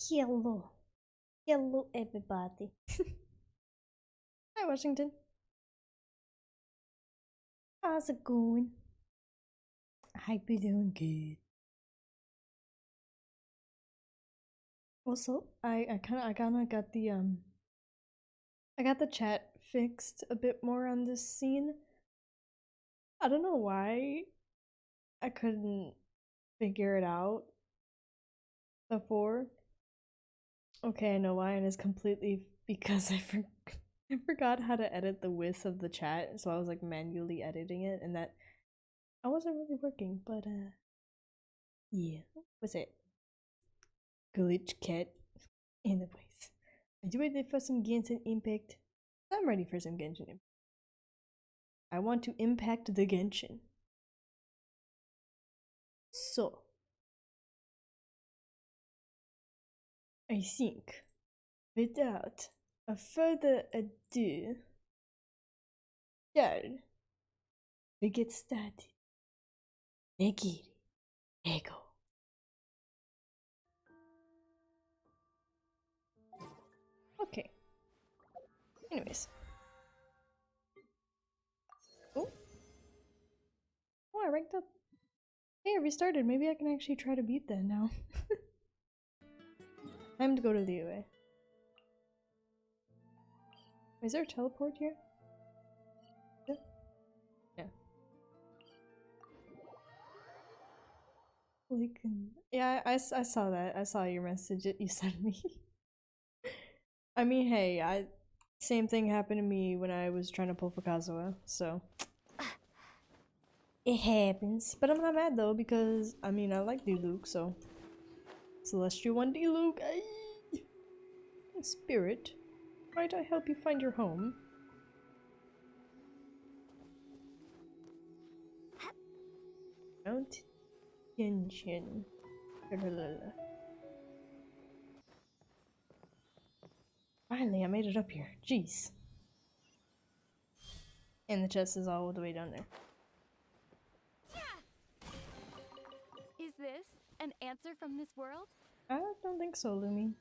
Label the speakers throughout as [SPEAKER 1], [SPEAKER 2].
[SPEAKER 1] Hello. Hello, everybody. Hi, Washington. How's it going? I hope you're doing good. Also, I kinda got the I got the chat fixed a bit more on this scene. I don't know why I couldn't figure it out before. Okay, I know why, and it's completely because I forgot how to edit the width of the chat, so I was like manually editing it, and that I wasn't really working, but yeah, what's it? Glitch cat. Anyways, are you ready for some Genshin Impact? I'm ready for some Genshin Impact. I want to impact the Genshin. So, I think, without a further ado, shall we get started? Negiri, ego. Okay. Anyways. Oh. Oh, I ranked up. Hey, I restarted. Maybe I can actually try to beat that now. Time to go to Liyue. Is there a teleport here? Yeah. Yeah, I saw that. I saw your message that you sent me. I mean, hey, same thing happened to me when I was trying to pull for Kazuha, so it happens. But I'm not mad though because I mean I like Diluc, so Celestial 1 Diluc. Spirit, might I help you find your home? Mount Genshin. Finally, I made it up here. Jeez. And the chest is all the way down there.
[SPEAKER 2] Is this an answer from this world?
[SPEAKER 1] I don't think so, Lumi.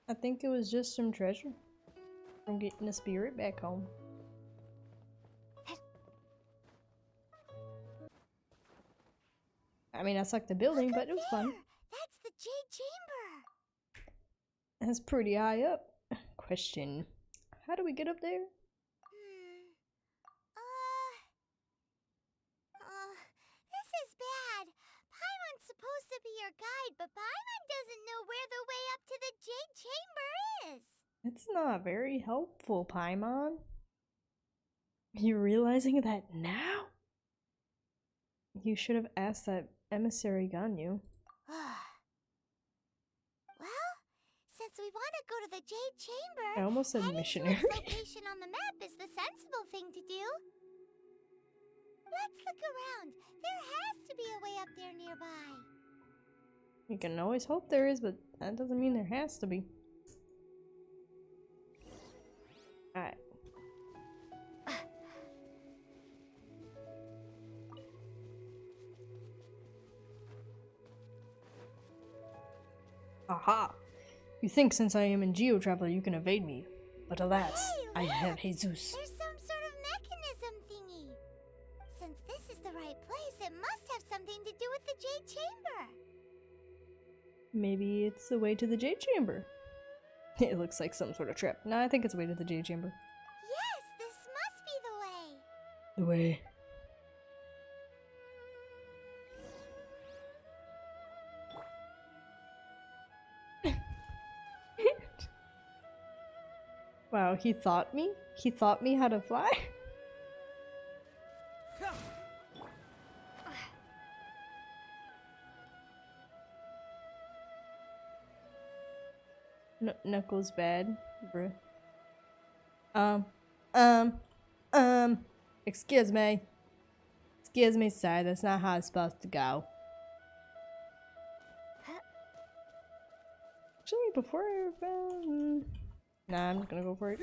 [SPEAKER 1] I think it was just some treasure from getting the spirit back home. I mean, I sucked the building, but it was fun.
[SPEAKER 2] That's the Jade Chamber.
[SPEAKER 1] That's pretty high up. Question. How do we get up there?
[SPEAKER 2] This is bad. Paimon's supposed to be your guide, but Paimon doesn't know where the way up to the Jade Chamber is.
[SPEAKER 1] It's not very helpful, Paimon. You realizing that now? You should have asked that emissary Ganyu.
[SPEAKER 2] Well, since we want to go to the Jade Chamber,
[SPEAKER 1] I almost said missionary.
[SPEAKER 2] its location on the map is the sensible thing to do. Let's look around. There has to be a way up there nearby.
[SPEAKER 1] You can always hope there is, but that doesn't mean there has to be. Alright. Aha! You think since I am in Geo Traveler you can evade me, but alas,
[SPEAKER 2] Hey,
[SPEAKER 1] I have Jesus.
[SPEAKER 2] There's some sort of mechanism thingy. Since this is the right place, it must have something to do with the Jade Chamber.
[SPEAKER 1] Maybe it's the way to the Jade Chamber. It looks like some sort of trap. No, I think it's the way to the Jade Chamber.
[SPEAKER 2] Yes, this must be the way.
[SPEAKER 1] The way. Wow, he thought me? He taught me how to fly? Knuckles bad, bruh. Excuse me. Excuse me, sir, that's not how it's supposed to go. Actually, before nah, I'm not gonna go for it.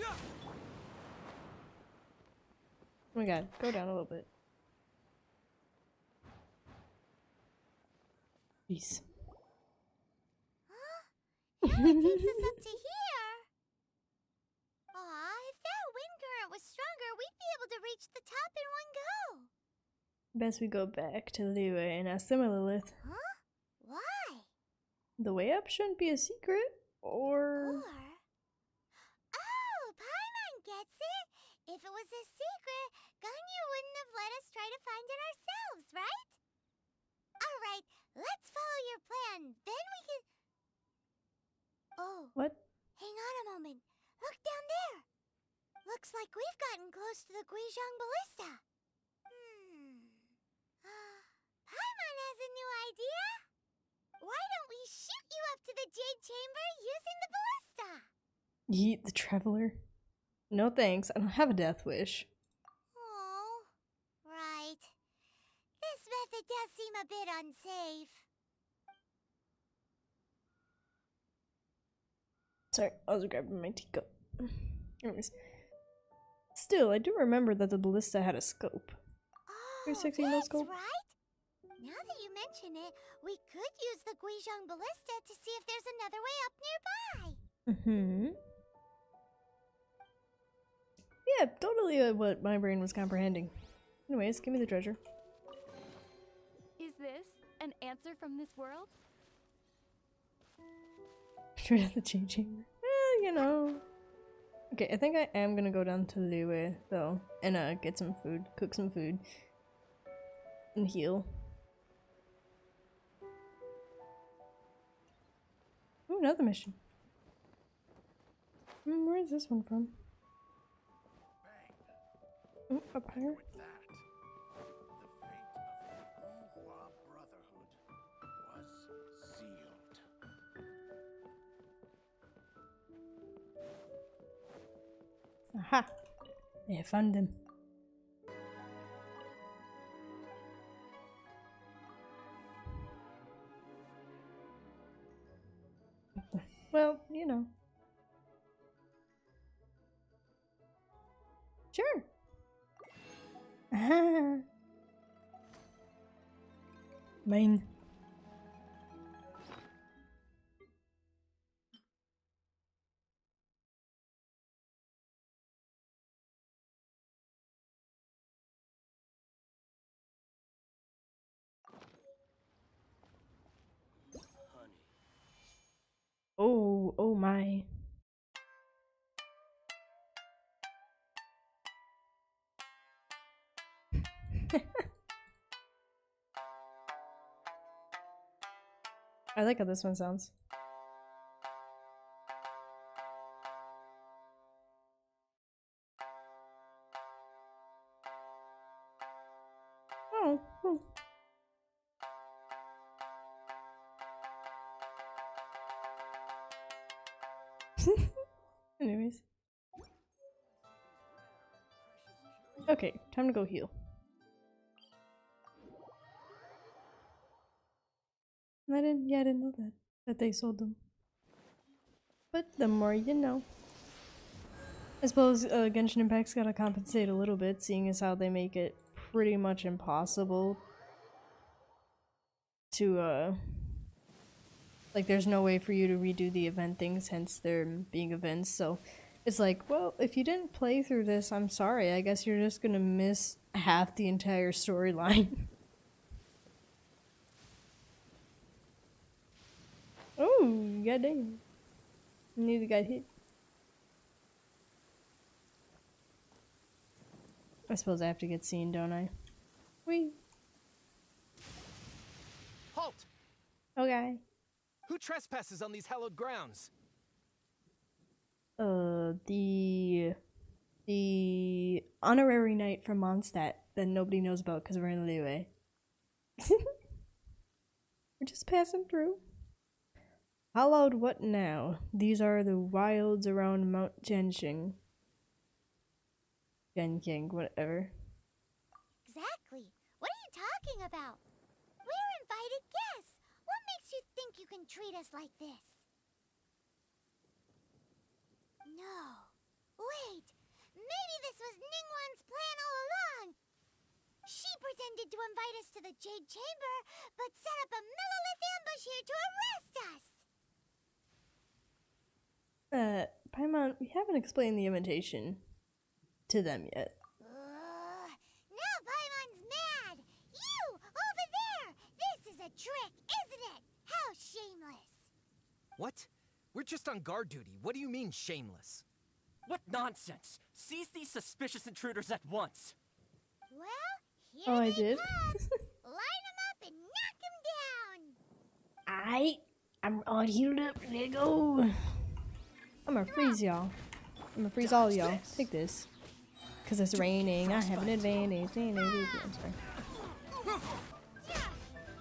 [SPEAKER 1] Oh my god, go down a little bit. Jeez.
[SPEAKER 2] that takes us up to here. Aw, if that wind current was stronger, we'd be able to reach the top in one go.
[SPEAKER 1] Best we go back to Liyue and ask them a Lilith.
[SPEAKER 2] Huh? Why?
[SPEAKER 1] The way up shouldn't be a secret, or...
[SPEAKER 2] Oh, Paimon gets it. If it was a secret, Ganyu wouldn't have let us try to find it ourselves, right? Alright, let's follow your plan. Then we can... Oh.
[SPEAKER 1] What?
[SPEAKER 2] Hang on a moment. Look down there. Looks like we've gotten close to the Guizhong Ballista. Paimon has a new idea. Why don't we shoot you up to the Jade Chamber using the ballista?
[SPEAKER 1] Yeet the Traveler. No thanks, I don't have a death wish.
[SPEAKER 2] Oh, right. This method does seem a bit unsafe.
[SPEAKER 1] Sorry, I was grabbing my teacup. Anyways. Still, I do remember that the ballista had a scope.
[SPEAKER 2] Oh,
[SPEAKER 1] 360 no scope?
[SPEAKER 2] right. Now that you mention it, we could use the Guizhong Ballista to see if there's another way up nearby.
[SPEAKER 1] Yeah, totally what my brain was comprehending. Anyways, give me the treasure.
[SPEAKER 3] Is this an answer from this world?
[SPEAKER 1] Straight out the Jade Chamber. You know. Okay, I think I am gonna go down to Liyue though, and get some food, cook some food, and heal. Ooh, another mission. Where is this one from? Oh, up higher.
[SPEAKER 4] With that, the fate of the Uwa Brotherhood was sealed.
[SPEAKER 1] Aha! I found him. Well, you know. Sure. Ah. Mine.
[SPEAKER 4] Honey.
[SPEAKER 1] Oh, oh my. I like how this one sounds. Oh, oh. Anyways. Okay, time to go heal. I didn't know that they sold them. But the more you know. I suppose Genshin Impact's gotta compensate a little bit, seeing as how they make it pretty much impossible to, like, there's no way for you to redo the event things, hence there being events, so it's like, well, if you didn't play through this, I'm sorry, I guess you're just gonna miss half the entire storyline. Oh, goddamn. Neither got hit. I suppose I have to get seen, don't I? Whee!
[SPEAKER 5] Halt!
[SPEAKER 1] Okay.
[SPEAKER 5] Who trespasses on these hallowed grounds?
[SPEAKER 1] The honorary knight from Mondstadt that nobody knows about because we're in Liyue. We're just passing through. Hallowed what now? These are the wilds around Mount Genshin. Genking, whatever.
[SPEAKER 2] Exactly. What are you talking about? We're invited guests. What makes you think you can treat us like this? No. Wait. Maybe this was Ningguang's plan all along. She pretended to invite us to the Jade Chamber, but set up a Millelith ambush here to arrest us.
[SPEAKER 1] Paimon, we haven't explained the invitation to them yet.
[SPEAKER 2] Now Paimon's mad! You! Over there! This is a trick, isn't it? How shameless!
[SPEAKER 5] What? We're just on guard duty. What do you mean, shameless?
[SPEAKER 6] What nonsense! Seize these suspicious intruders at once!
[SPEAKER 2] Well, here
[SPEAKER 1] Oh, I
[SPEAKER 2] they
[SPEAKER 1] did?
[SPEAKER 2] come! Line them up and knock them down!
[SPEAKER 1] Aight, I'm all healed up. Let go. I'm gonna freeze y'all. I'm gonna freeze all y'all. Take this. Cause it's raining. I have an advantage. I'm sorry.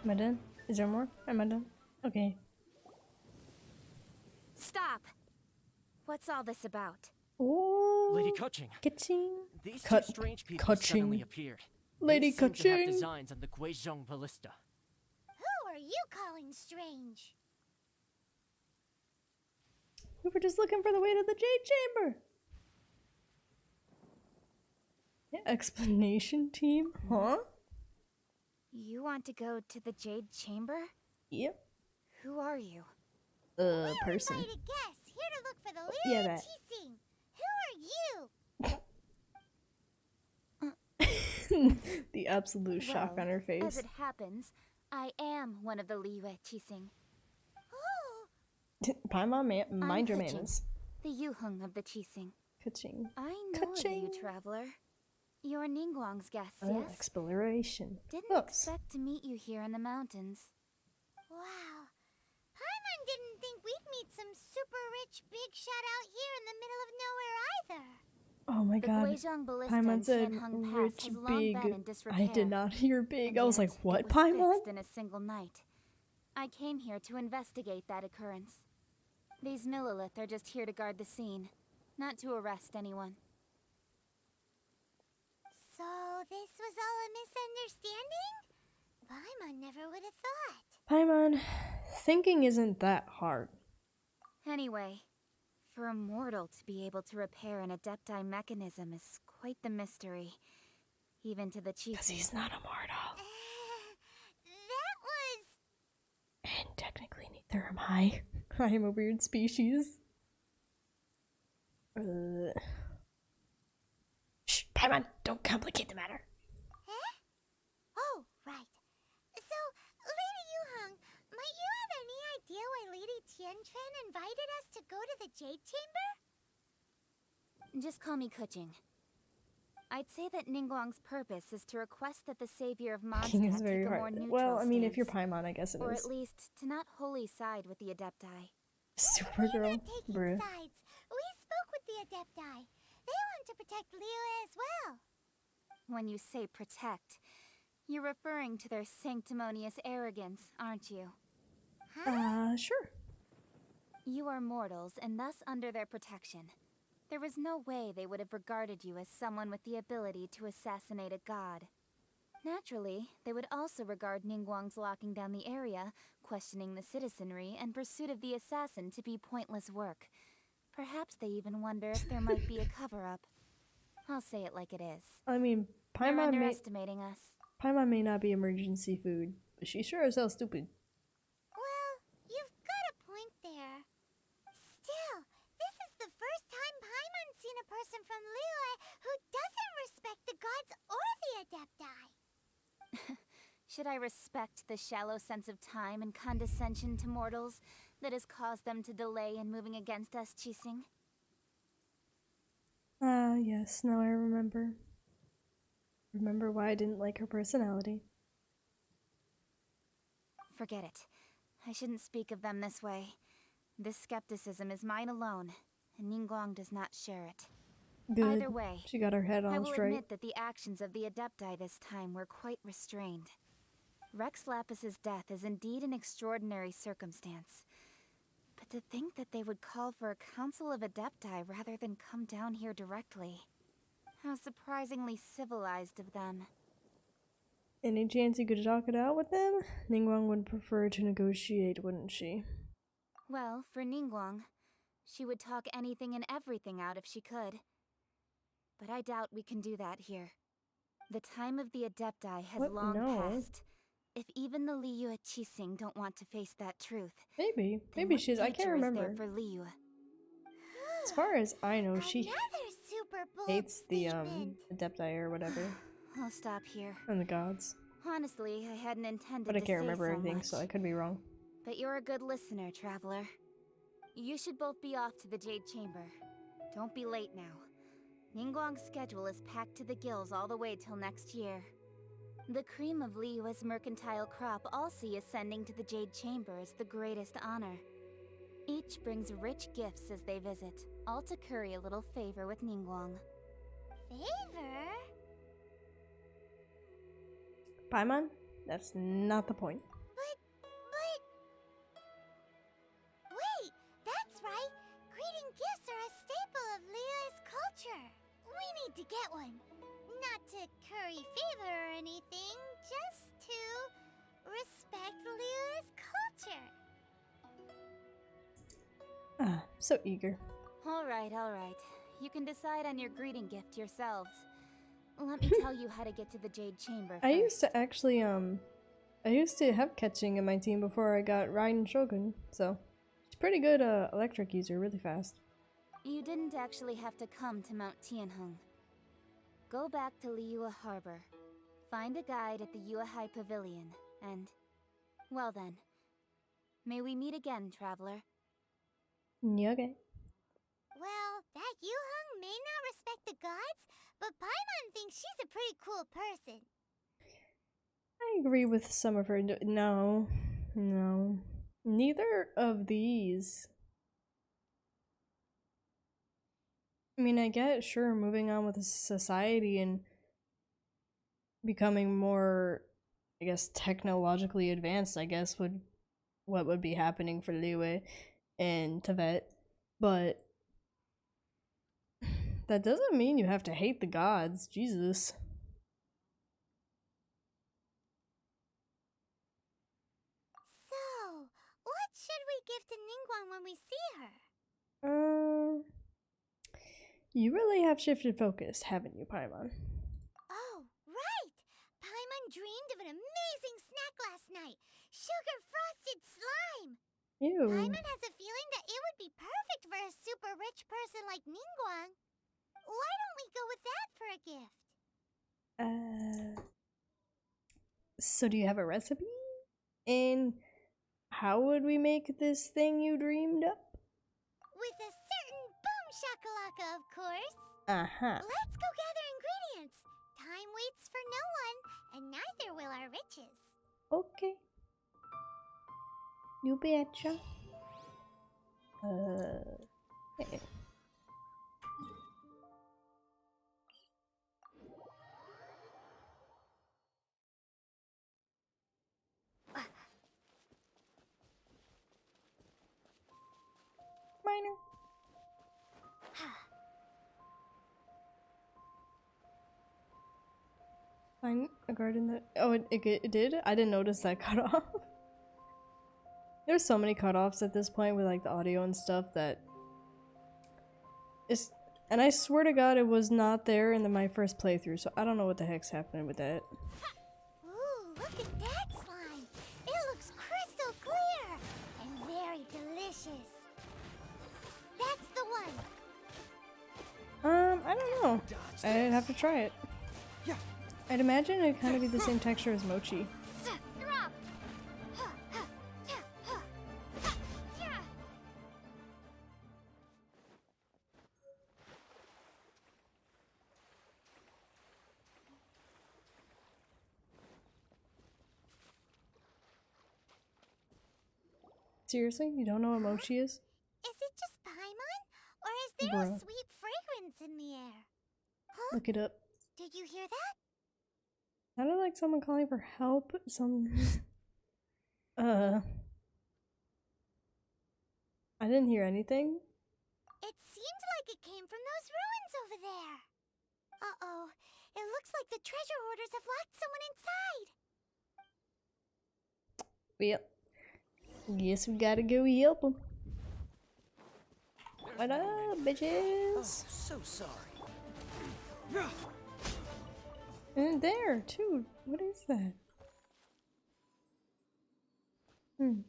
[SPEAKER 1] Am I done? Is there more? Am I done? Okay.
[SPEAKER 3] Stop! What's all this about?
[SPEAKER 1] Oh,
[SPEAKER 6] Lady Kuching,
[SPEAKER 1] Ka-ching.
[SPEAKER 6] these
[SPEAKER 1] Cut-
[SPEAKER 6] two strange people
[SPEAKER 1] Ka-ching.
[SPEAKER 6] suddenly appeared.
[SPEAKER 1] Lady
[SPEAKER 6] They seem to have
[SPEAKER 1] Ka-ching.
[SPEAKER 6] designs on the Guizhong ballista.
[SPEAKER 2] Who are you calling strange?
[SPEAKER 1] We were just looking for the way to the Jade Chamber. Yeah, explanation team, huh?
[SPEAKER 3] You want to go to the Jade Chamber?
[SPEAKER 1] Yep.
[SPEAKER 3] Who are you?
[SPEAKER 1] Person.
[SPEAKER 2] Try to guess. Here to look for the
[SPEAKER 1] Yeah,
[SPEAKER 2] little
[SPEAKER 1] that.
[SPEAKER 2] Chising. Who are you?
[SPEAKER 1] The absolute shock
[SPEAKER 3] Well,
[SPEAKER 1] on her
[SPEAKER 3] As
[SPEAKER 1] face.
[SPEAKER 3] it happens, I am one of the Liyue Qixing,
[SPEAKER 2] Oh,
[SPEAKER 1] Paimon, mind your
[SPEAKER 3] Ka-ching,
[SPEAKER 1] manners.
[SPEAKER 3] the Yuheng of the Qixing.
[SPEAKER 1] Ka-ching.
[SPEAKER 3] I know
[SPEAKER 1] Ka-ching.
[SPEAKER 3] you, traveler. You're Ningguang's guest,
[SPEAKER 1] Oh,
[SPEAKER 3] yes?
[SPEAKER 1] exploration.
[SPEAKER 3] Didn't
[SPEAKER 1] Books.
[SPEAKER 3] expect to meet you here in the mountains.
[SPEAKER 2] wow. Paimon didn't think we'd meet some super rich big shot out here in the middle of nowhere either.
[SPEAKER 1] Oh my
[SPEAKER 3] The
[SPEAKER 1] god.
[SPEAKER 3] Guizhong ballista
[SPEAKER 1] Paimon
[SPEAKER 3] in
[SPEAKER 1] said
[SPEAKER 3] Tianheng Pass
[SPEAKER 1] rich
[SPEAKER 3] has long
[SPEAKER 1] big.
[SPEAKER 3] been in disrepair.
[SPEAKER 1] I did not hear big.
[SPEAKER 3] and
[SPEAKER 1] I was
[SPEAKER 3] yet
[SPEAKER 1] like, what,
[SPEAKER 3] it was
[SPEAKER 1] Paimon?
[SPEAKER 3] fixed in a single night. I came here to investigate that occurrence. These Millilith are just here to guard the scene, not to arrest anyone.
[SPEAKER 2] So this was all a misunderstanding? Paimon never would have thought.
[SPEAKER 1] Paimon, thinking isn't that hard.
[SPEAKER 3] Anyway, for a mortal to be able to repair an Adepti mechanism is quite the mystery, even to the
[SPEAKER 1] Because
[SPEAKER 3] Qixing.
[SPEAKER 1] he's not immortal.
[SPEAKER 2] That was...
[SPEAKER 1] And technically neither am I. I am a weird species. Shh, Paimon, don't complicate the matter.
[SPEAKER 2] Huh? Oh, right. So, Lady Yuheng, might you have any idea why Lady Tianquan invited us to go to the Jade Chamber?
[SPEAKER 3] Just call me Kuching. I'd say that Ningguang's purpose is to request that the savior of
[SPEAKER 1] King is
[SPEAKER 3] Mondstadt
[SPEAKER 1] very
[SPEAKER 3] take a more
[SPEAKER 1] hard.
[SPEAKER 3] neutral
[SPEAKER 1] Well, I mean, if you're
[SPEAKER 3] stance,
[SPEAKER 1] Paimon, I guess it
[SPEAKER 3] or
[SPEAKER 1] is.
[SPEAKER 3] at least to not wholly side with the Adepti.
[SPEAKER 2] We're
[SPEAKER 1] Supergirl,
[SPEAKER 2] not taking
[SPEAKER 1] bruh.
[SPEAKER 2] sides. We spoke with the Adepti. They want to protect Liyue as well.
[SPEAKER 3] When you say protect, you're referring to their sanctimonious arrogance, aren't you?
[SPEAKER 1] Sure.
[SPEAKER 3] You are mortals and thus under their protection. There is no way they would have regarded you as someone with the ability to assassinate a god. Naturally, they would also regard Ningguang's locking down the area, questioning the citizenry, and pursuit of the assassin to be pointless work. Perhaps they even wonder if there might be a cover-up. I'll say it like it is.
[SPEAKER 1] I mean,
[SPEAKER 3] They're
[SPEAKER 1] Paimon
[SPEAKER 3] underestimating us.
[SPEAKER 1] may not be emergency food, but she sure as hell stupid.
[SPEAKER 2] Well, you've got a point there. Still, this is the first time Paimon's seen a person from Liyue who doesn't respect the gods or the Adepti.
[SPEAKER 3] Should I respect the shallow sense of time and condescension to mortals that has caused them to delay in moving against us, Qixing?
[SPEAKER 1] Yes, now I remember. Remember why I didn't like her personality.
[SPEAKER 3] Forget it. I shouldn't speak of them this way. This skepticism is mine alone, and Ningguang does not share it.
[SPEAKER 1] Good.
[SPEAKER 3] Either way,
[SPEAKER 1] She got her head
[SPEAKER 3] I
[SPEAKER 1] on
[SPEAKER 3] will
[SPEAKER 1] straight.
[SPEAKER 3] admit that the actions of the Adepti this time were quite restrained. Rex Lapis's death is indeed an extraordinary circumstance. But to think that they would call for a council of Adepti rather than come down here directly. How surprisingly civilized of them.
[SPEAKER 1] Any chance you could talk it out with them? Ningguang would prefer to negotiate, wouldn't she?
[SPEAKER 3] Well, for Ningguang, she would talk anything and everything out if she could. But I doubt we can do that here. The time of the Adepti has
[SPEAKER 1] What?
[SPEAKER 3] long
[SPEAKER 1] No.
[SPEAKER 3] passed. If even the Liyue Qixing don't want to face that truth,
[SPEAKER 1] Maybe.
[SPEAKER 3] then
[SPEAKER 1] Maybe
[SPEAKER 3] what
[SPEAKER 1] she's. I can't
[SPEAKER 3] future is there
[SPEAKER 1] remember.
[SPEAKER 3] for Liyue?
[SPEAKER 1] As far as I know, she
[SPEAKER 2] Another super bold
[SPEAKER 1] hates the
[SPEAKER 2] statement.
[SPEAKER 1] Adepti or whatever,
[SPEAKER 3] I'll stop here.
[SPEAKER 1] and the gods.
[SPEAKER 3] Honestly, I hadn't intended
[SPEAKER 1] But I
[SPEAKER 3] to
[SPEAKER 1] can't
[SPEAKER 3] say
[SPEAKER 1] remember
[SPEAKER 3] so
[SPEAKER 1] everything,
[SPEAKER 3] much.
[SPEAKER 1] so I could be wrong.
[SPEAKER 3] But you're a good listener, Traveler. You should both be off to the Jade Chamber. Don't be late now. Ningguang's schedule is packed to the gills all the way till next year. The cream of Liyue's mercantile crop all see ascending to the Jade Chamber is the greatest honor. Each brings rich gifts as they visit, all to curry a little favor with Ningguang.
[SPEAKER 2] Favor?
[SPEAKER 1] Paimon? That's not the point.
[SPEAKER 2] But... Wait, that's right! Greeting gifts are a staple of Liyue's culture. We need to get one. Not to curry favor or anything, just to respect Liyue's culture.
[SPEAKER 1] Ah, so eager.
[SPEAKER 3] Alright. You can decide on your greeting gift yourselves. Let me tell you how to get to the Jade Chamber first.
[SPEAKER 1] I used to actually, I used to have catching in my team before I got Raiden Shogun, so she's a pretty good electric user, really fast.
[SPEAKER 3] You didn't actually have to come to Mount Tianheng. Go back to Liyue Harbor. Find a guide at the Yuehai Pavilion, and... well then. May we meet again, Traveler.
[SPEAKER 1] Yeah, okay.
[SPEAKER 2] Well, that Yuheng may not respect the gods, but Paimon thinks she's a pretty cool person.
[SPEAKER 1] I agree with some of her. No. Neither of these. I mean, I get, sure, moving on with society and becoming more, I guess, technologically advanced, I guess, what would be happening for Liyue and Tevet, but that doesn't mean you have to hate the gods. Jesus.
[SPEAKER 2] So, what should we give to Ningguang when we see her?
[SPEAKER 1] You really have shifted focus, haven't you, Paimon?
[SPEAKER 2] Oh, right! Paimon dreamed of an amazing snack last night! Sugar-frosted slime!
[SPEAKER 1] Ew.
[SPEAKER 2] Paimon has a feeling that it would be perfect for a super rich person like Ningguang. Why don't we go with that for a gift?
[SPEAKER 1] So do you have a recipe? And how would we make this thing you dreamed up?
[SPEAKER 2] With a certain boom shakalaka, of course.
[SPEAKER 1] Uh-huh.
[SPEAKER 2] Let's go gather ingredients. Time waits for no one, and neither will our riches.
[SPEAKER 1] Okay. You betcha. Okay. Minor. Find a garden that. Oh, it did? I didn't notice that cutoff. There's so many cutoffs at this point with like the audio and stuff that. And I swear to God, it was not there in my first playthrough, so I don't know what the heck's happening with that.
[SPEAKER 2] Ooh, look at that slime! It looks crystal clear and very delicious. That's the one.
[SPEAKER 1] I don't know. I'd have to try it.
[SPEAKER 5] Yeah.
[SPEAKER 1] I'd imagine it'd kind of be the same texture as mochi.
[SPEAKER 2] Drop.
[SPEAKER 1] Seriously? You don't know what mochi is?
[SPEAKER 2] Is it just Paimon? Or is there
[SPEAKER 1] Bruh.
[SPEAKER 2] a sweet fragrance in the air? Huh?
[SPEAKER 1] Look it up.
[SPEAKER 2] Did you hear that?
[SPEAKER 1] Sounded like someone calling for help. I didn't hear anything.
[SPEAKER 2] It seemed like it came from those ruins over there. Uh-oh. It looks like the treasure hoarders have locked someone inside.
[SPEAKER 1] Well, guess we gotta go help them. What up,
[SPEAKER 4] Oh,
[SPEAKER 1] bitches?
[SPEAKER 4] so sorry.
[SPEAKER 1] And there, too. What is that? Weird.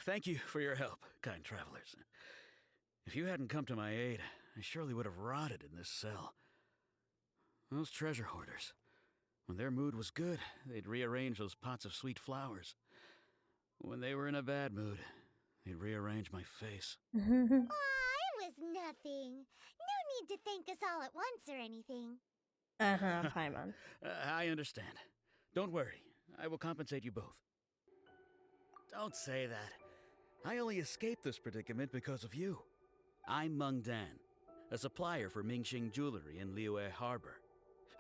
[SPEAKER 7] Thank you for your help, kind travelers. If you hadn't come to my aid, I surely would have rotted in this cell. Those treasure hoarders. When their mood was good, they'd rearrange those pots of sweet flowers. When they were in a bad mood, they'd rearrange my face.
[SPEAKER 2] Aw, it was nothing. No need to thank us all at once or anything.
[SPEAKER 1] Paimon.
[SPEAKER 7] I understand. Don't worry. I will compensate you both. Don't say that. I only escaped this predicament because of you. I'm Meng Dan, a supplier for Mingxing Jewelry in Liyue Harbor.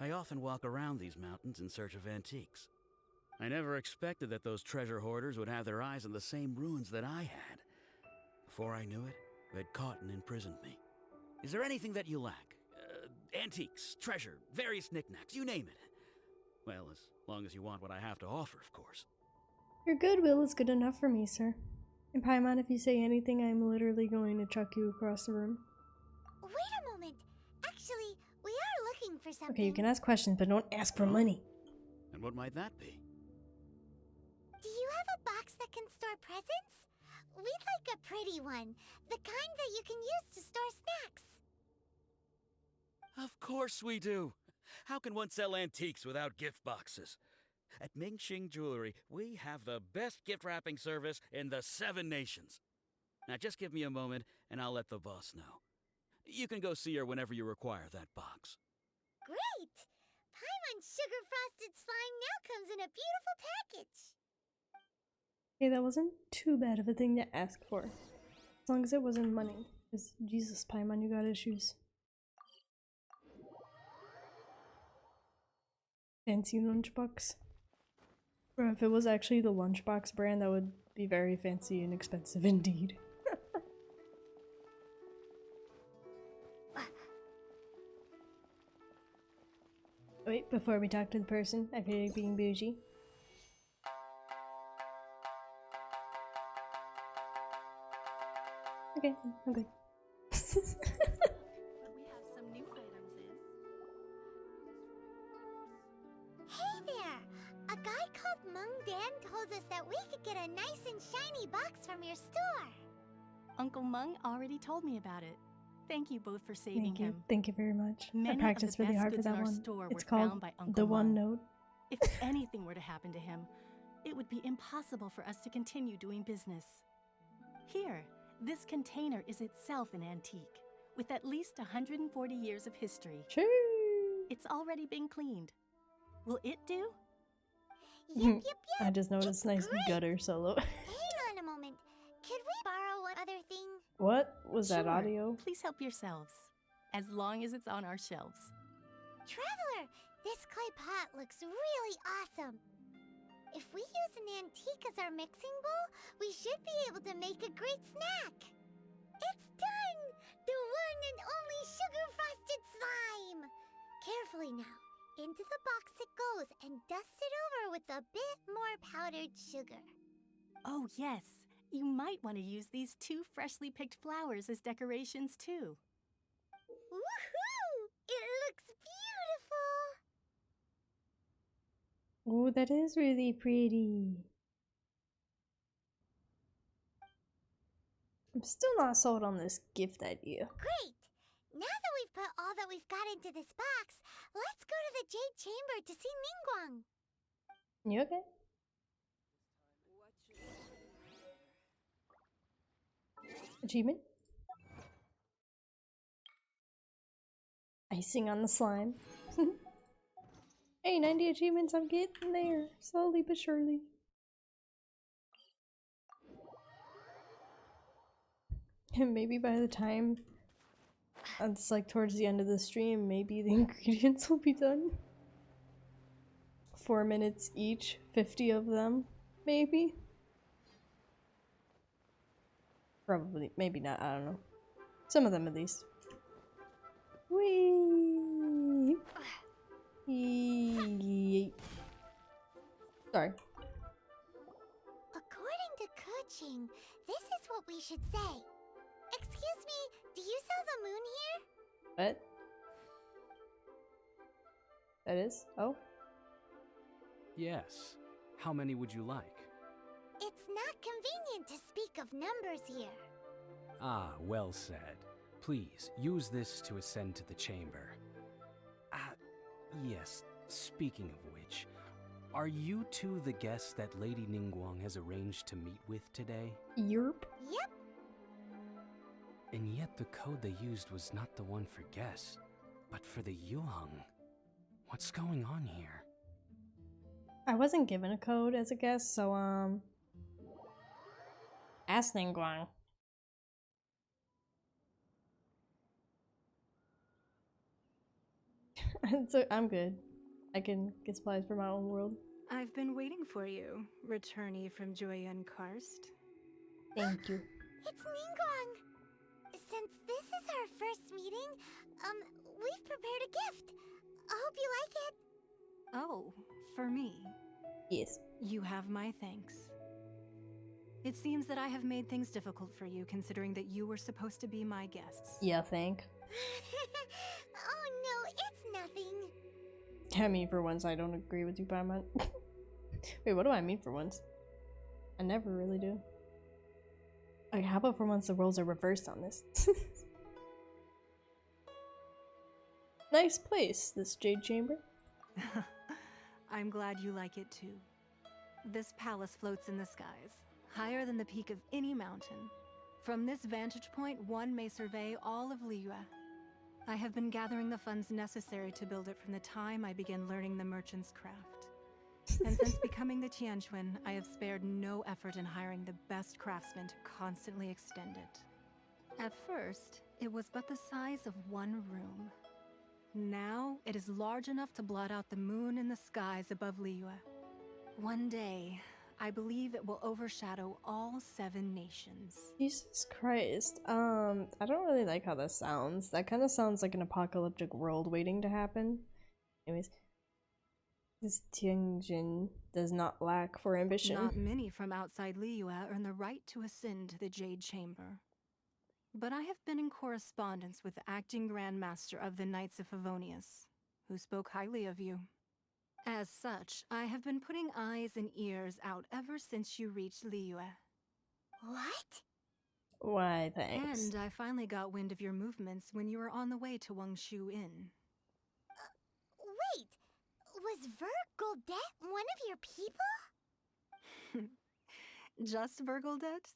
[SPEAKER 7] I often walk around these mountains in search of antiques. I never expected that those treasure hoarders would have their eyes on the same ruins that I had. Before I knew it, they'd caught and imprisoned me. Is there anything that you lack? Antiques, treasure, various knickknacks, you name it. Well, as long as you want what I have to offer, of course.
[SPEAKER 1] Your goodwill is good enough for me, sir. And Paimon, if you say anything, I'm literally going to chuck you across the room.
[SPEAKER 2] Wait a moment. Actually, we are looking for something.
[SPEAKER 1] Okay, you can ask questions, but don't ask for money.
[SPEAKER 7] And what might that be?
[SPEAKER 2] Do you have a box that can store presents? We'd like a pretty one. The kind that you can use to store snacks.
[SPEAKER 7] Of course we do. How can one sell antiques without gift boxes? At Mingxing Jewelry, we have the best gift wrapping service in the 7 nations. Now just give me a moment and I'll let the boss know. You can go see her whenever you require that box.
[SPEAKER 2] Great! Paimon's sugar frosted slime now comes in a beautiful package.
[SPEAKER 1] Okay, that wasn't too bad of a thing to ask for. As long as it wasn't money. Because Jesus, Paimon, you got issues. Fancy lunchbox. Or if it was actually the lunchbox brand, that would be very fancy and expensive indeed. Wait, before we talk to the person, I feel like being bougie. Okay, I'm good.
[SPEAKER 8] But we have some new items in.
[SPEAKER 2] Hey there! A guy called Meng Dan told us that we could get a nice and shiny box from your store.
[SPEAKER 8] Uncle Meng already told me about it. Thank you both for saving
[SPEAKER 1] Thank you.
[SPEAKER 8] him.
[SPEAKER 1] Thank you very much.
[SPEAKER 8] Many
[SPEAKER 1] I
[SPEAKER 8] of
[SPEAKER 1] practiced
[SPEAKER 8] the
[SPEAKER 1] really
[SPEAKER 8] best
[SPEAKER 1] hard for
[SPEAKER 8] goods in
[SPEAKER 1] that
[SPEAKER 8] our
[SPEAKER 1] one.
[SPEAKER 8] store
[SPEAKER 1] It's
[SPEAKER 8] were
[SPEAKER 1] called
[SPEAKER 8] found by Uncle
[SPEAKER 1] The One
[SPEAKER 8] Meng.
[SPEAKER 1] Note.
[SPEAKER 8] If anything were to happen to him, it would be impossible for us to continue doing business. Here, this container is itself an antique, with at least 140 years of history.
[SPEAKER 1] Sure.
[SPEAKER 8] It's already been cleaned. Will it do?
[SPEAKER 2] Yep.
[SPEAKER 1] I just noticed
[SPEAKER 2] It's
[SPEAKER 1] nice
[SPEAKER 2] great.
[SPEAKER 1] gutter solo.
[SPEAKER 2] Hang on a moment. Could we borrow one other thing?
[SPEAKER 1] What was that
[SPEAKER 8] Sure.
[SPEAKER 1] audio?
[SPEAKER 8] Please help yourselves, as long as it's on our shelves.
[SPEAKER 2] Traveler, this clay pot looks really awesome. If we use an antique as our mixing bowl, we should be able to make a great snack. It's done! The one and only sugar-frosted slime! Carefully now. Into the box it goes and dust it over with a bit more powdered sugar.
[SPEAKER 8] Oh, yes. You might want to use these 2 freshly picked flowers as decorations, too.
[SPEAKER 2] Woohoo! It looks beautiful!
[SPEAKER 1] Oh, that is really pretty. I'm still not sold on this gift idea.
[SPEAKER 2] Great! Now that we've put all that we've got into this box, let's go to the Jade Chamber to see Ningguang.
[SPEAKER 1] You okay? Achievement? Icing on the slime. Hey, 90 achievements, I'm getting there. Slowly but surely. And maybe by the time it's like towards the end of the stream, maybe the ingredients will be done. 4 minutes each, 50 of them, maybe. Probably, maybe not, I don't know. Some of them at least. Whee! Yeet. Sorry.
[SPEAKER 2] According to Kuching, this is what we should say. Excuse me, do you sell the moon here?
[SPEAKER 1] What? That is? Oh?
[SPEAKER 6] Yes. How many would you like?
[SPEAKER 2] It's not convenient to speak of numbers here.
[SPEAKER 9] Ah, well said. Please, use this to ascend to the chamber. Yes, speaking of which, are you two the guests that Lady Ningguang has arranged to meet with today?
[SPEAKER 1] Yerp.
[SPEAKER 2] Yep.
[SPEAKER 9] And yet the code they used was not the one for guests, but for the Yuheng. What's going on here?
[SPEAKER 1] I wasn't given a code as a guest, so ask Ningguang. So I'm good. I can get supplies for my own world.
[SPEAKER 10] I've been waiting for you, returnee from Joyun Karst.
[SPEAKER 1] Thank you.
[SPEAKER 2] It's Ningguang. Since this is our first meeting, we've prepared a gift. I hope you like it.
[SPEAKER 10] Oh, for me.
[SPEAKER 1] Yes.
[SPEAKER 10] You have my thanks. It seems that I have made things difficult for you, considering that you were supposed to be my guests.
[SPEAKER 1] Yeah, thank.
[SPEAKER 2] Oh no, it's nothing.
[SPEAKER 1] I mean, for once, I don't agree with you, Paimon. Wait, what do I mean for once? I never really do. Okay, how about for once the roles are reversed on this? Nice place, this Jade Chamber.
[SPEAKER 10] I'm glad you like it too. This palace floats in the skies, higher than the peak of any mountain. From this vantage point, one may survey all of Liyue. I have been gathering the funds necessary to build it from the time I began learning the merchant's craft. And since becoming the Tianquan, I have spared no effort in hiring the best craftsmen to constantly extend it. At first, it was but the size of one room. Now, it is large enough to blot out the moon in the skies above Liyue. One day, I believe it will overshadow all 7 nations.
[SPEAKER 1] Jesus Christ. I don't really like how that sounds. That kind of sounds like an apocalyptic world waiting to happen. Anyways, this Tianjin does not lack for ambition.
[SPEAKER 10] Not many from outside Liyue earn the right to ascend to the Jade Chamber. But I have been in correspondence with the acting Grand Master of the Knights of Favonius, who spoke highly of you. As such, I have been putting eyes and ears out ever since you reached Liyue.
[SPEAKER 2] What?
[SPEAKER 1] Why, thanks.
[SPEAKER 10] And I finally got wind of your movements when you were on the way to Wangshu Inn.
[SPEAKER 2] Wait, was Vergoldet one of your people?
[SPEAKER 10] Just Vergoldet?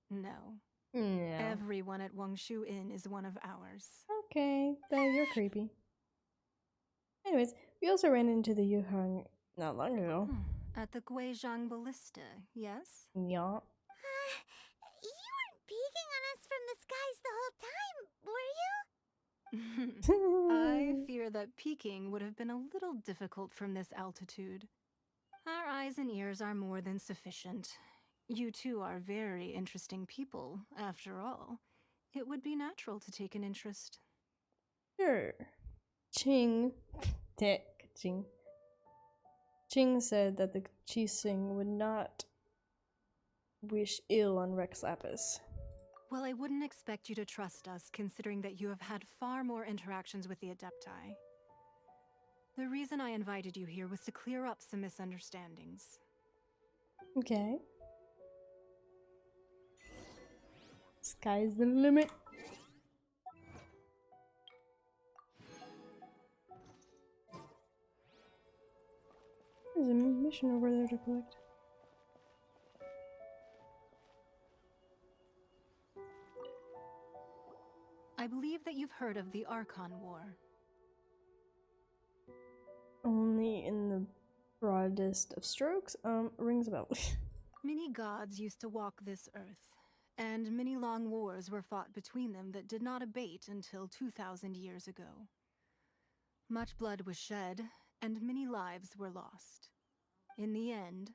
[SPEAKER 10] No.
[SPEAKER 1] No.
[SPEAKER 10] Everyone at Wangshu Inn is one of ours.
[SPEAKER 1] Okay, then you're creepy. Anyways, we also ran into the Yuheng not long ago.
[SPEAKER 10] At the Guizhang Ballista, yes?
[SPEAKER 1] Yeah.
[SPEAKER 2] You weren't peeking on us from the skies the whole time, were you?
[SPEAKER 10] I fear that peeking would have been a little difficult from this altitude. Our eyes and ears are more than sufficient. You two are very interesting people, after all. It would be natural to take an interest.
[SPEAKER 1] Sure. Ching said that the Qixing would not wish ill on Rex Lapis.
[SPEAKER 10] Well, I wouldn't expect you to trust us, considering that you have had far more interactions with the Adepti. The reason I invited you here was to clear up some misunderstandings.
[SPEAKER 1] Okay. Sky's the limit. There's a mission over there to collect.
[SPEAKER 10] I believe that you've heard of the Archon War.
[SPEAKER 1] Only in the broadest of strokes. Rings a bell.
[SPEAKER 10] Many gods used to walk this earth, and many long wars were fought between them that did not abate until 2,000 years ago. Much blood was shed, and many lives were lost. In the end,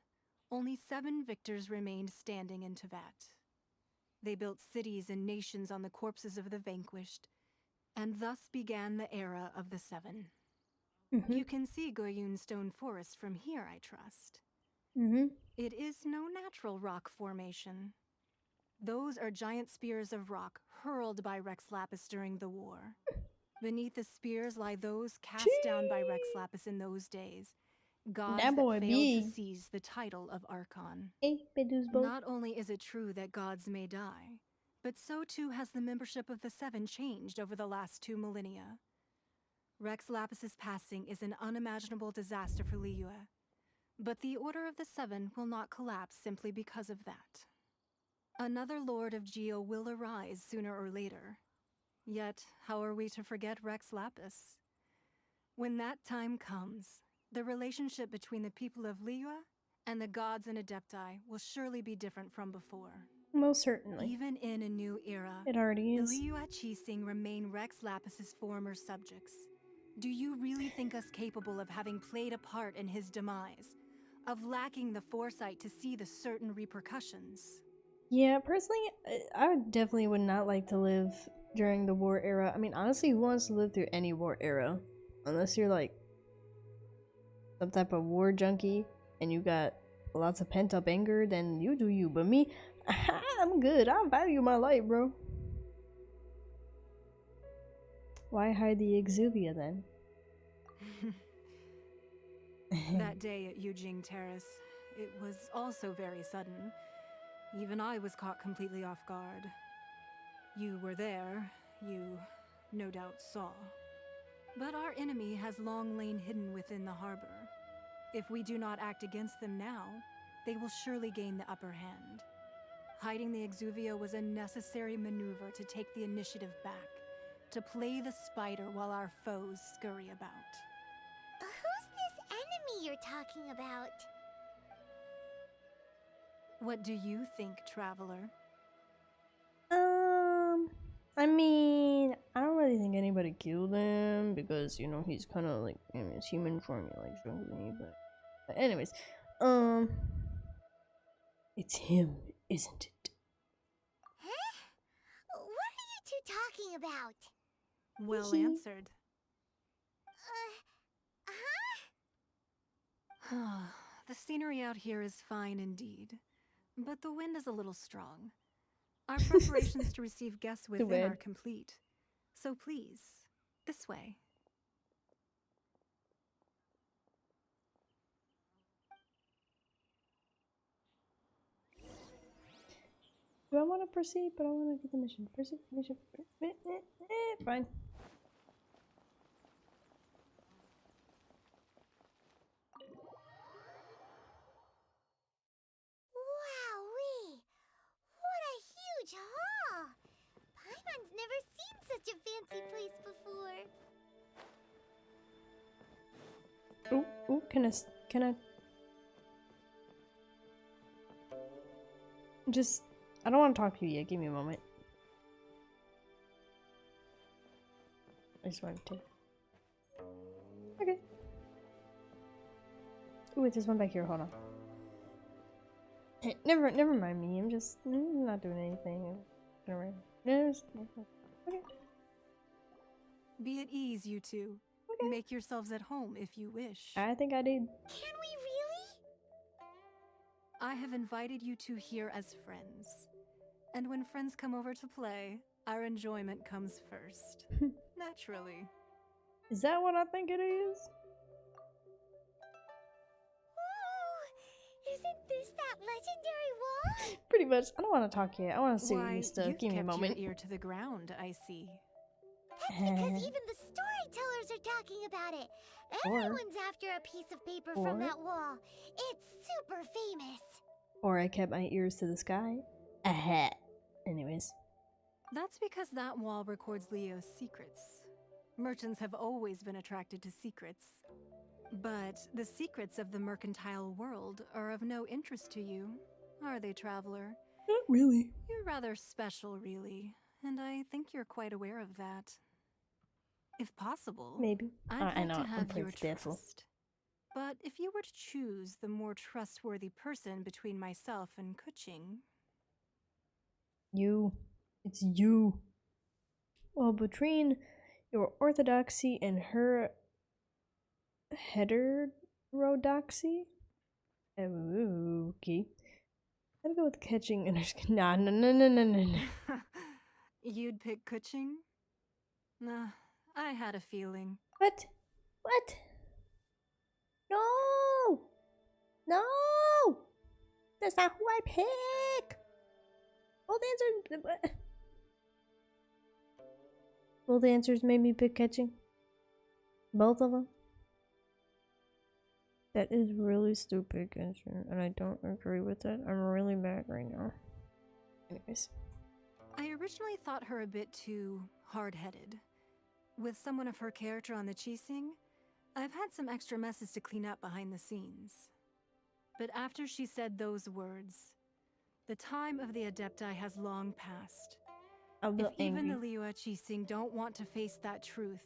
[SPEAKER 10] only 7 victors remained standing in Tevat. They built cities and nations on the corpses of the vanquished, and thus began the era of the 7. You can see Goyun Stone Forest from here, I trust. It is no natural rock formation. Those are giant spears of rock hurled by Rex Lapis during the war. Beneath the spears lie those cast down by Rex Lapis in those days,
[SPEAKER 8] Gods
[SPEAKER 1] That
[SPEAKER 8] that
[SPEAKER 1] boy
[SPEAKER 8] failed
[SPEAKER 1] be.
[SPEAKER 8] to seize the title of Archon.
[SPEAKER 1] Hey, Bedou's boat.
[SPEAKER 8] Not only is it true that gods may die, but so too has the membership of the Seven changed over the last 2 millennia. Rex Lapis's passing is an unimaginable disaster for Liyue, but the Order of the Seven will not collapse simply because of that. Another Lord of Geo will arise sooner or later. Yet, how are we to forget Rex Lapis? When that time comes, the relationship between the people of Liyue and the gods and Adepti will surely be different from before.
[SPEAKER 1] Most certainly.
[SPEAKER 8] Even in a new era,
[SPEAKER 1] It already
[SPEAKER 8] the
[SPEAKER 1] is.
[SPEAKER 8] Liyue Qixing remain Rex Lapis's former subjects. Do you really think us capable of having played a part in his demise? Of lacking the foresight to see the certain repercussions?
[SPEAKER 1] Yeah, personally, I definitely would not like to live during the war era. I mean, honestly, who wants to live through any war era? Unless you're like some type of war junkie and you got lots of pent up anger, then you do you. But me, I'm good. I value my life, bro. Why hide the exuvia then?
[SPEAKER 8] That day at Yujing Terrace, it was also very sudden. Even I was caught completely off guard. You were there, you no doubt saw. But our enemy has long lain hidden within the harbor. If we do not act against them now, they will surely gain the upper hand. Hiding the exuvia was a necessary maneuver to take the initiative back, to play the spider while our foes scurry about.
[SPEAKER 2] Who's this enemy you're talking about?
[SPEAKER 8] What do you think, traveler?
[SPEAKER 1] I mean, I don't really think anybody killed him because, you know, he's kind of like in his human form, he likes me, but anyways, it's him, isn't it?
[SPEAKER 2] Huh? What are you two talking about?
[SPEAKER 8] Well answered.
[SPEAKER 2] Huh?
[SPEAKER 8] The scenery out here is fine indeed, but the wind is a little strong. Our preparations to receive guests within are complete. So please, this way.
[SPEAKER 1] Do I want to proceed? But I want to get the mission. Proceed, mission. Fine.
[SPEAKER 2] Wowee! What a huge hall! Paimon's never seen such a fancy place before.
[SPEAKER 1] Ooh, can I? Just, I don't want to talk to you yet. Give me a moment. I just wanted to. Okay. Ooh, wait, there's one back here. Hold on. Hey, never mind me. I'm just not doing anything. Alright. Okay.
[SPEAKER 8] Be at ease, you two.
[SPEAKER 1] Okay.
[SPEAKER 8] Make yourselves at home if you wish.
[SPEAKER 1] I think I did.
[SPEAKER 2] Can we really?
[SPEAKER 8] I have invited you two here as friends. And when friends come over to play, our enjoyment comes first. Naturally.
[SPEAKER 1] Is that what I think it is?
[SPEAKER 2] Whoa! Isn't this that legendary wall?
[SPEAKER 1] Pretty much. I don't want to talk yet. I want to see
[SPEAKER 8] Why,
[SPEAKER 1] stuff.
[SPEAKER 8] you've
[SPEAKER 1] Give me a
[SPEAKER 8] kept
[SPEAKER 1] moment.
[SPEAKER 8] your ear to the ground, I see.
[SPEAKER 2] That's because even the storytellers are talking about it. Everyone's after a piece of paper from that wall. It's super famous.
[SPEAKER 1] Or I kept my ears to the sky. Aha. Anyways.
[SPEAKER 8] That's because that wall records Leo's secrets. Merchants have always been attracted to secrets. But the secrets of the mercantile world are of no interest to you, are they, traveler?
[SPEAKER 1] Not really.
[SPEAKER 8] You're rather special, really, and I think you're quite aware of that. If possible,
[SPEAKER 1] Maybe.
[SPEAKER 8] I'd
[SPEAKER 1] I
[SPEAKER 8] like
[SPEAKER 1] know.
[SPEAKER 8] to
[SPEAKER 1] I'm
[SPEAKER 8] have your
[SPEAKER 1] pretty careful.
[SPEAKER 8] trust. But if you were to choose the more trustworthy person between myself and Kuching...
[SPEAKER 1] You. It's you. Well, between your orthodoxy and her heterodoxy? Okay. I'd go with catching and no.
[SPEAKER 8] You'd pick Kuching? Nah, I had a feeling.
[SPEAKER 1] What? What? No! No! That's not who I pick! Both answers... Both answers made me pick catching. Both of them. That is really stupid, Genshin, and I don't agree with it. I'm really mad right now. Anyways.
[SPEAKER 10] I originally thought her a bit too hard-headed. With someone of her character on the Qixing, I've had some extra messes to clean up behind the scenes. But after she said those words, the time of the Adepti has long passed. If even the Liyue Qixing don't want to face that truth,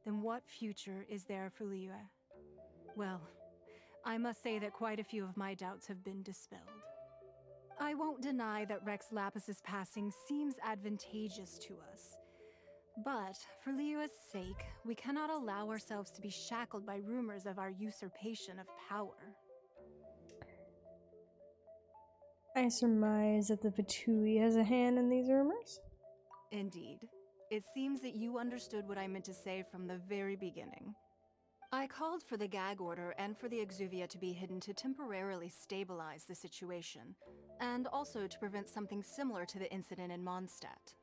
[SPEAKER 10] then what future is there for Liyue? Well, I must say that quite a few of my doubts have been dispelled. I won't deny that Rex Lapis's passing seems advantageous to us. But, for Liyue's sake, we cannot allow ourselves to be shackled by rumors of our usurpation of power.
[SPEAKER 1] I surmise that the byeeee has a hand in these rumors?
[SPEAKER 10] Indeed. It seems that you understood what I meant to say from the very beginning. I called for the gag order and for the Exuvia to be hidden to temporarily stabilize the situation, and also to prevent something similar to the incident in Mondstadt.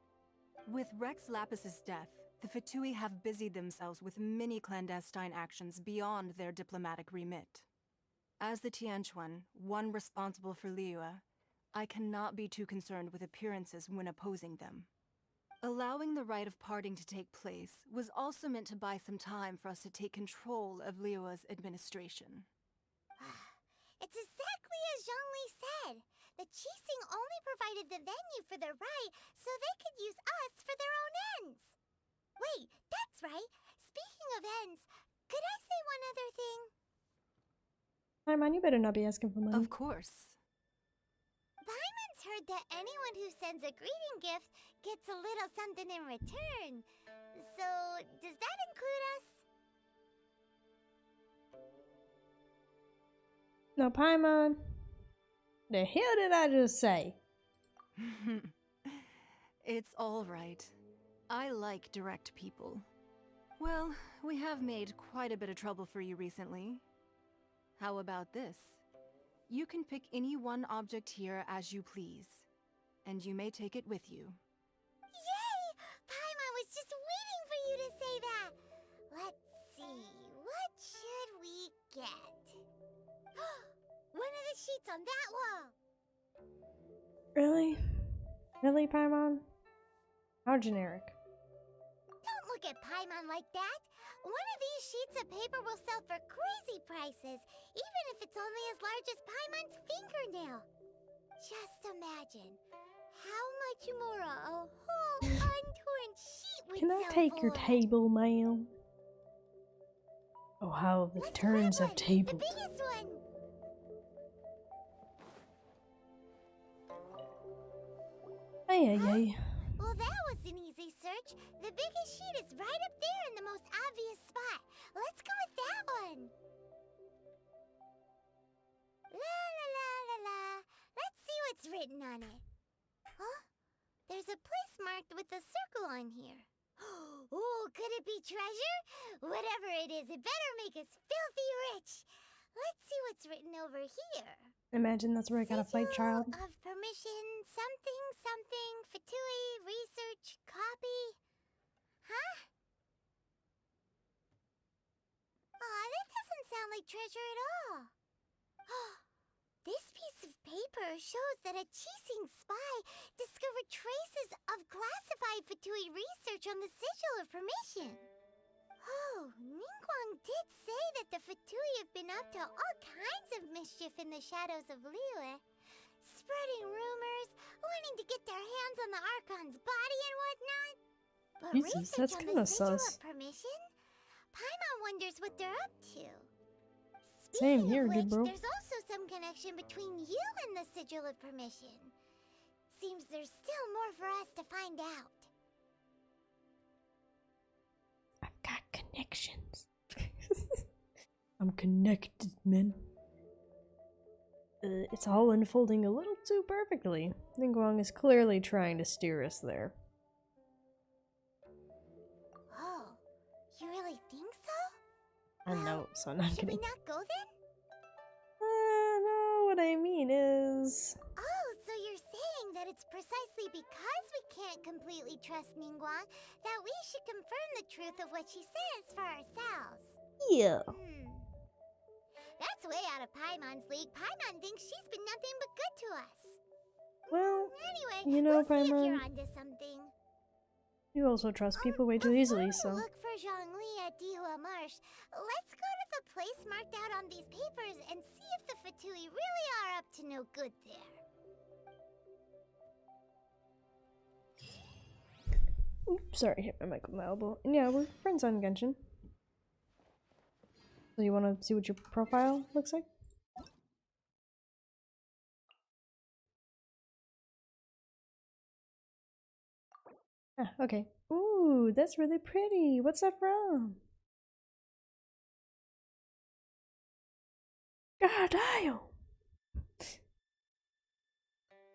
[SPEAKER 10] With Rex Lapis's death, the Fatui have busied themselves with many clandestine actions beyond their diplomatic remit. As the Tianquan, one responsible for Liyue, I cannot be too concerned with appearances when opposing them. Allowing the rite of parting to take place was also meant to buy some time for us to take control of Liyue's administration.
[SPEAKER 2] It's exactly as Zhongli said. The Qixing only provided the venue for their rite so they could use us for their own ends. Wait, that's right. Speaking of ends, could I say one other thing?
[SPEAKER 1] Hi, man, you better not be asking for money.
[SPEAKER 10] Of course.
[SPEAKER 2] Paimon's heard that anyone who sends a greeting gift gets a little something in return. So, does that include us?
[SPEAKER 1] No, Paimon. The hell did I just say?
[SPEAKER 10] It's all right. I like direct people. Well, we have made quite a bit of trouble for you recently. How about this? You can pick any one object here as you please, and you may take it with you.
[SPEAKER 2] Yay! Paimon was just waiting for you to say that. Let's see, what should we get? One of the sheets on that wall!
[SPEAKER 1] Really? Really, Paimon? How generic.
[SPEAKER 2] Don't look at Paimon like that. One of these sheets of paper will sell for crazy prices, even if it's only as large as Paimon's fingernail. Just imagine how much more a whole untorn sheet would
[SPEAKER 1] Can I
[SPEAKER 2] sell
[SPEAKER 1] take your
[SPEAKER 2] for.
[SPEAKER 1] table, ma'am? Oh, how the
[SPEAKER 2] Let's
[SPEAKER 1] turns
[SPEAKER 2] grab
[SPEAKER 1] of
[SPEAKER 2] one,
[SPEAKER 1] tables.
[SPEAKER 2] the biggest one.
[SPEAKER 1] Ay.
[SPEAKER 2] Well, that was an easy search. The biggest sheet is right up there in the most obvious spot. Let's go with that one. La la la la la. Let's see what's written on it. Huh? There's a place marked with a circle on here. Oh, could it be treasure? Whatever it is, it better make us filthy rich. Let's see what's written over here.
[SPEAKER 1] Imagine that's where I gotta fight, child.
[SPEAKER 2] Sigil of permission, something, Fatui, research, copy. Huh? Aw, that doesn't sound like treasure at all. This piece of paper shows that a Qixing spy discovered traces of classified Fatui research on the Sigil of Permission. Oh, Ningguang did say that the Fatui have been up to all kinds of mischief in the shadows of Liyue. Spreading rumors, wanting to get their hands on the Archon's body and whatnot. But
[SPEAKER 1] Jesus,
[SPEAKER 2] research
[SPEAKER 1] that's
[SPEAKER 2] on
[SPEAKER 1] kinda
[SPEAKER 2] the Sigil
[SPEAKER 1] sus.
[SPEAKER 2] of Permission? Paimon wonders what they're up to.
[SPEAKER 1] Same
[SPEAKER 2] Speaking
[SPEAKER 1] here,
[SPEAKER 2] of
[SPEAKER 1] good
[SPEAKER 2] which,
[SPEAKER 1] bro.
[SPEAKER 2] there's also some connection between you and the Sigil of Permission. Seems there's still more for us to find out.
[SPEAKER 1] I've got connections. I'm connected, man. It's all unfolding a little too perfectly. Ningguang is clearly trying to steer us there.
[SPEAKER 2] Oh, you really think so?
[SPEAKER 1] I know, so I'm not
[SPEAKER 2] Should we
[SPEAKER 1] kidding.
[SPEAKER 2] not go then?
[SPEAKER 1] is.
[SPEAKER 2] Oh, so you're saying that it's precisely because we can't completely trust Ningguang that we should confirm the truth of what she says for ourselves.
[SPEAKER 1] Yeah.
[SPEAKER 2] That's way out of Paimon's league. Paimon thinks she's been nothing but good to us.
[SPEAKER 1] Well,
[SPEAKER 2] Anyway,
[SPEAKER 1] you know,
[SPEAKER 2] we'll see if
[SPEAKER 1] Paimon,
[SPEAKER 2] you're onto something.
[SPEAKER 1] you also trust people way too easily, so.
[SPEAKER 2] Before we look for Zhongli at Dihua Marsh, let's go to the place marked out on these papers and see if the Fatui really are up to no good there.
[SPEAKER 1] Oops, sorry, hit my mic with my elbow. And yeah, we're friends on Genshin. So you want to see what your profile looks like? Ah, okay. Ooh, that's really pretty. What's that from? God damn!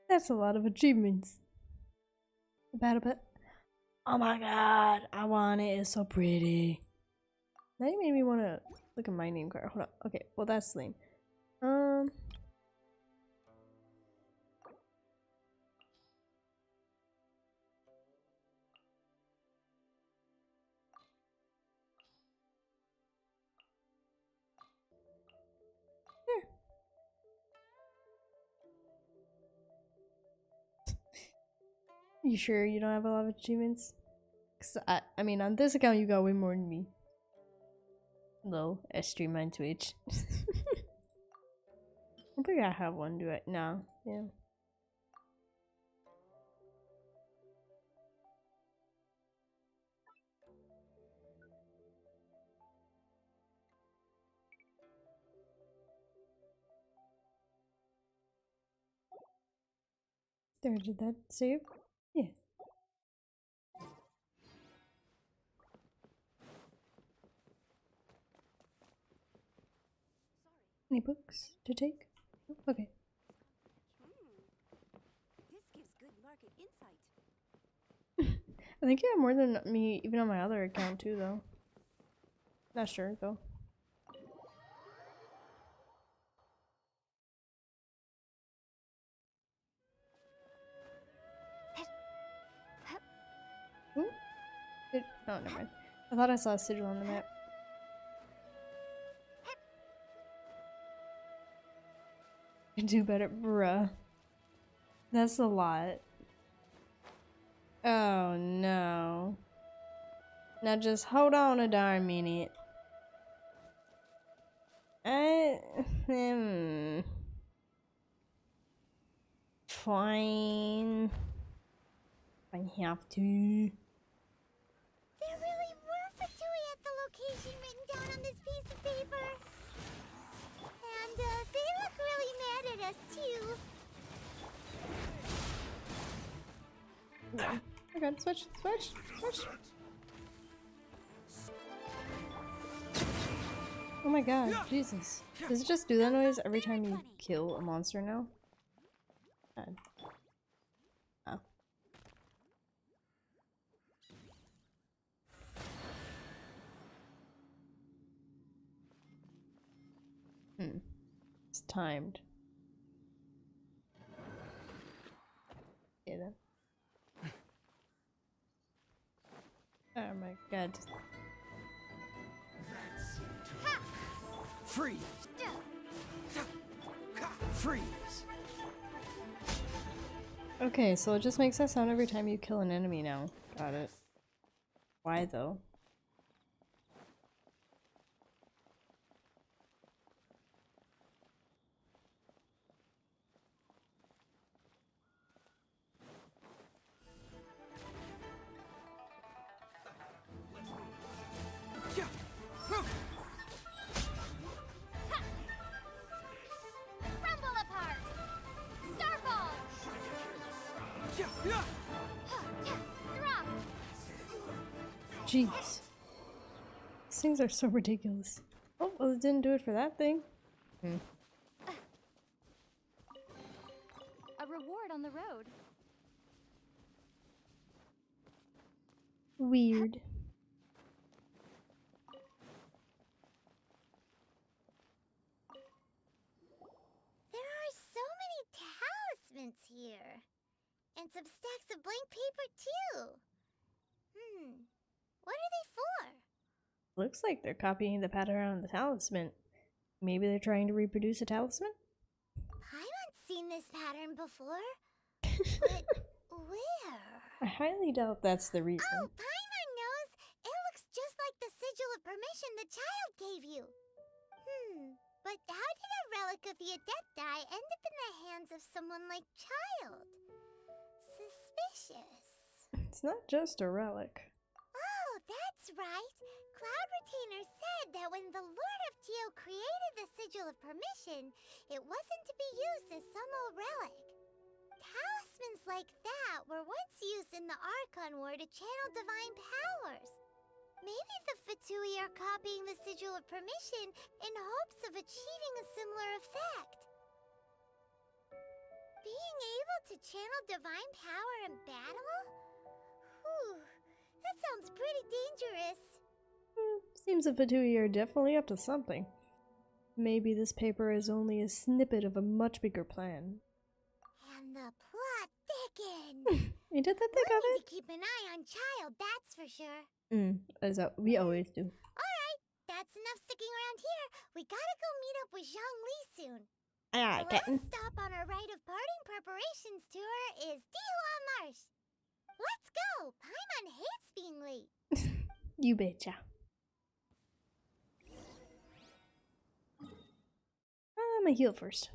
[SPEAKER 1] That's a lot of achievements. The battle pet. Oh my god, I want it. It's so pretty. Now you made me want to look at my name card. Hold on. Okay, well that's lame. Here. You sure you don't have a lot of achievements? Cause I mean, on this account you got way more than me. Lol, I stream on Twitch. I think I have one, do I? No, yeah. There, did that save? Yeah. Any books to take? Okay.
[SPEAKER 2] This gives good market insight.
[SPEAKER 1] I think you have more than me, even on my other account too, though. Not sure though. Hmm? Oh, never mind. I thought I saw a sigil on the map. I do better, bruh. That's a lot. Oh no. Now just hold on a darn minute. Fine. I have to.
[SPEAKER 2] There really were Fatui at the location written down on this piece of paper. And they look really mad at us too.
[SPEAKER 1] Okay, switch. Oh my god, Jesus. Does it just do that noise every time you kill a monster now? God. Oh. It's timed. Okay then. Oh my god.
[SPEAKER 5] Freeze! Freeze!
[SPEAKER 1] Okay, so it just makes that sound every time you kill an enemy now. Got it. Why though?
[SPEAKER 2] Crumble apart! Starball! Drop!
[SPEAKER 1] Jeez. These things are so ridiculous. Oh, well it didn't do it for that thing.
[SPEAKER 3] A reward on the road.
[SPEAKER 1] Weird.
[SPEAKER 2] There are so many documents here. And some stacks of blank paper, too. What are they for?
[SPEAKER 1] Looks like they're copying the pattern on the talisman. Maybe they're trying to reproduce a talisman?
[SPEAKER 2] Paimon's seen this pattern before. But where?
[SPEAKER 1] I highly doubt that's the reason.
[SPEAKER 2] Oh, Paimon knows! It looks just like the sigil of permission the child gave you. But how did a relic of the Adepti end up in the hands of someone like Child? Suspicious.
[SPEAKER 1] It's not just a relic.
[SPEAKER 2] Oh, that's right. Cloud Retainer said that when the Lord of Geo created the Sigil of Permission, it wasn't to be used as some old relic. Talismans like that were once used in the Archon War to channel divine powers. Maybe the Fatui are copying the Sigil of Permission in hopes of achieving a similar effect. Being able to channel divine power in battle? Whew, that sounds pretty dangerous.
[SPEAKER 1] Seems the Fatui are definitely up to something. Maybe this paper is only a snippet of a much bigger plan.
[SPEAKER 2] And the plot thickens.
[SPEAKER 1] You did that think of
[SPEAKER 2] We'll
[SPEAKER 1] it?
[SPEAKER 2] need to keep an eye on Child, that's for sure.
[SPEAKER 1] As we always do.
[SPEAKER 2] Alright, that's enough sticking around here. We gotta go meet up with Zhongli soon.
[SPEAKER 1] Alright,
[SPEAKER 2] The
[SPEAKER 1] Captain.
[SPEAKER 2] last stop on our rite of parting preparations tour is Dihua Marsh. Let's go! Paimon hates being late.
[SPEAKER 1] You betcha. I'm gonna heal first.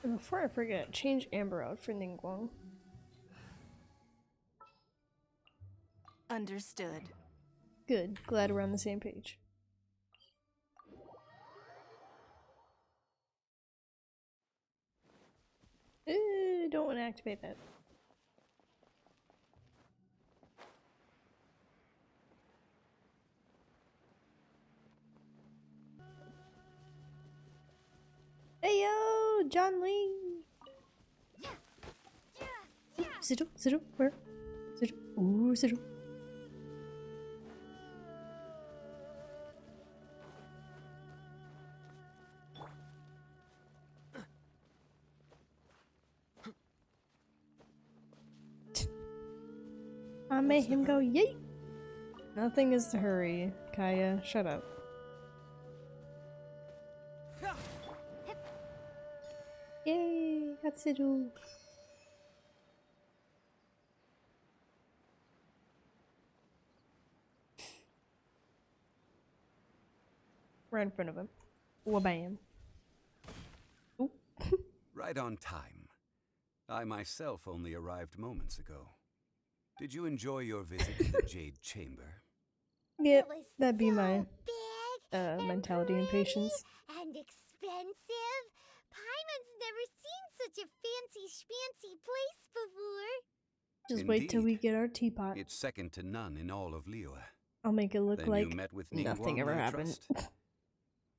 [SPEAKER 1] And before I forget, change Amber out for Ningguang.
[SPEAKER 8] Understood.
[SPEAKER 1] Good. Glad we're on the same page. Don't want to activate that. Hey yo, John Lee. Zero, where? Zero. Ooh, zero. I made him go yeet. Nothing is to hurry. Kaya, shut up. Yay, Hatsuru. Right in front of him. Wabam. Ooh.
[SPEAKER 11] Right on time. I myself only arrived moments ago. Did you enjoy your visit to the Jade Chamber?
[SPEAKER 1] Yep,
[SPEAKER 2] It was
[SPEAKER 1] that'd be
[SPEAKER 2] so
[SPEAKER 1] my
[SPEAKER 2] big
[SPEAKER 1] mentality and
[SPEAKER 2] pretty
[SPEAKER 1] patience.
[SPEAKER 2] and expensive. Paimon's never seen such a fancy schmancy place before.
[SPEAKER 1] Just wait till we
[SPEAKER 11] Indeed.
[SPEAKER 1] get our teapot.
[SPEAKER 11] It's second to none in all of Liyue.
[SPEAKER 1] I'll make it look
[SPEAKER 11] Then
[SPEAKER 1] like
[SPEAKER 11] you met with
[SPEAKER 1] nothing
[SPEAKER 11] Ningguang,
[SPEAKER 1] ever
[SPEAKER 11] I
[SPEAKER 1] happened.
[SPEAKER 11] trust?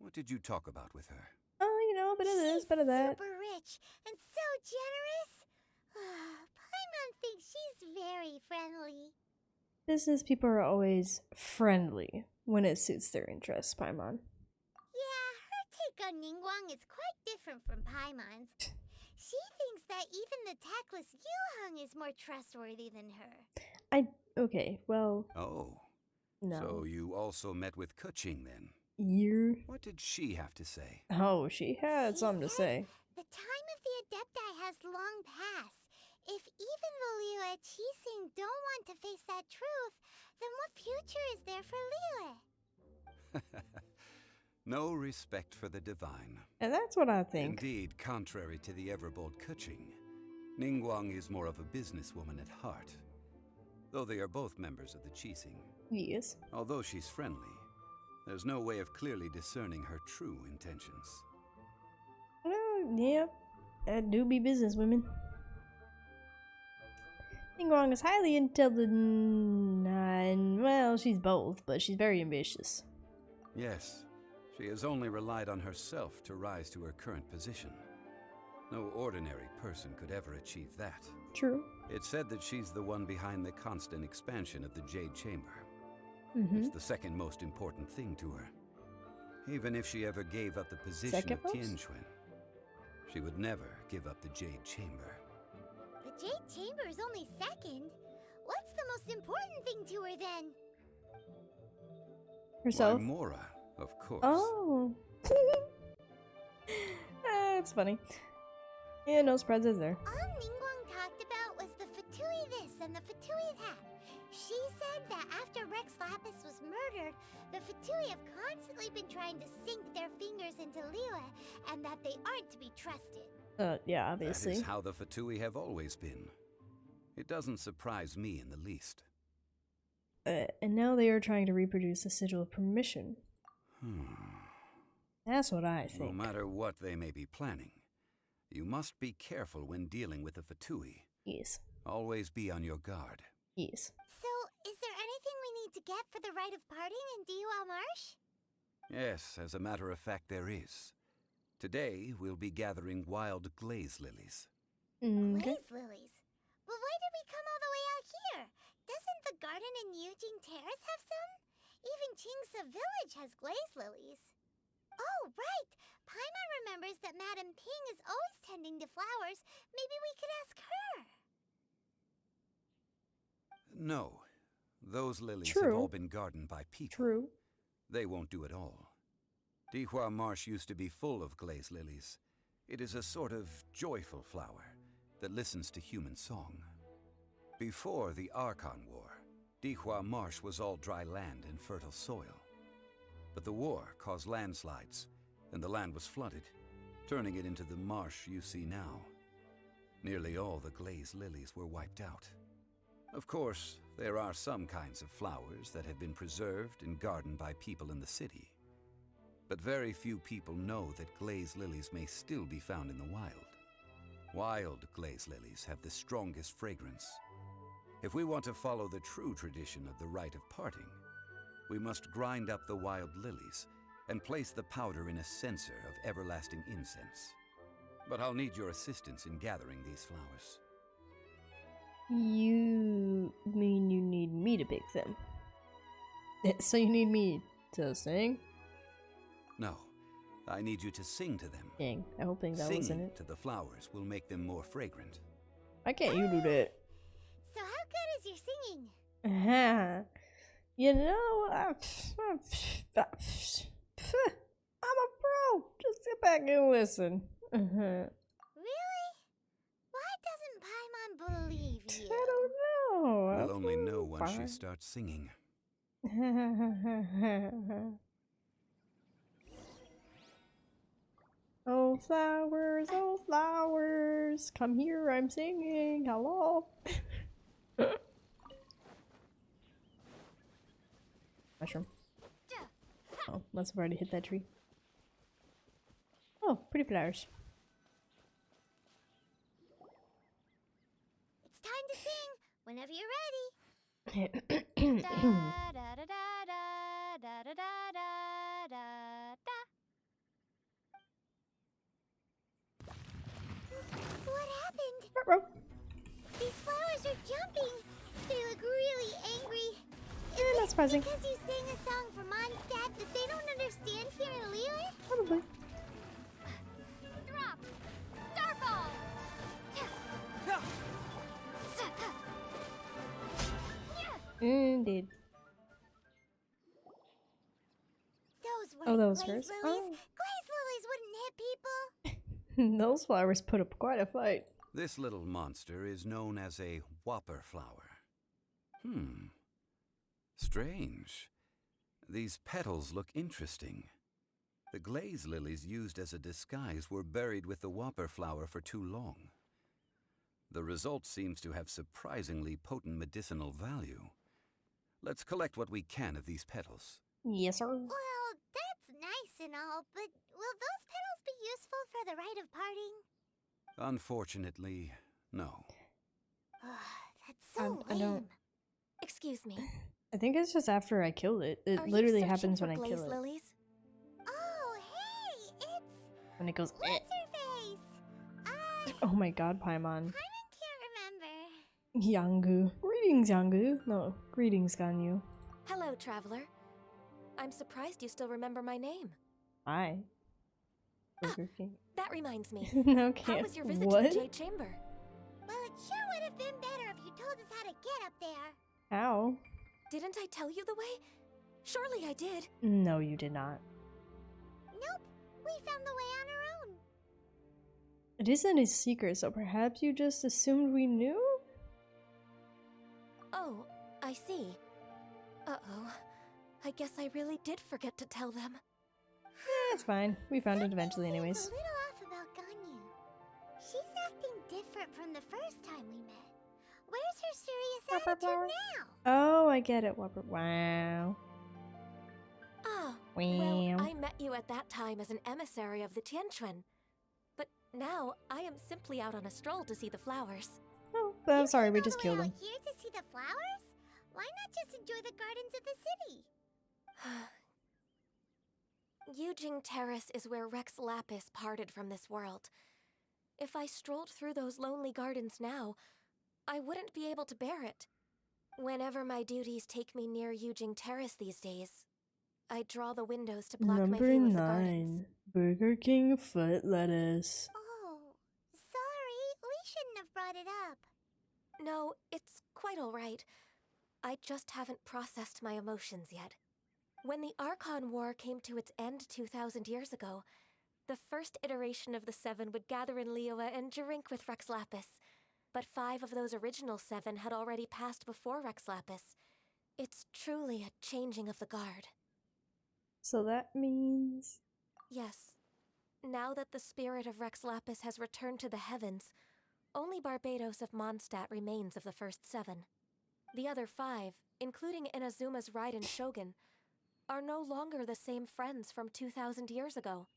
[SPEAKER 11] What did you talk about with her?
[SPEAKER 1] Oh, you know, a bit of this, bit of that.
[SPEAKER 2] Super rich and so generous. Paimon thinks she's very friendly.
[SPEAKER 1] Business people are always friendly when it suits their interests, Paimon.
[SPEAKER 2] Yeah, her take on Ningguang is quite different from Paimon's. She thinks that even the tactless Yuheng is more trustworthy than her.
[SPEAKER 1] Okay, well,
[SPEAKER 11] Oh.
[SPEAKER 1] no.
[SPEAKER 11] So you also met with Keqing then?
[SPEAKER 1] You?
[SPEAKER 11] What did she have to say?
[SPEAKER 1] Oh, she had
[SPEAKER 2] She
[SPEAKER 1] something to
[SPEAKER 2] said
[SPEAKER 1] say.
[SPEAKER 2] The time of the Adepti has long passed. If even the Liyue Qixing don't want to face that truth, then what future is there for Liyue?
[SPEAKER 11] No respect for the divine.
[SPEAKER 1] And that's what I think.
[SPEAKER 11] Indeed, contrary to the ever-bold Keqing, Ningguang is more of a businesswoman at heart. Though they are both members of the Qixing.
[SPEAKER 1] Yes.
[SPEAKER 11] Although she's friendly, there's no way of clearly discerning her true intentions.
[SPEAKER 1] Well, yep. That do be businesswomen. Ningguang is highly intelligent, and, well, she's both, but she's very ambitious.
[SPEAKER 11] Yes, she has only relied on herself to rise to her current position. No ordinary person could ever achieve that.
[SPEAKER 1] True.
[SPEAKER 11] It's said that she's the one behind the constant expansion of the Jade Chamber. It's the second most important thing to her. Even if she ever gave up the position
[SPEAKER 1] Second
[SPEAKER 11] of
[SPEAKER 1] most?
[SPEAKER 11] Tianquan, she would never give up the Jade Chamber.
[SPEAKER 2] The Jade Chamber is only second. What's the most important thing to her then?
[SPEAKER 1] Herself?
[SPEAKER 11] Why, Mora, of course.
[SPEAKER 1] Oh. It's funny. Yeah, no surprises there.
[SPEAKER 2] All Ningguang talked about was the Fatui this and the Fatui that. She said that after Rex Lapis was murdered, the Fatui have constantly been trying to sink their fingers into Liyue, and that they aren't to be trusted.
[SPEAKER 1] Yeah, obviously.
[SPEAKER 11] That is how the Fatui have always been. It doesn't surprise me in the least.
[SPEAKER 1] And now they are trying to reproduce a sigil of permission. That's what I think.
[SPEAKER 11] No matter what they may be planning, you must be careful when dealing with the Fatui.
[SPEAKER 1] Yes.
[SPEAKER 11] Always be on your guard.
[SPEAKER 1] Yes.
[SPEAKER 2] So, is there anything we need to get for the rite of parting in Dihua Marsh?
[SPEAKER 11] Yes, as a matter of fact, there is. Today, we'll be gathering wild glaze lilies.
[SPEAKER 1] Okay.
[SPEAKER 2] Glaze lilies? But why did we come all the way out here? Doesn't the garden in Yujing Terrace have some? Even Qingse Village has glaze lilies. Oh, right! Paimon remembers that Madame Ping is always tending to flowers. Maybe we could ask her.
[SPEAKER 11] No, those lilies
[SPEAKER 1] True.
[SPEAKER 11] have all been gardened by people.
[SPEAKER 1] True.
[SPEAKER 11] They won't do it all. Dihua Marsh used to be full of glaze lilies. It is a sort of joyful flower that listens to human song. Before the Archon War, Dihua Marsh was all dry land and fertile soil. But the war caused landslides, and the land was flooded, turning it into the marsh you see now. Nearly all the glaze lilies were wiped out. Of course, there are some kinds of flowers that have been preserved and gardened by people in the city. But very few people know that glaze lilies may still be found in the wild. Wild glaze lilies have the strongest fragrance. If we want to follow the true tradition of the rite of parting, we must grind up the wild lilies and place the powder in a censer of everlasting incense. But I'll need your assistance in gathering these flowers.
[SPEAKER 1] You mean you need me to pick them? So you need me to sing?
[SPEAKER 11] No, I need you to sing to them.
[SPEAKER 1] Dang, I'm hoping that wasn't
[SPEAKER 11] Singing
[SPEAKER 1] it.
[SPEAKER 11] to the flowers will make them more fragrant.
[SPEAKER 1] Why can't you do that?
[SPEAKER 2] So how good is your singing?
[SPEAKER 1] You know, I'm a pro. Just sit back and listen.
[SPEAKER 2] Really? Why doesn't Paimon believe you?
[SPEAKER 1] I don't know.
[SPEAKER 11] We'll only know once she
[SPEAKER 1] Fine.
[SPEAKER 11] starts singing.
[SPEAKER 1] Oh flowers, come here, I'm singing, hello. Mushroom. Oh, must have already hit that tree. Oh, pretty flowers.
[SPEAKER 2] It's time to sing whenever you're ready.
[SPEAKER 3] Da da da da da da da da da da.
[SPEAKER 2] What happened?
[SPEAKER 1] Ruh-roh.
[SPEAKER 2] These flowers are jumping. They look really angry. Is
[SPEAKER 1] Yeah,
[SPEAKER 2] it
[SPEAKER 1] not surprising.
[SPEAKER 2] because you sang a song for Mondstadt that they don't understand here in Liyue?
[SPEAKER 1] Probably.
[SPEAKER 3] Drop. Starfall.
[SPEAKER 1] Indeed.
[SPEAKER 2] Those
[SPEAKER 1] Oh,
[SPEAKER 2] weren't
[SPEAKER 1] that was
[SPEAKER 2] glaze
[SPEAKER 1] hers?
[SPEAKER 2] lilies.
[SPEAKER 1] Oh.
[SPEAKER 2] Glaze lilies wouldn't hit people.
[SPEAKER 1] Those flowers put up quite a fight.
[SPEAKER 11] This little monster is known as a whopper flower. Strange. These petals look interesting. The glaze lilies used as a disguise were buried with the whopper flower for too long. The result seems to have surprisingly potent medicinal value. Let's collect what we can of these petals.
[SPEAKER 1] Yes, sir.
[SPEAKER 2] Well, that's nice and all, but will those petals be useful for the rite of parting?
[SPEAKER 11] Unfortunately, no.
[SPEAKER 2] That's so
[SPEAKER 1] I
[SPEAKER 2] lame.
[SPEAKER 1] don't-
[SPEAKER 3] Excuse me.
[SPEAKER 1] I think it's just after I killed it. It
[SPEAKER 3] Are you
[SPEAKER 1] literally
[SPEAKER 3] searching
[SPEAKER 1] happens
[SPEAKER 3] for
[SPEAKER 1] when I
[SPEAKER 3] glaze
[SPEAKER 1] kill it.
[SPEAKER 3] lilies?
[SPEAKER 2] Oh, hey, it's
[SPEAKER 1] When it goes,
[SPEAKER 2] what's her face?
[SPEAKER 1] oh my god, Paimon.
[SPEAKER 2] Paimon can't remember.
[SPEAKER 1] Yangu. Greetings, Yangu. No, greetings, Ganyu.
[SPEAKER 12] Hello, traveler. I'm surprised you still remember my name.
[SPEAKER 1] Hi. Burger King.
[SPEAKER 12] That reminds me.
[SPEAKER 1] Okay.
[SPEAKER 12] How was your visit
[SPEAKER 1] What?
[SPEAKER 12] to the Jade Chamber?
[SPEAKER 2] Well, it sure would have been better if you told us how to get up there.
[SPEAKER 1] How?
[SPEAKER 12] Didn't I tell you the way? Surely I did.
[SPEAKER 1] No, you did not.
[SPEAKER 2] Nope, we found the way on our own.
[SPEAKER 1] It isn't a secret, so perhaps you just assumed we knew?
[SPEAKER 12] Oh, I see. Uh-oh. I guess I really did forget to tell them.
[SPEAKER 1] It's fine. We found it eventually anyways.
[SPEAKER 2] A little off about Ganyu. She's acting different from the first time we met. Where's her serious attitude now?
[SPEAKER 1] Oh, I get it. Wow.
[SPEAKER 12] Ah,
[SPEAKER 1] Wow.
[SPEAKER 12] well, I met you at that time as an emissary of the Tianquan. But now, I am simply out on a stroll to see the flowers.
[SPEAKER 1] Oh, but I'm sorry, we just killed
[SPEAKER 2] All
[SPEAKER 1] him.
[SPEAKER 2] the way out here to see the flowers? Why not just enjoy the gardens of the city?
[SPEAKER 12] Yujing Terrace is where Rex Lapis parted from this world. If I strolled through those lonely gardens now, I wouldn't be able to bear it. Whenever my duties take me near Yujing Terrace these days, I draw the windows to block my
[SPEAKER 1] Number
[SPEAKER 12] view of the gardens.
[SPEAKER 1] 9. Burger King foot lettuce.
[SPEAKER 2] Oh, sorry. We shouldn't have brought it up.
[SPEAKER 12] No, it's quite all right. I just haven't processed my emotions yet. When the Archon War came to its end 2,000 years ago, the first iteration of the Seven would gather in Liyue and drink with Rex Lapis. But 5 of those original 7 had already passed before Rex Lapis. It's truly a changing of the guard.
[SPEAKER 1] So that means...
[SPEAKER 12] Yes. Now that the spirit of Rex Lapis has returned to the heavens, only Barbados of Mondstadt remains of the first 7. The other 5, including Inazuma's Raiden Shogun, are no longer the same friends from 2,000 years ago.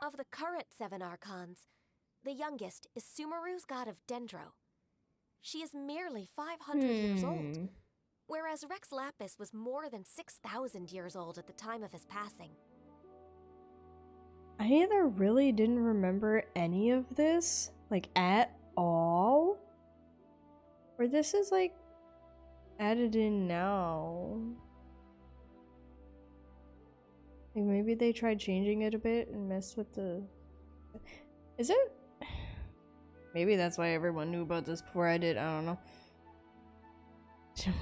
[SPEAKER 12] Of the current 7 Archons, the youngest is Sumeru's god of Dendro. She is merely 500 years old, whereas Rex Lapis was more than 6,000 years old at the time of his passing.
[SPEAKER 1] I either really didn't remember any of this, like, at all, or this is, like, added in now. Like, maybe they tried changing it a bit and messed with the... Is it? Maybe that's why everyone knew about this before I did, I don't know.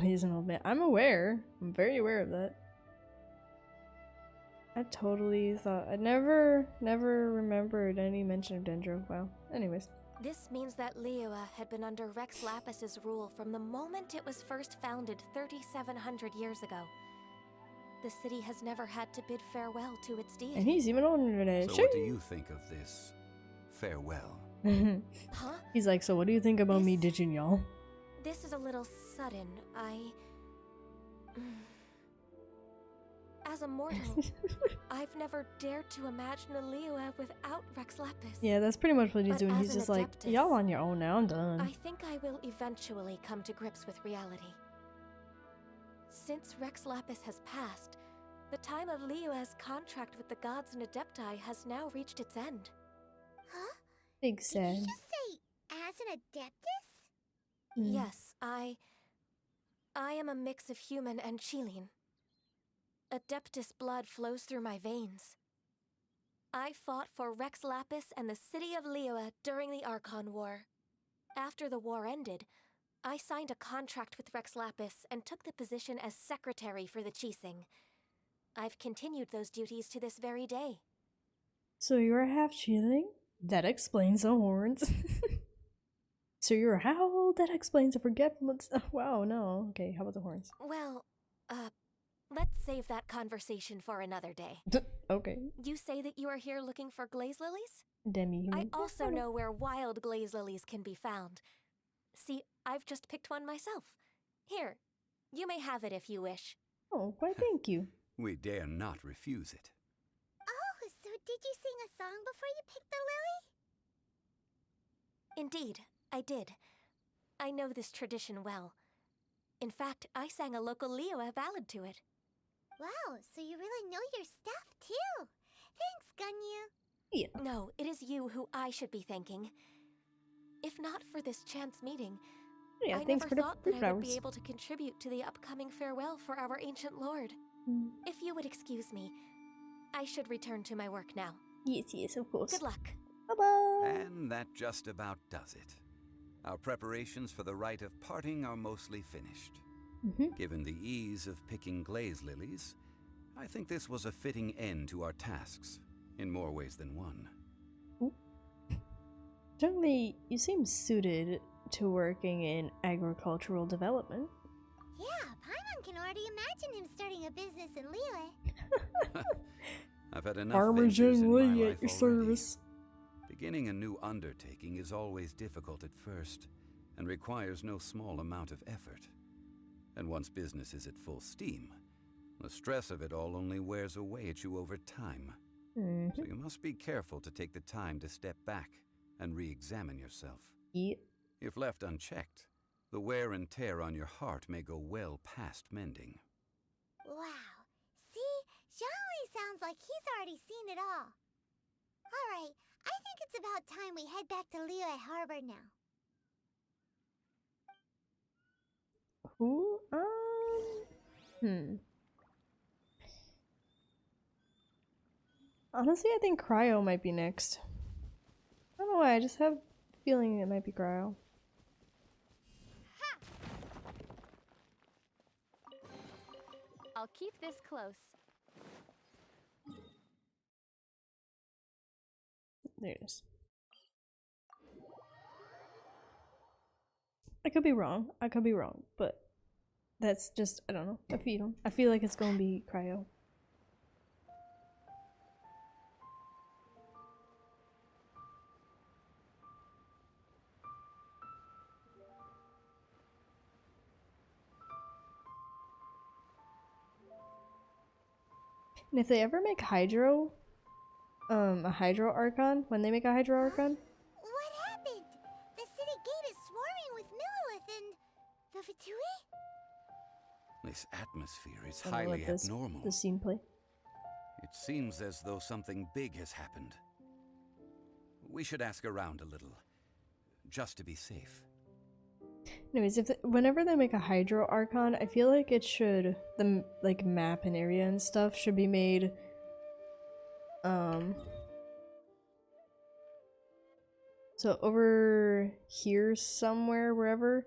[SPEAKER 1] Reasonable bit. I'm aware. I'm very aware of that. I totally thought... I never remembered any mention of Dendro. Wow. Anyways.
[SPEAKER 12] This means that Liyue had been under Rex Lapis's rule from the moment it was first founded 3,700 years ago. The city has never had to bid farewell to its deity.
[SPEAKER 1] And he's even older than it.
[SPEAKER 11] So what do you think of this farewell?
[SPEAKER 12] Huh?
[SPEAKER 1] He's like, so what do you think about me ditching y'all?
[SPEAKER 12] This is a little sudden. As a mortal, I've never dared to imagine a Liyue without Rex Lapis.
[SPEAKER 1] Yeah, that's pretty much what he's doing. He's
[SPEAKER 12] as
[SPEAKER 1] just
[SPEAKER 12] an
[SPEAKER 1] like,
[SPEAKER 12] adeptus,
[SPEAKER 1] y'all on your own now, I'm done.
[SPEAKER 12] I think I will eventually come to grips with reality. Since Rex Lapis has passed, the time of Liyue's contract with the gods and Adepti has now reached its end.
[SPEAKER 2] Huh?
[SPEAKER 1] Big
[SPEAKER 2] Did
[SPEAKER 1] sad.
[SPEAKER 2] you just say, as an adeptus?
[SPEAKER 12] Yes, I am a mix of human and Chilean. Adeptus blood flows through my veins. I fought for Rex Lapis and the city of Liyue during the Archon War. After the war ended, I signed a contract with Rex Lapis and took the position as secretary for the Qixing. I've continued those duties to this very day.
[SPEAKER 1] So you're half Chilean? That explains the horns. So you're how? That explains the forgetfulness. Wow, no. Okay, how about the horns?
[SPEAKER 12] Well, let's save that conversation for another day.
[SPEAKER 1] Okay.
[SPEAKER 12] You say that you are here looking for glaze lilies?
[SPEAKER 1] Demi-human.
[SPEAKER 12] I also know where wild glaze lilies can be found. See, I've just picked one myself. Here, you may have it if you wish.
[SPEAKER 1] Oh, why thank you.
[SPEAKER 11] We dare not refuse it.
[SPEAKER 2] Oh, so did you sing a song before you picked the lily?
[SPEAKER 12] Indeed, I did. I know this tradition well. In fact, I sang a local Liyue ballad to it.
[SPEAKER 2] Wow, so you really know your stuff, too. Thanks, Ganyu.
[SPEAKER 1] Yeah.
[SPEAKER 12] No, it is you who I should be thanking. If not for this chance meeting,
[SPEAKER 1] Yeah,
[SPEAKER 12] I
[SPEAKER 1] thanks
[SPEAKER 12] never
[SPEAKER 1] for the
[SPEAKER 12] thought
[SPEAKER 1] fruit
[SPEAKER 12] that I would
[SPEAKER 1] flowers.
[SPEAKER 12] be able to contribute to the upcoming farewell for our ancient lord. If you would excuse me, I should return to my work now.
[SPEAKER 1] Yes, of course.
[SPEAKER 12] Good luck.
[SPEAKER 1] Bye-bye.
[SPEAKER 11] And that just about does it. Our preparations for the rite of parting are mostly finished. Given the ease of picking glaze lilies, I think this was a fitting end to our tasks, in more ways than one.
[SPEAKER 1] Certainly, you seem suited to working in agricultural development.
[SPEAKER 2] Yeah, Paimon can already imagine him starting a business in Liyue.
[SPEAKER 11] I've had enough
[SPEAKER 1] Farmer
[SPEAKER 11] ventures in my
[SPEAKER 1] Zheng Li
[SPEAKER 11] life
[SPEAKER 1] at your
[SPEAKER 11] already.
[SPEAKER 1] service.
[SPEAKER 11] Beginning a new undertaking is always difficult at first, and requires no small amount of effort. And once business is at full steam, the stress of it all only wears away at you over time. So you must be careful to take the time to step back and re-examine yourself. If left unchecked, the wear and tear on your heart may go well past mending.
[SPEAKER 2] Wow. See? Zhongli sounds like he's already seen it all. Alright, I think it's about time we head back to Liyue Harbor now.
[SPEAKER 1] Who? Honestly, I think Cryo might be next. I don't know why, I just have a feeling it might be Cryo.
[SPEAKER 3] I'll keep this close.
[SPEAKER 1] There it is. I could be wrong. But that's just, I don't know. I feel like it's gonna be Cryo. And if they ever make Hydro, a Hydro Archon, when they make a Hydro Archon,
[SPEAKER 2] What happened? The city gate is swarming with Millilith and the Fatui?
[SPEAKER 11] This atmosphere is
[SPEAKER 1] I don't know,
[SPEAKER 11] highly
[SPEAKER 1] let this
[SPEAKER 11] abnormal.
[SPEAKER 1] the scene play.
[SPEAKER 11] It seems as though something big has happened. We should ask around a little, just to be safe.
[SPEAKER 1] Anyways, whenever they make a Hydro Archon, I feel like it should, the like map and area and stuff should be made so over here somewhere, wherever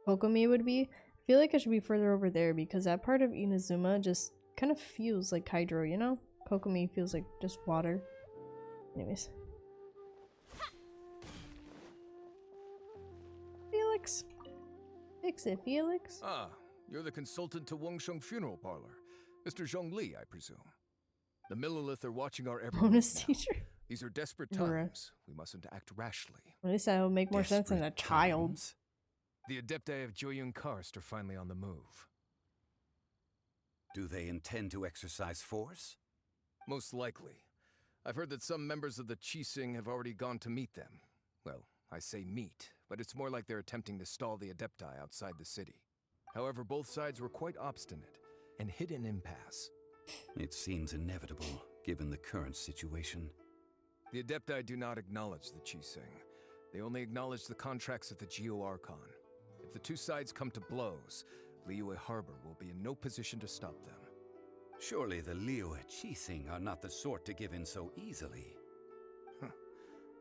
[SPEAKER 1] Kokomi would be, I feel like it should be further over there because that part of Inazuma just kind of feels like Hydro, you know? Kokomi feels like just water. Anyways. Felix. Fix it, Felix.
[SPEAKER 13] Ah, you're the consultant to Wengsheng Funeral Parlor. Mr. Zhongli, I presume. The Millilith are watching our every
[SPEAKER 1] Bonus
[SPEAKER 13] move now.
[SPEAKER 1] teacher.
[SPEAKER 13] These are desperate
[SPEAKER 1] Bruh.
[SPEAKER 13] times. We mustn't act rashly.
[SPEAKER 1] At least that would make more sense than a child.
[SPEAKER 11] times?
[SPEAKER 13] The Adepti of Joyun Karst are finally on the move.
[SPEAKER 11] Do they intend to exercise force?
[SPEAKER 13] Most likely. I've heard that some members of the Qixing have already gone to meet them. Well, I say meet, but it's more like they're attempting to stall the Adepti outside the city. However, both sides were quite obstinate and hit an impasse.
[SPEAKER 11] It seems inevitable, given the current situation.
[SPEAKER 13] The Adepti do not acknowledge the Qixing. They only acknowledge the contracts of the Geo Archon. If the two sides come to blows, Liyue Harbor will be in no position to stop them.
[SPEAKER 11] Surely the Liyue Qixing are not the sort to give in so easily.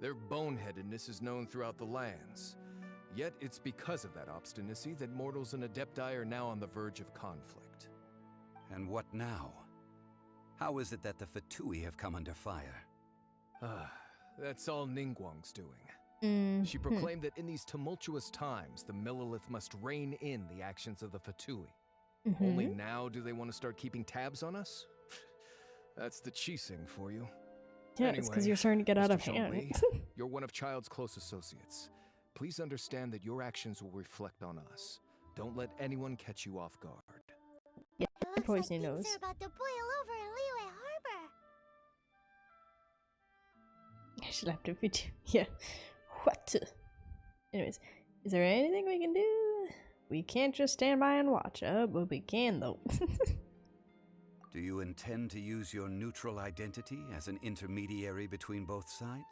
[SPEAKER 13] Their boneheadedness is known throughout the lands. Yet it's because of that obstinacy that mortals and Adepti are now on the verge of conflict.
[SPEAKER 11] And what now? How is it that the Fatui have come under fire?
[SPEAKER 13] That's all Ningguang's doing. She
[SPEAKER 1] Hmm.
[SPEAKER 13] proclaimed that in these tumultuous times, the Millilith must rein in the actions of the Fatui. Only now do they want to start keeping tabs on us? That's the Qixing for you.
[SPEAKER 1] Yeah, it's because
[SPEAKER 13] Anyway,
[SPEAKER 1] you're starting to get out
[SPEAKER 13] Mr.
[SPEAKER 1] of hand.
[SPEAKER 13] Zhongli, you're one of Child's close associates. Please understand that your actions will reflect on us. Don't let anyone catch you off guard.
[SPEAKER 1] Yeah,
[SPEAKER 2] It looks like
[SPEAKER 1] poisoning
[SPEAKER 2] things
[SPEAKER 1] nose.
[SPEAKER 2] are about to boil over in Liyue Harbor.
[SPEAKER 1] I should have to video. Yeah. What? Anyways, is there anything we can do? We can't just stand by and watch. But we can though.
[SPEAKER 11] Do you intend to use your neutral identity as an intermediary between both sides?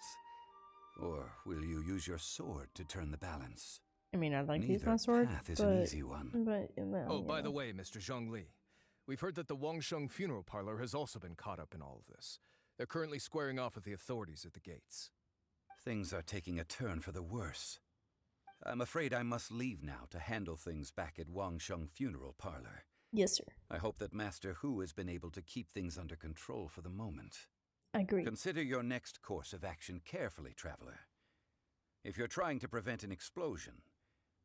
[SPEAKER 11] Or will you use your sword to turn the balance?
[SPEAKER 1] I mean, I'd like to use
[SPEAKER 11] Neither
[SPEAKER 1] my sword,
[SPEAKER 11] path is
[SPEAKER 1] but,
[SPEAKER 11] an easy one.
[SPEAKER 1] well,
[SPEAKER 13] Oh,
[SPEAKER 1] you
[SPEAKER 13] by the
[SPEAKER 1] know.
[SPEAKER 13] way, Mr. Zhongli, we've heard that the Wangsheng funeral parlor has also been caught up in all of this. They're currently squaring off with the authorities at the gates.
[SPEAKER 11] Things are taking a turn for the worse. I'm afraid I must leave now to handle things back at Wangsheng Funeral Parlor.
[SPEAKER 1] Yes, sir.
[SPEAKER 11] I hope that Master Hu has been able to keep things under control for the moment.
[SPEAKER 1] I agree.
[SPEAKER 11] Consider your next course of action carefully, Traveler. If you're trying to prevent an explosion,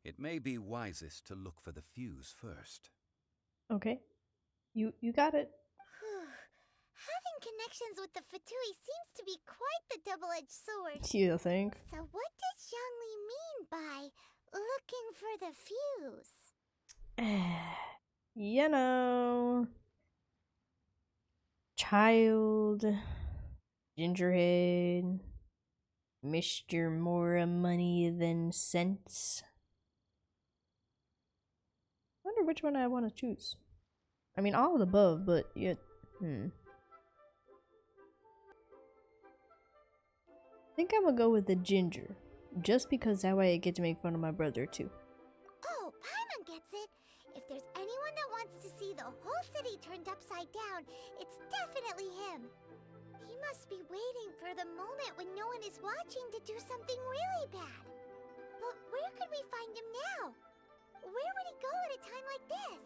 [SPEAKER 11] it may be wisest to look for the fuse first.
[SPEAKER 1] Okay. You got it.
[SPEAKER 2] Having connections with the Fatui seems to be quite the double-edged sword.
[SPEAKER 1] You think?
[SPEAKER 2] So what does Zhongli mean by looking for the fuse?
[SPEAKER 1] You know, child, gingerhead, Mr. More money than sense. Wonder which one I want to choose. I mean, all of the above, but yet, I think I'm gonna go with the ginger, just because that way I get to make fun of my brother too.
[SPEAKER 2] Oh, Paimon gets it. If there's anyone that wants to see the whole city turned upside down, it's definitely him. He must be waiting for the moment when no one is watching to do something really bad. But where could we find him now? Where would he go at a time like this?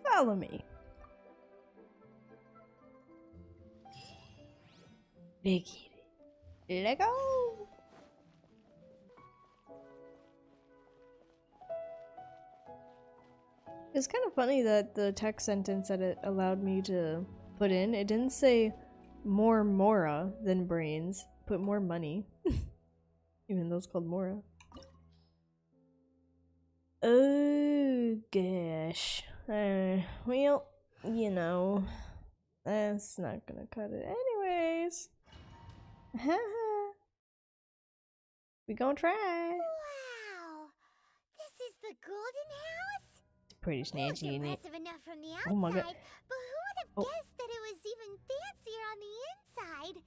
[SPEAKER 1] Follow me. Let go. It's kind of funny that the text sentence that it allowed me to put in, it didn't say more Mora than brains, put more money. Even though it's called Mora. Oh gosh. Well, you know, that's not gonna cut it anyways. We gonna try.
[SPEAKER 2] Wow! This is the Golden House?
[SPEAKER 1] It's pretty snatchy, isn't it?
[SPEAKER 2] Impressive enough from the outside,
[SPEAKER 1] Oh my god.
[SPEAKER 2] but who would have guessed that it was even fancier on the inside?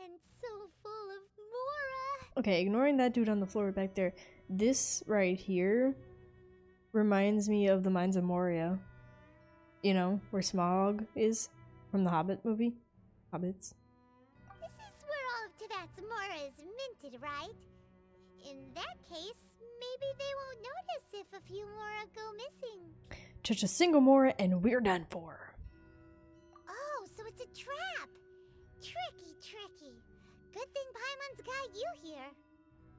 [SPEAKER 2] And so full of Mora.
[SPEAKER 1] Okay, ignoring that dude on the floor back there, this right here reminds me of the Mines of Moria. You know, where Smaug is from the Hobbit movie. Hobbits.
[SPEAKER 2] This is where all of Teyvat's Mora is minted, right? In that case, maybe they won't notice if a few Mora go missing.
[SPEAKER 1] Touch a single Mora and we're done for.
[SPEAKER 2] Oh, so it's a trap. Tricky. Good thing Paimon's got you here.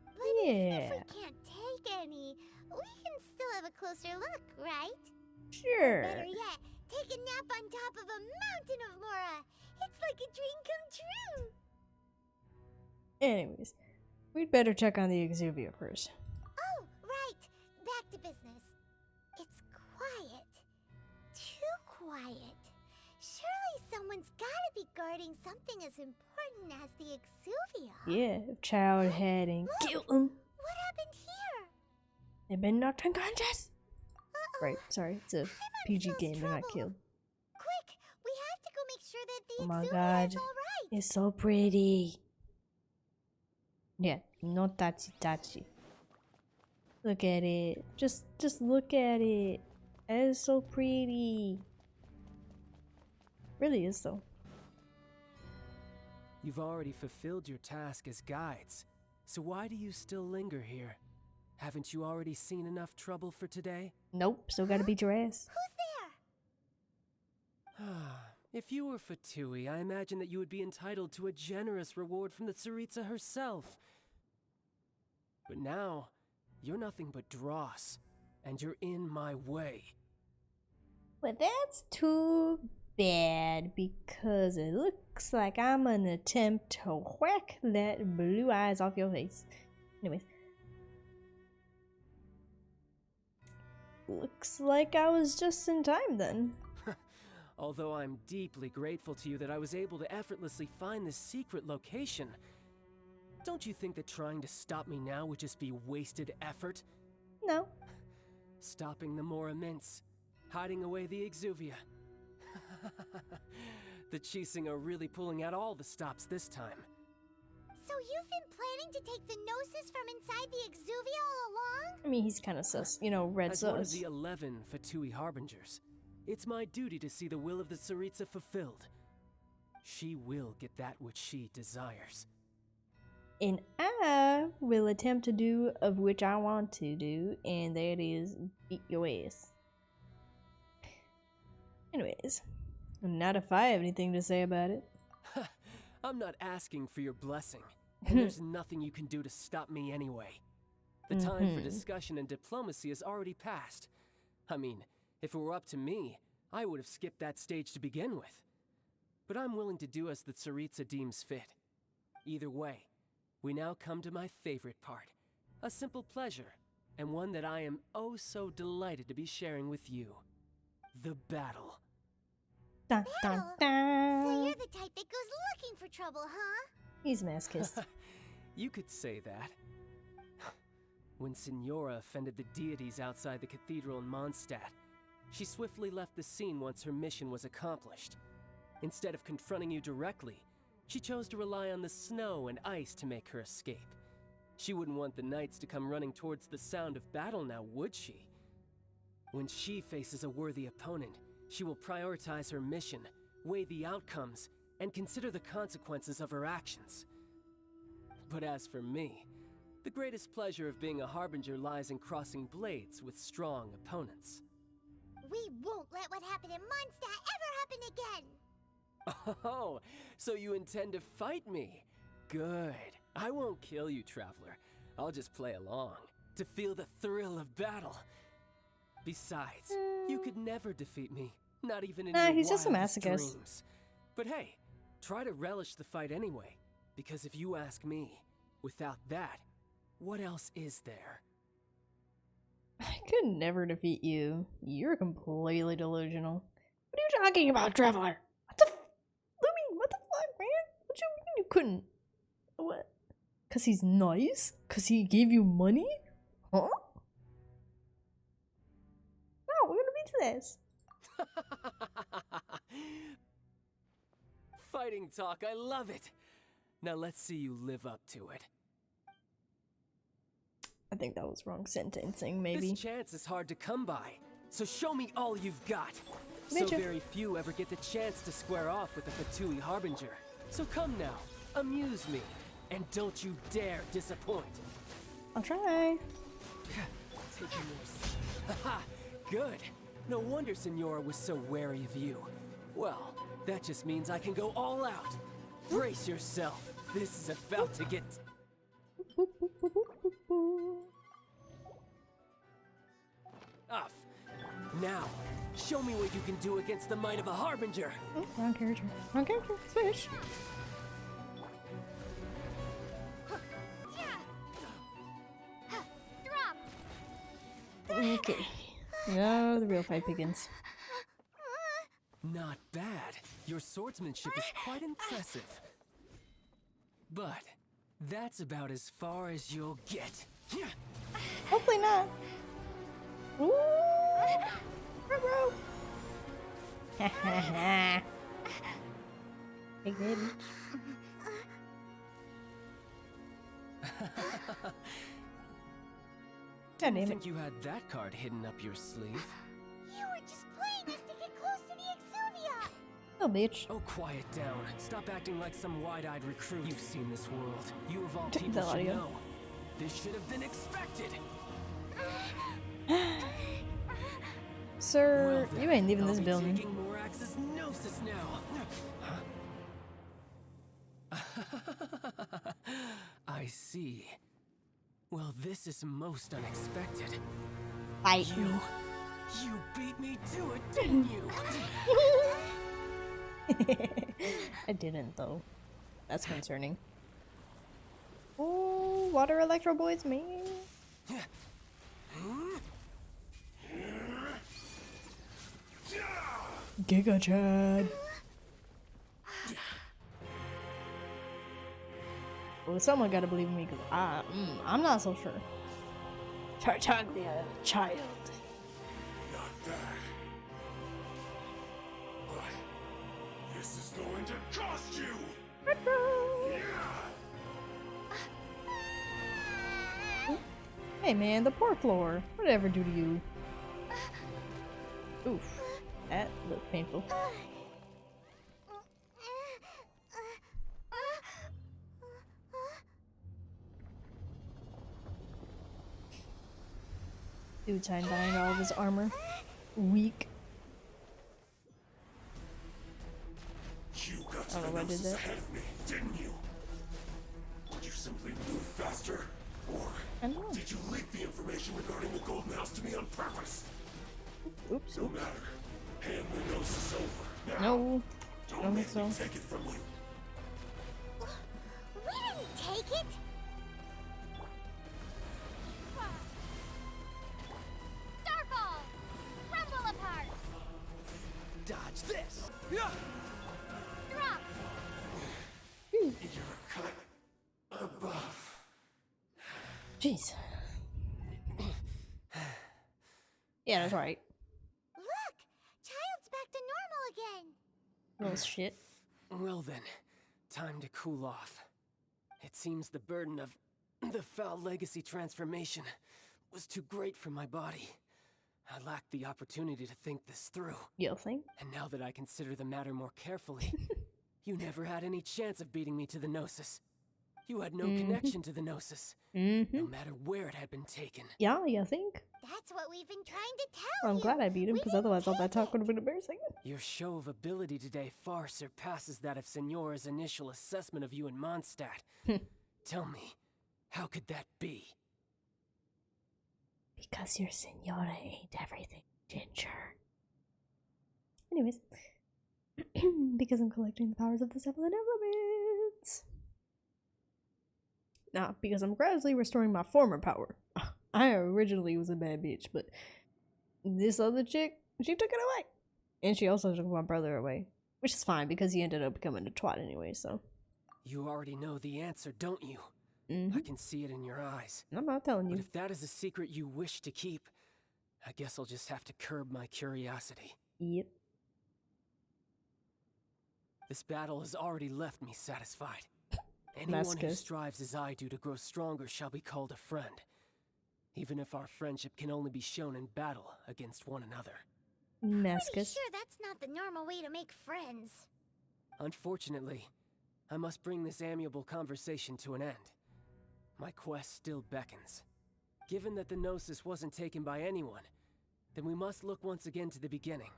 [SPEAKER 2] But even if we can't take any, we can still have a closer look, right?
[SPEAKER 1] Sure.
[SPEAKER 2] Better yet, take a nap on top of a mountain of Mora. It's like a dream come true.
[SPEAKER 1] Anyways, we'd better check on the Exuvia first.
[SPEAKER 2] Oh, right. Back to business. It's quiet. Too quiet. Surely someone's gotta be guarding something as important as the Exuvia.
[SPEAKER 1] Yeah, if Child hadn't killed him,
[SPEAKER 2] What happened here?
[SPEAKER 1] they've been knocked unconscious. Right, sorry, it's a PG game, they're not killed.
[SPEAKER 2] Quick, we have to go make sure that the
[SPEAKER 1] Oh my
[SPEAKER 2] Exuvia
[SPEAKER 1] god,
[SPEAKER 2] is alright.
[SPEAKER 1] it's so pretty. Yeah, no tachi. Look at it. Just look at it. It is so pretty. Really is though.
[SPEAKER 9] You've already fulfilled your task as guides, so why do you still linger here? Haven't you already seen enough trouble for today?
[SPEAKER 1] Nope, still gotta beat your ass.
[SPEAKER 2] Who's there?
[SPEAKER 9] If you were Fatui, I imagine that you would be entitled to a generous reward from the Tsaritsa herself. But now, you're nothing but dross, and you're in my way.
[SPEAKER 1] Well, that's too bad, because it looks like I'm gonna attempt to whack that blue eyes off your face. Anyways. Looks like I was just in time then.
[SPEAKER 9] Although I'm deeply grateful to you that I was able to effortlessly find this secret location. Don't you think that trying to stop me now would just be wasted effort?
[SPEAKER 1] No.
[SPEAKER 9] Stopping the Mora Mints, hiding away the Exuvia. The Chising are really pulling out all the stops this time.
[SPEAKER 2] So you've been planning to take the Gnosis from inside the Exuvia all along?
[SPEAKER 1] I mean, he's kind of sus, you know, red
[SPEAKER 9] As one of
[SPEAKER 1] sus.
[SPEAKER 9] the 11 Fatui Harbingers, it's my duty to see the will of the Tsaritsa fulfilled. She will get that which she desires.
[SPEAKER 1] And I will attempt to do of which I want to do, and that is beat your ass. Anyways, not if I have anything to say about it.
[SPEAKER 9] I'm not asking for your blessing, and there's nothing you can do to stop me anyway. The time for discussion and diplomacy has already passed. I mean, if it were up to me, I would have skipped that stage to begin with. But I'm willing to do as the Tsaritsa deems fit. Either way, we now come to my favorite part. A simple pleasure, and one that I am oh so delighted to be sharing with you. The battle.
[SPEAKER 1] Dun, dun, dun.
[SPEAKER 2] So you're the type that goes looking for trouble, huh?
[SPEAKER 1] He's masochist.
[SPEAKER 9] You could say that. When Signora offended the deities outside the cathedral in Mondstadt, she swiftly left the scene once her mission was accomplished. Instead of confronting you directly, she chose to rely on the snow and ice to make her escape. She wouldn't want the knights to come running towards the sound of battle now, would she? When she faces a worthy opponent, she will prioritize her mission, weigh the outcomes, and consider the consequences of her actions. But as for me, the greatest pleasure of being a Harbinger lies in crossing blades with strong opponents.
[SPEAKER 2] We won't let what happened in Mondstadt ever happen again!
[SPEAKER 9] Oh, so you intend to fight me? Good. I won't kill you, Traveler. I'll just play along, to feel the thrill of battle. Besides, you could never defeat me, not even in your
[SPEAKER 1] he's just a
[SPEAKER 9] wildest
[SPEAKER 1] masochist.
[SPEAKER 9] dreams. But hey, try to relish the fight anyway, because if you ask me, without that, what else is there?
[SPEAKER 1] I could never defeat you. You're completely delusional. What are you talking about, Traveler? What the Lumi, what the fuck, man? What you mean you couldn't? What? Cause he's nice? Cause he gave you money? Huh? No, we're gonna beat this.
[SPEAKER 9] Fighting talk, I love it! Now let's see you live up to it.
[SPEAKER 1] I think that was wrong sentencing, maybe.
[SPEAKER 9] This chance is hard to come by, so show me all you've got. So
[SPEAKER 1] Bitcha.
[SPEAKER 9] very few ever get the chance to square off with the Fatui Harbinger. So come now, amuse me, and don't you dare disappoint.
[SPEAKER 1] I'll try.
[SPEAKER 9] Take yours. Haha, good. No wonder Signora was so wary of you. Well, that just means I can go all out. Brace yourself. This is about to get... off. Now, show me what you can do against the might of a Harbinger.
[SPEAKER 1] Oh, wrong character. Wrong character. Switch.
[SPEAKER 2] Drop!
[SPEAKER 1] Okay. Now the real fight begins.
[SPEAKER 9] Not bad. Your swordsmanship is quite impressive. But that's about as far as you'll get.
[SPEAKER 1] Hopefully not. Ooh! Bro. Big baby.
[SPEAKER 9] Didn't
[SPEAKER 1] damn it.
[SPEAKER 9] think you had that card hidden up your sleeve.
[SPEAKER 2] You were just playing us to get close to the Exuvia!
[SPEAKER 1] Oh, bitch.
[SPEAKER 9] Oh, quiet down. Stop acting like some wide-eyed recruit. You've seen this world. You of all
[SPEAKER 1] The
[SPEAKER 9] people should
[SPEAKER 1] audio.
[SPEAKER 9] know. This should have been expected.
[SPEAKER 1] Sir,
[SPEAKER 9] Well,
[SPEAKER 1] you ain't leaving
[SPEAKER 9] I'll
[SPEAKER 1] this
[SPEAKER 9] be
[SPEAKER 1] building.
[SPEAKER 9] taking Morax's gnosis now. I see. Well, this is most unexpected.
[SPEAKER 1] Fight me.
[SPEAKER 9] You beat me to it, didn't you?
[SPEAKER 1] I didn't, though. That's concerning. Oh, water electro boys, man. Giga Chad. Well, someone gotta believe in me, because I'm not so sure. Tartaglia, child.
[SPEAKER 4] Not that. But this is going to cost you! Yeah.
[SPEAKER 1] Hey man, the poor floor. What did I ever do to you? Oof. That looked painful. Dude's undying all of his armor. Weak.
[SPEAKER 4] You got
[SPEAKER 1] I don't know if I did that.
[SPEAKER 4] ahead of me, didn't you? Would you simply move faster? Or did you leak the information regarding the Golden House to me on purpose?
[SPEAKER 1] Oops.
[SPEAKER 4] No matter. Hand the Gnosis over. Now,
[SPEAKER 1] No.
[SPEAKER 4] don't
[SPEAKER 1] I don't think
[SPEAKER 4] make me
[SPEAKER 1] so.
[SPEAKER 4] take it from you.
[SPEAKER 2] We didn't take it! Starball! Rumble apart!
[SPEAKER 6] Dodge this!
[SPEAKER 2] Drop!
[SPEAKER 4] You're a cut above.
[SPEAKER 1] Jeez. Yeah, that's right.
[SPEAKER 2] Look! Child's back to normal again!
[SPEAKER 1] Little shit.
[SPEAKER 9] Well then, time to cool off. It seems the burden of the foul legacy transformation was too great for my body. I lacked the opportunity to think this through.
[SPEAKER 1] You think?
[SPEAKER 9] And now that I consider the matter more carefully, you never had any chance of beating me to the Gnosis. You had no connection to the Gnosis, no matter where it had been taken.
[SPEAKER 1] Yeah, you think?
[SPEAKER 2] That's what we've been trying to tell
[SPEAKER 1] I'm
[SPEAKER 2] you.
[SPEAKER 1] glad I beat him, because otherwise all that talk would have been embarrassing.
[SPEAKER 9] Your show of ability today far surpasses that of Senora's initial assessment of you in Mondstadt. Tell me, how could that be?
[SPEAKER 1] Because your Senora ain't everything, Ginger. Anyways. Because I'm collecting the powers of the seven elements. Nah, because I'm gradually restoring my former power. I originally was a bad bitch, but this other chick, she took it away. And she also took my brother away. Which is fine, because he ended up becoming a twat anyway, so.
[SPEAKER 9] You already know the answer, don't you? I can see it in your eyes.
[SPEAKER 1] I'm not telling you.
[SPEAKER 9] But if that is a secret you wish to keep, I guess I'll just have to curb my curiosity.
[SPEAKER 1] Yep.
[SPEAKER 9] This battle has already left me satisfied. Anyone who strives as I do to grow stronger shall be called a friend. Even if our friendship can only be shown in battle against one another.
[SPEAKER 2] Pretty sure that's not the normal way to make friends.
[SPEAKER 9] Unfortunately, I must bring this amiable conversation to an end. My quest still beckons. Given that the Gnosis wasn't taken by anyone, then we must look once again to the beginning.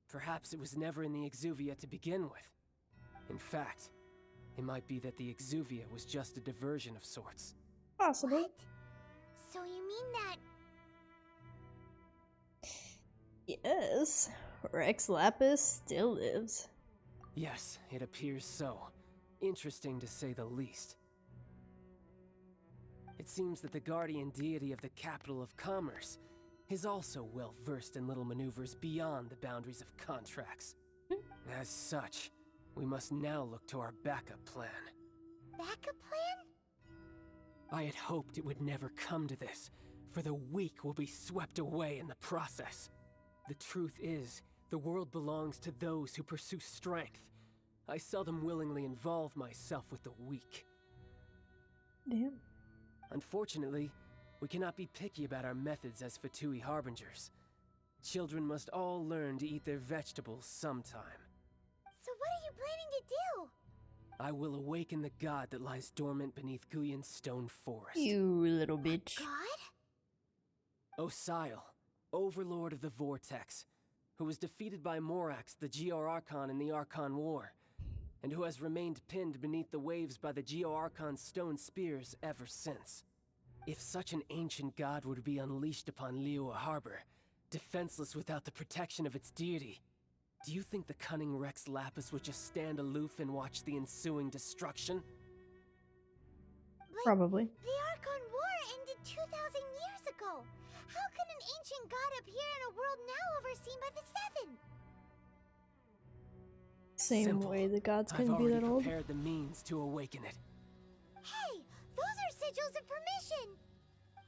[SPEAKER 9] Perhaps it was never in the Exuvia to begin with. In fact, it might be that the Exuvia was just a diversion of sorts.
[SPEAKER 1] Possibly.
[SPEAKER 2] What? So you mean that...
[SPEAKER 1] Yes. Rex Lapis still lives.
[SPEAKER 9] Yes, it appears so. Interesting to say the least. It seems that the guardian deity of the capital of commerce is also well versed in little maneuvers beyond the boundaries of contracts. As such, we must now look to our backup plan.
[SPEAKER 2] Backup plan?
[SPEAKER 9] I had hoped it would never come to this, for the weak will be swept away in the process. The truth is, the world belongs to those who pursue strength. I seldom willingly involve myself with the weak.
[SPEAKER 1] Damn.
[SPEAKER 9] Unfortunately, we cannot be picky about our methods as Fatui Harbingers. Children must all learn to eat their vegetables sometime.
[SPEAKER 2] So what are you planning to do?
[SPEAKER 9] I will awaken the god that lies dormant beneath Guyon's stone forest.
[SPEAKER 1] You little bitch.
[SPEAKER 2] God?
[SPEAKER 9] Osial, overlord of the Vortex, who was defeated by Morax, the Geo-Archon in the Archon War, and who has remained pinned beneath the waves by the Geo-Archon's stone spears ever since. If such an ancient god were to be unleashed upon Liyue Harbor, defenseless without the protection of its deity, do you think the cunning Rex Lapis would just stand aloof and watch the ensuing destruction?
[SPEAKER 2] But
[SPEAKER 1] Probably.
[SPEAKER 2] the Archon War ended 2,000 years ago. How can an ancient god appear in a world now overseen by the Seven?
[SPEAKER 1] Same
[SPEAKER 9] Simple.
[SPEAKER 1] way the gods
[SPEAKER 9] I've
[SPEAKER 1] couldn't be
[SPEAKER 9] already
[SPEAKER 1] that old.
[SPEAKER 9] prepared the means to awaken it.
[SPEAKER 2] Hey, those are sigils of permission.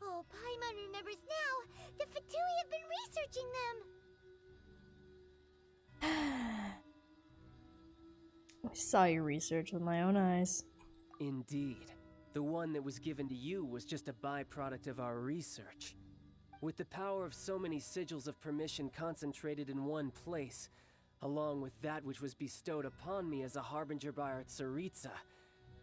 [SPEAKER 2] Oh, Paimon remembers now. The Fatui have been researching them.
[SPEAKER 1] I saw your research with my own eyes.
[SPEAKER 9] Indeed. The one that was given to you was just a byproduct of our research. With the power of so many sigils of permission concentrated in one place, along with that which was bestowed upon me as a harbinger by our Tsaritsa,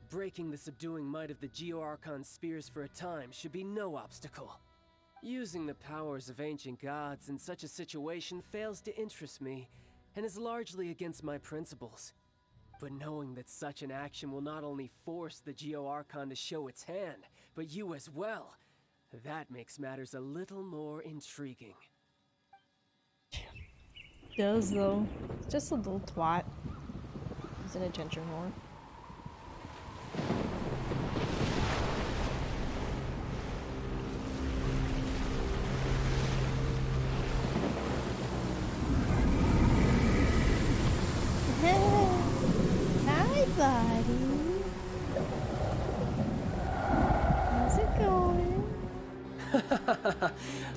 [SPEAKER 9] breaking the subduing might of the Geo-Archon spears for a time should be no obstacle. Using the powers of ancient gods in such a situation fails to interest me, and is largely against my principles. But knowing that such an action will not only force the Geo-Archon to show its hand, but you as well, that makes matters a little more intriguing.
[SPEAKER 1] Does though. Just a little twat. He's an attention whore. Hi, buddy. How's it going?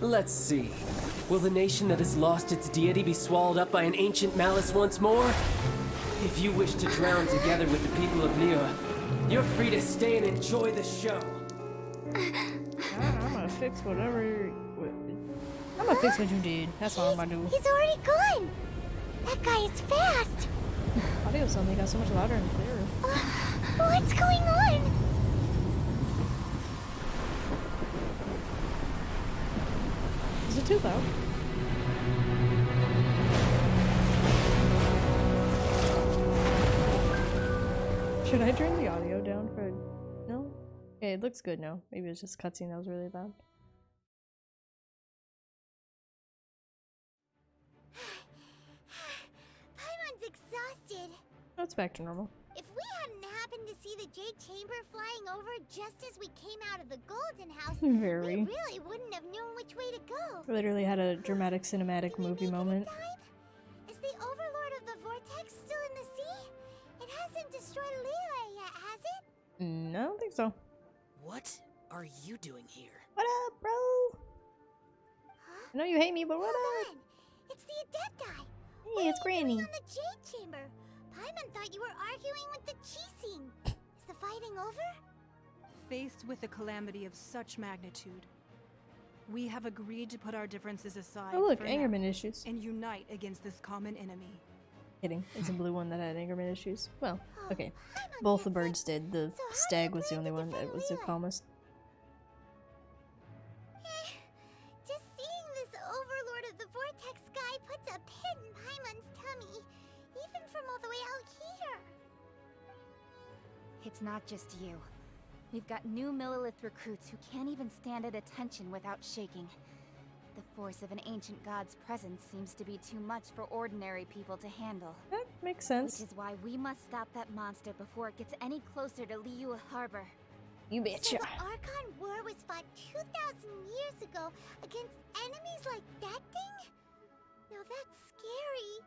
[SPEAKER 9] Let's see. Will the nation that has lost its deity be swallowed up by an ancient malice once more? If you wish to drown together with the people of Nira, you're free to stay and enjoy the show.
[SPEAKER 1] I'm gonna fix whatever. I'm gonna fix what you did. That's all I'm gonna do.
[SPEAKER 2] He's already gone! That guy is fast!
[SPEAKER 1] Audio suddenly got so much louder and clearer.
[SPEAKER 2] What's going on?
[SPEAKER 1] Is it too loud? Should I turn the audio down for... No? Okay, it looks good now. Maybe it's just cutscene that was really loud.
[SPEAKER 2] Paimon's exhausted.
[SPEAKER 1] Oh, it's back to normal.
[SPEAKER 2] If we hadn't happened to see the Jade Chamber flying over just as we came out of the Golden House,
[SPEAKER 1] Very.
[SPEAKER 2] we really wouldn't have known which way to go.
[SPEAKER 1] Literally had a dramatic cinematic movie moment.
[SPEAKER 2] Is the Overlord of the Vortex still in the sea? It hasn't destroyed Liyue yet, has it?
[SPEAKER 1] No, I don't think so.
[SPEAKER 6] What are you doing here?
[SPEAKER 1] What up, bro? I know you hate me, but what up?
[SPEAKER 2] It's the Adepti.
[SPEAKER 1] Hey, it's Granny.
[SPEAKER 2] On the Jade Chamber. Paimon thought you were arguing with the Chising. Is the fighting over?
[SPEAKER 10] Faced with a calamity of such magnitude, we have agreed to put our differences aside
[SPEAKER 1] Oh look,
[SPEAKER 10] for
[SPEAKER 1] Angerman
[SPEAKER 10] now
[SPEAKER 1] issues.
[SPEAKER 10] and unite against this common enemy.
[SPEAKER 1] Kidding. It's a blue one that had Angerman issues. Well, okay. Both the birds did. The stag was the only one that was the calmest.
[SPEAKER 2] Just seeing this Overlord of the Vortex guy puts a pit in Paimon's tummy, even from all the way out here.
[SPEAKER 3] It's not just you. We've got new Millilith recruits who can't even stand at attention without shaking. The force of an ancient god's presence seems to be too much for ordinary people to handle.
[SPEAKER 1] That makes sense.
[SPEAKER 3] Which is why we must stop that monster before it gets any closer to Liyue Harbor.
[SPEAKER 1] You betcha.
[SPEAKER 2] So the Archon War was fought 2,000 years ago against enemies like that thing? Now that's scary.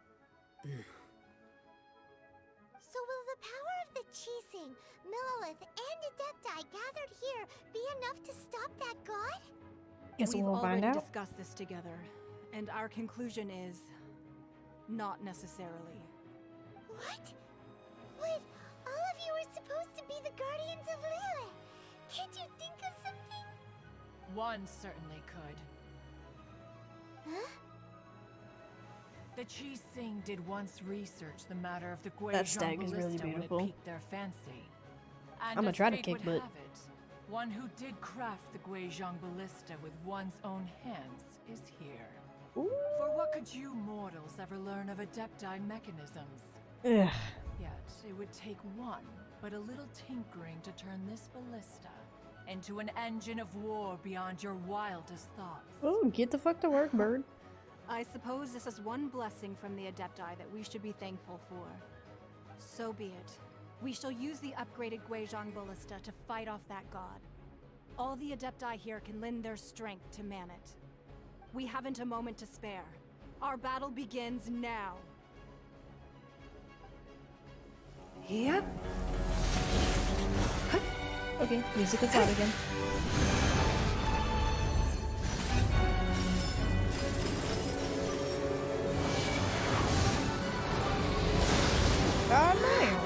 [SPEAKER 2] So will the power of the Chising, Millilith, and Adepti gathered here be enough to stop that god?
[SPEAKER 1] Guess
[SPEAKER 10] We've
[SPEAKER 1] we'll find
[SPEAKER 10] already
[SPEAKER 1] out.
[SPEAKER 10] discussed this together, and our conclusion is not necessarily.
[SPEAKER 2] What? But all of you are supposed to be the guardians of Liyue. Can't you think of something?
[SPEAKER 14] One certainly could.
[SPEAKER 2] Huh?
[SPEAKER 14] The Chising did once research the matter of the
[SPEAKER 1] That stag is really
[SPEAKER 14] Ballista when
[SPEAKER 1] beautiful.
[SPEAKER 14] it piqued their fancy. And
[SPEAKER 1] I'ma
[SPEAKER 14] as
[SPEAKER 1] try to
[SPEAKER 14] fate
[SPEAKER 1] kick
[SPEAKER 14] would
[SPEAKER 1] butt.
[SPEAKER 14] have it, one who did craft the Guizhong Ballista with one's own hands is here.
[SPEAKER 1] Ooh.
[SPEAKER 14] For what could you mortals ever learn of Adepti mechanisms?
[SPEAKER 1] Ugh.
[SPEAKER 14] Yet, it would take one, but a little tinkering to turn this ballista into an engine of war beyond your wildest thoughts.
[SPEAKER 1] Oh, get the fuck to work, bird.
[SPEAKER 10] I suppose this is one blessing from the Adepti that we should be thankful for. So be it. We shall use the upgraded Guizhong Ballista to fight off that god. All the Adepti here can lend their strength to man it. We haven't a moment to spare. Our battle begins now.
[SPEAKER 1] Yep. Okay, music is out again. God damn.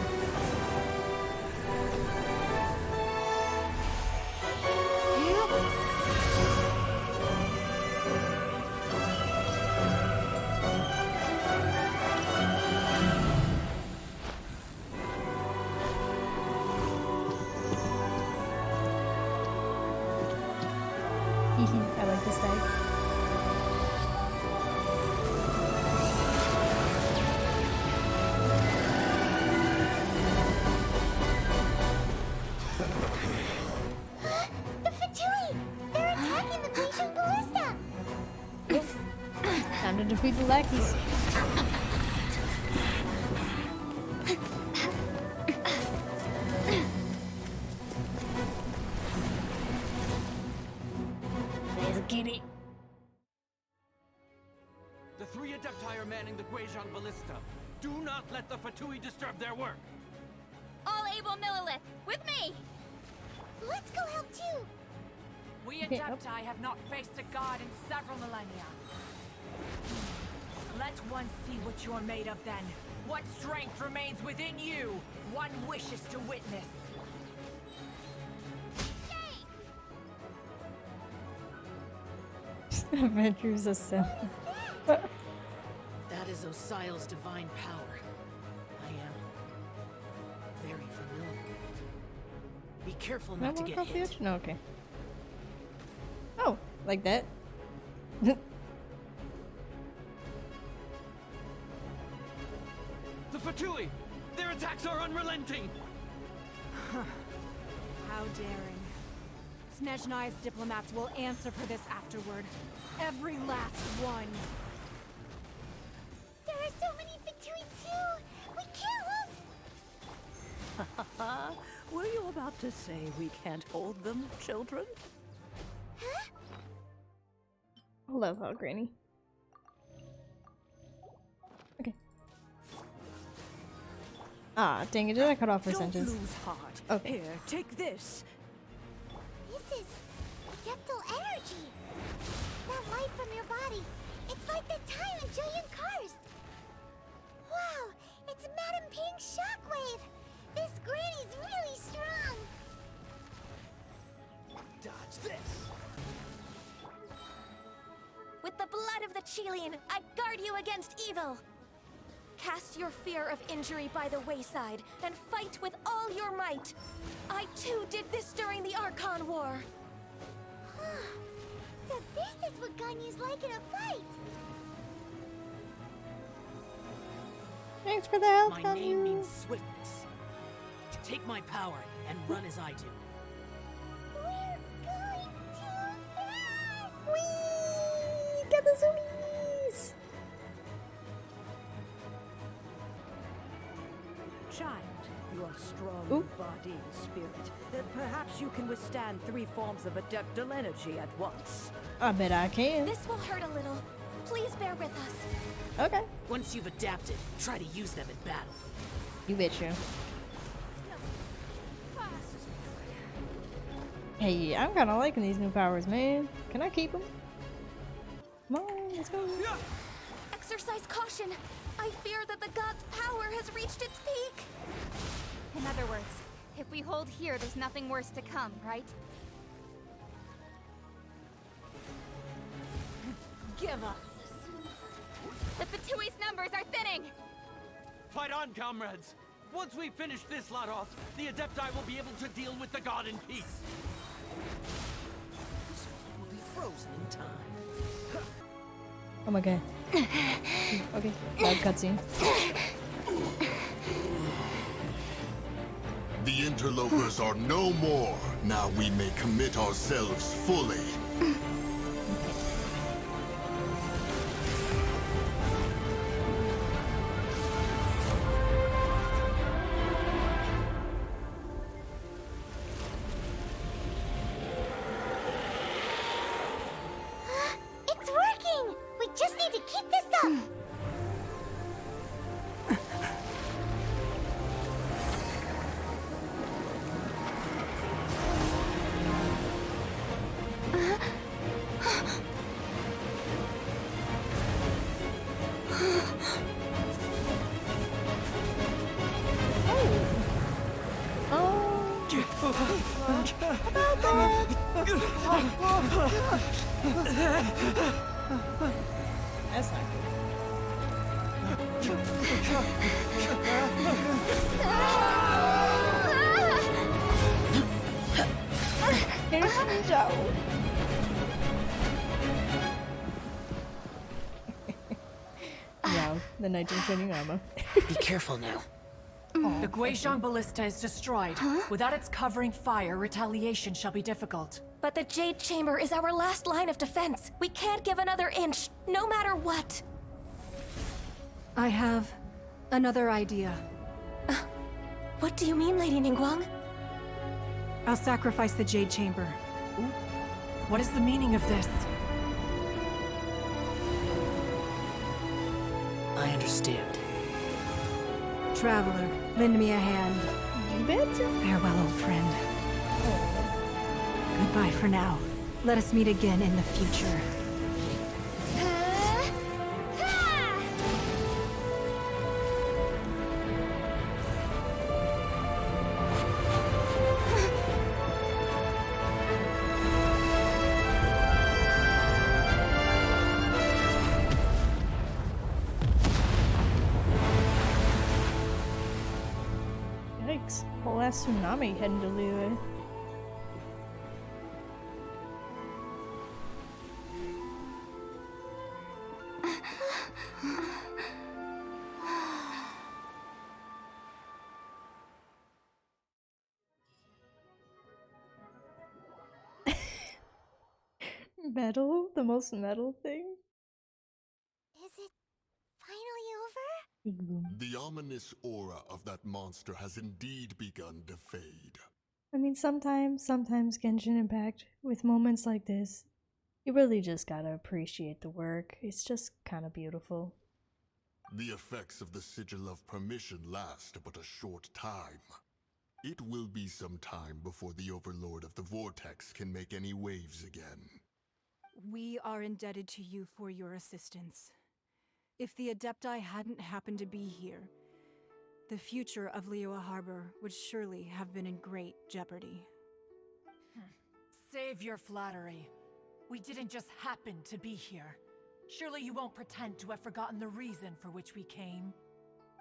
[SPEAKER 1] like this tag.
[SPEAKER 2] The Fatui! They're attacking the Genshin ballista!
[SPEAKER 1] Time to defeat the lackeys. There's a kitty.
[SPEAKER 6] The 3 Adepti are manning the Genshin ballista. Do not let the Fatui disturb their work.
[SPEAKER 3] All able Millilith, with me!
[SPEAKER 2] Let's go help too!
[SPEAKER 14] We
[SPEAKER 1] Okay,
[SPEAKER 14] Adepti have not faced a god in several millennia. Let one see what you're made of then. What strength remains within you? One wishes to witness.
[SPEAKER 1] Adventures of Sim.
[SPEAKER 15] That is Osial's divine power. I am very familiar with it. Be careful not to get hit.
[SPEAKER 1] No, okay. Oh, like that?
[SPEAKER 6] The Fatui! Their attacks are unrelenting!
[SPEAKER 10] How daring. Snezhnai's diplomats will answer for this afterward. Every last one.
[SPEAKER 2] There are so many Fatui too! We can't hold...
[SPEAKER 16] Were you about to say we can't hold them, children?
[SPEAKER 2] Huh?
[SPEAKER 1] I love how Granny. Okay. Ah, dang it, did I cut off her sentence?
[SPEAKER 16] Don't lose heart.
[SPEAKER 1] Okay.
[SPEAKER 16] Here, take this.
[SPEAKER 2] This is adeptal energy. That light from your body. It's like the time in Julian Cars. Wow, it's Madame Ping's shockwave. This granny's really strong.
[SPEAKER 6] Dodge this!
[SPEAKER 12] With the blood of the Chilean, I guard you against evil! Cast your fear of injury by the wayside, and fight with all your might! I too did this during the Archon War!
[SPEAKER 2] So this is what Ganyu's like in a fight!
[SPEAKER 1] Thanks for the help,
[SPEAKER 15] My name means swiftness. Take my power and run as I do.
[SPEAKER 2] We're going too fast!
[SPEAKER 1] Whee! Get the zoomies!
[SPEAKER 16] Child, you are strong
[SPEAKER 1] Ooh.
[SPEAKER 16] in body and spirit. Perhaps you can withstand 3 forms of adeptal energy at once.
[SPEAKER 1] I bet I can.
[SPEAKER 12] This will hurt a little. Please bear with us.
[SPEAKER 1] Okay.
[SPEAKER 15] Once you've adapted, try to use them in battle.
[SPEAKER 1] You betcha. Hey, I'm kind of liking these new powers, man. Can I keep them? Come on, let's go.
[SPEAKER 12] Exercise caution! I fear that the god's power has reached its peak!
[SPEAKER 3] In other words, if we hold here, there's nothing worse to come, right?
[SPEAKER 14] Give us.
[SPEAKER 3] The Fatui's numbers are thinning!
[SPEAKER 6] Fight on, comrades! Once we finish this lot off, the Adepti will be able to deal with the god in peace!
[SPEAKER 15] This will be frozen in time.
[SPEAKER 1] Oh my god. Okay, loud cutscene.
[SPEAKER 4] The interlopers are no more. Now we may commit ourselves fully.
[SPEAKER 2] It's working! We just need to keep this up!
[SPEAKER 1] That's not good. Here's Joe. the knight in shining armor.
[SPEAKER 15] Be careful now.
[SPEAKER 14] The Guizhong Ballista is destroyed. Without its covering fire, retaliation shall be difficult.
[SPEAKER 12] But the Jade Chamber is our last line of defense. We can't give another inch, no matter what.
[SPEAKER 8] I have another idea.
[SPEAKER 12] What do you mean, Lady Ningguang?
[SPEAKER 8] I'll sacrifice the Jade Chamber.
[SPEAKER 14] What is the meaning of this?
[SPEAKER 15] I understand.
[SPEAKER 8] Traveler, lend me a hand.
[SPEAKER 1] You betcha.
[SPEAKER 8] Farewell, old friend. Goodbye for now. Let us meet again in the future.
[SPEAKER 1] Yikes. Whole ass tsunami heading to Liyue. Metal? The most metal thing?
[SPEAKER 2] Is it finally over?
[SPEAKER 4] The ominous aura of that monster has indeed begun to fade.
[SPEAKER 1] I mean, sometimes Genshin Impact, with moments like this, you really just gotta appreciate the work. It's just kind of beautiful.
[SPEAKER 4] The effects of the Sigil of Permission last but a short time. It will be some time before the Overlord of the Vortex can make any waves again.
[SPEAKER 8] We are indebted to you for your assistance. If the Adepti hadn't happened to be here, the future of Liyue Harbor would surely have been in great jeopardy.
[SPEAKER 14] Save your flattery. We didn't just happen to be here. Surely you won't pretend to have forgotten the reason for which we came.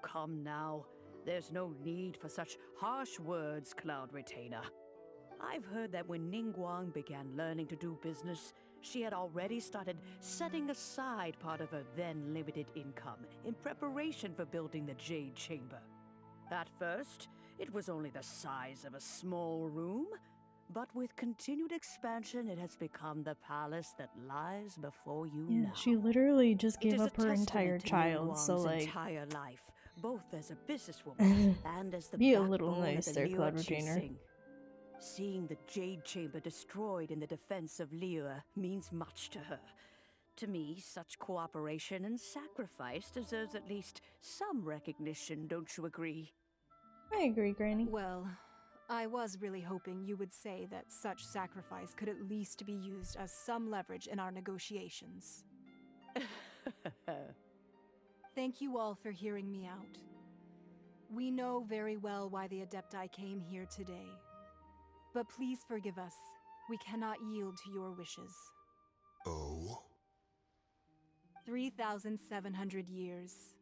[SPEAKER 16] Come now. There's no need for such harsh words, Cloud Retainer. I've heard that when Ningguang began learning to do business, she had already started setting aside part of her then limited income in preparation for building the Jade Chamber. At first, it was only the size of a small room, but with continued expansion, it has become the palace that lies before you now.
[SPEAKER 1] She literally just
[SPEAKER 16] It
[SPEAKER 1] gave
[SPEAKER 16] is a
[SPEAKER 1] up her entire
[SPEAKER 16] testament to
[SPEAKER 1] child, so
[SPEAKER 16] Ningguang's
[SPEAKER 1] like...
[SPEAKER 16] entire life, both as a businesswoman and as the
[SPEAKER 1] Be a little
[SPEAKER 16] backbone of
[SPEAKER 1] nice
[SPEAKER 16] the
[SPEAKER 1] there,
[SPEAKER 16] Liyue
[SPEAKER 1] Cloud Retainer.
[SPEAKER 16] Qixing. Seeing the Jade Chamber destroyed in the defense of Liyue means much to her. To me, such cooperation and sacrifice deserves at least some recognition, don't you agree?
[SPEAKER 1] I agree, Granny.
[SPEAKER 8] Well, I was really hoping you would say that such sacrifice could at least be used as some leverage in our negotiations. Thank you all for hearing me out. We know very well why the Adepti came here today. But please forgive us. We cannot yield to your wishes.
[SPEAKER 4] Oh?
[SPEAKER 8] 3,700 years.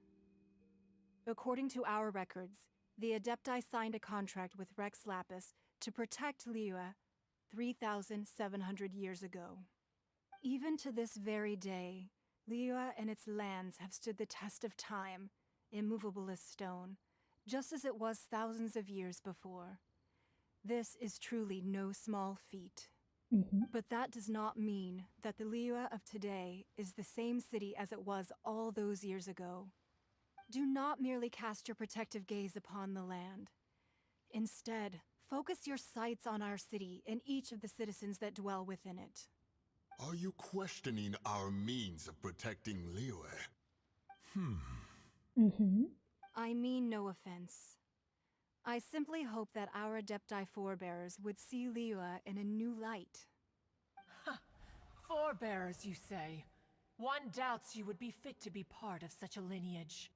[SPEAKER 8] According to our records, the Adepti signed a contract with Rex Lapis to protect Liyue 3,700 years ago. Even to this very day, Liyue and its lands have stood the test of time, immovable as stone, just as it was thousands of years before. This is truly no small feat. But that does not mean that the Liyue of today is the same city as it was all those years ago. Do not merely cast your protective gaze upon the land. Instead, focus your sights on our city and each of the citizens that dwell within it.
[SPEAKER 4] Are you questioning our means of protecting Liyue?
[SPEAKER 8] I mean no offense. I simply hope that our Adepti forebears would see Liyue in a new light.
[SPEAKER 14] Forebearers, you say? One doubts you would be fit to be part of such a lineage.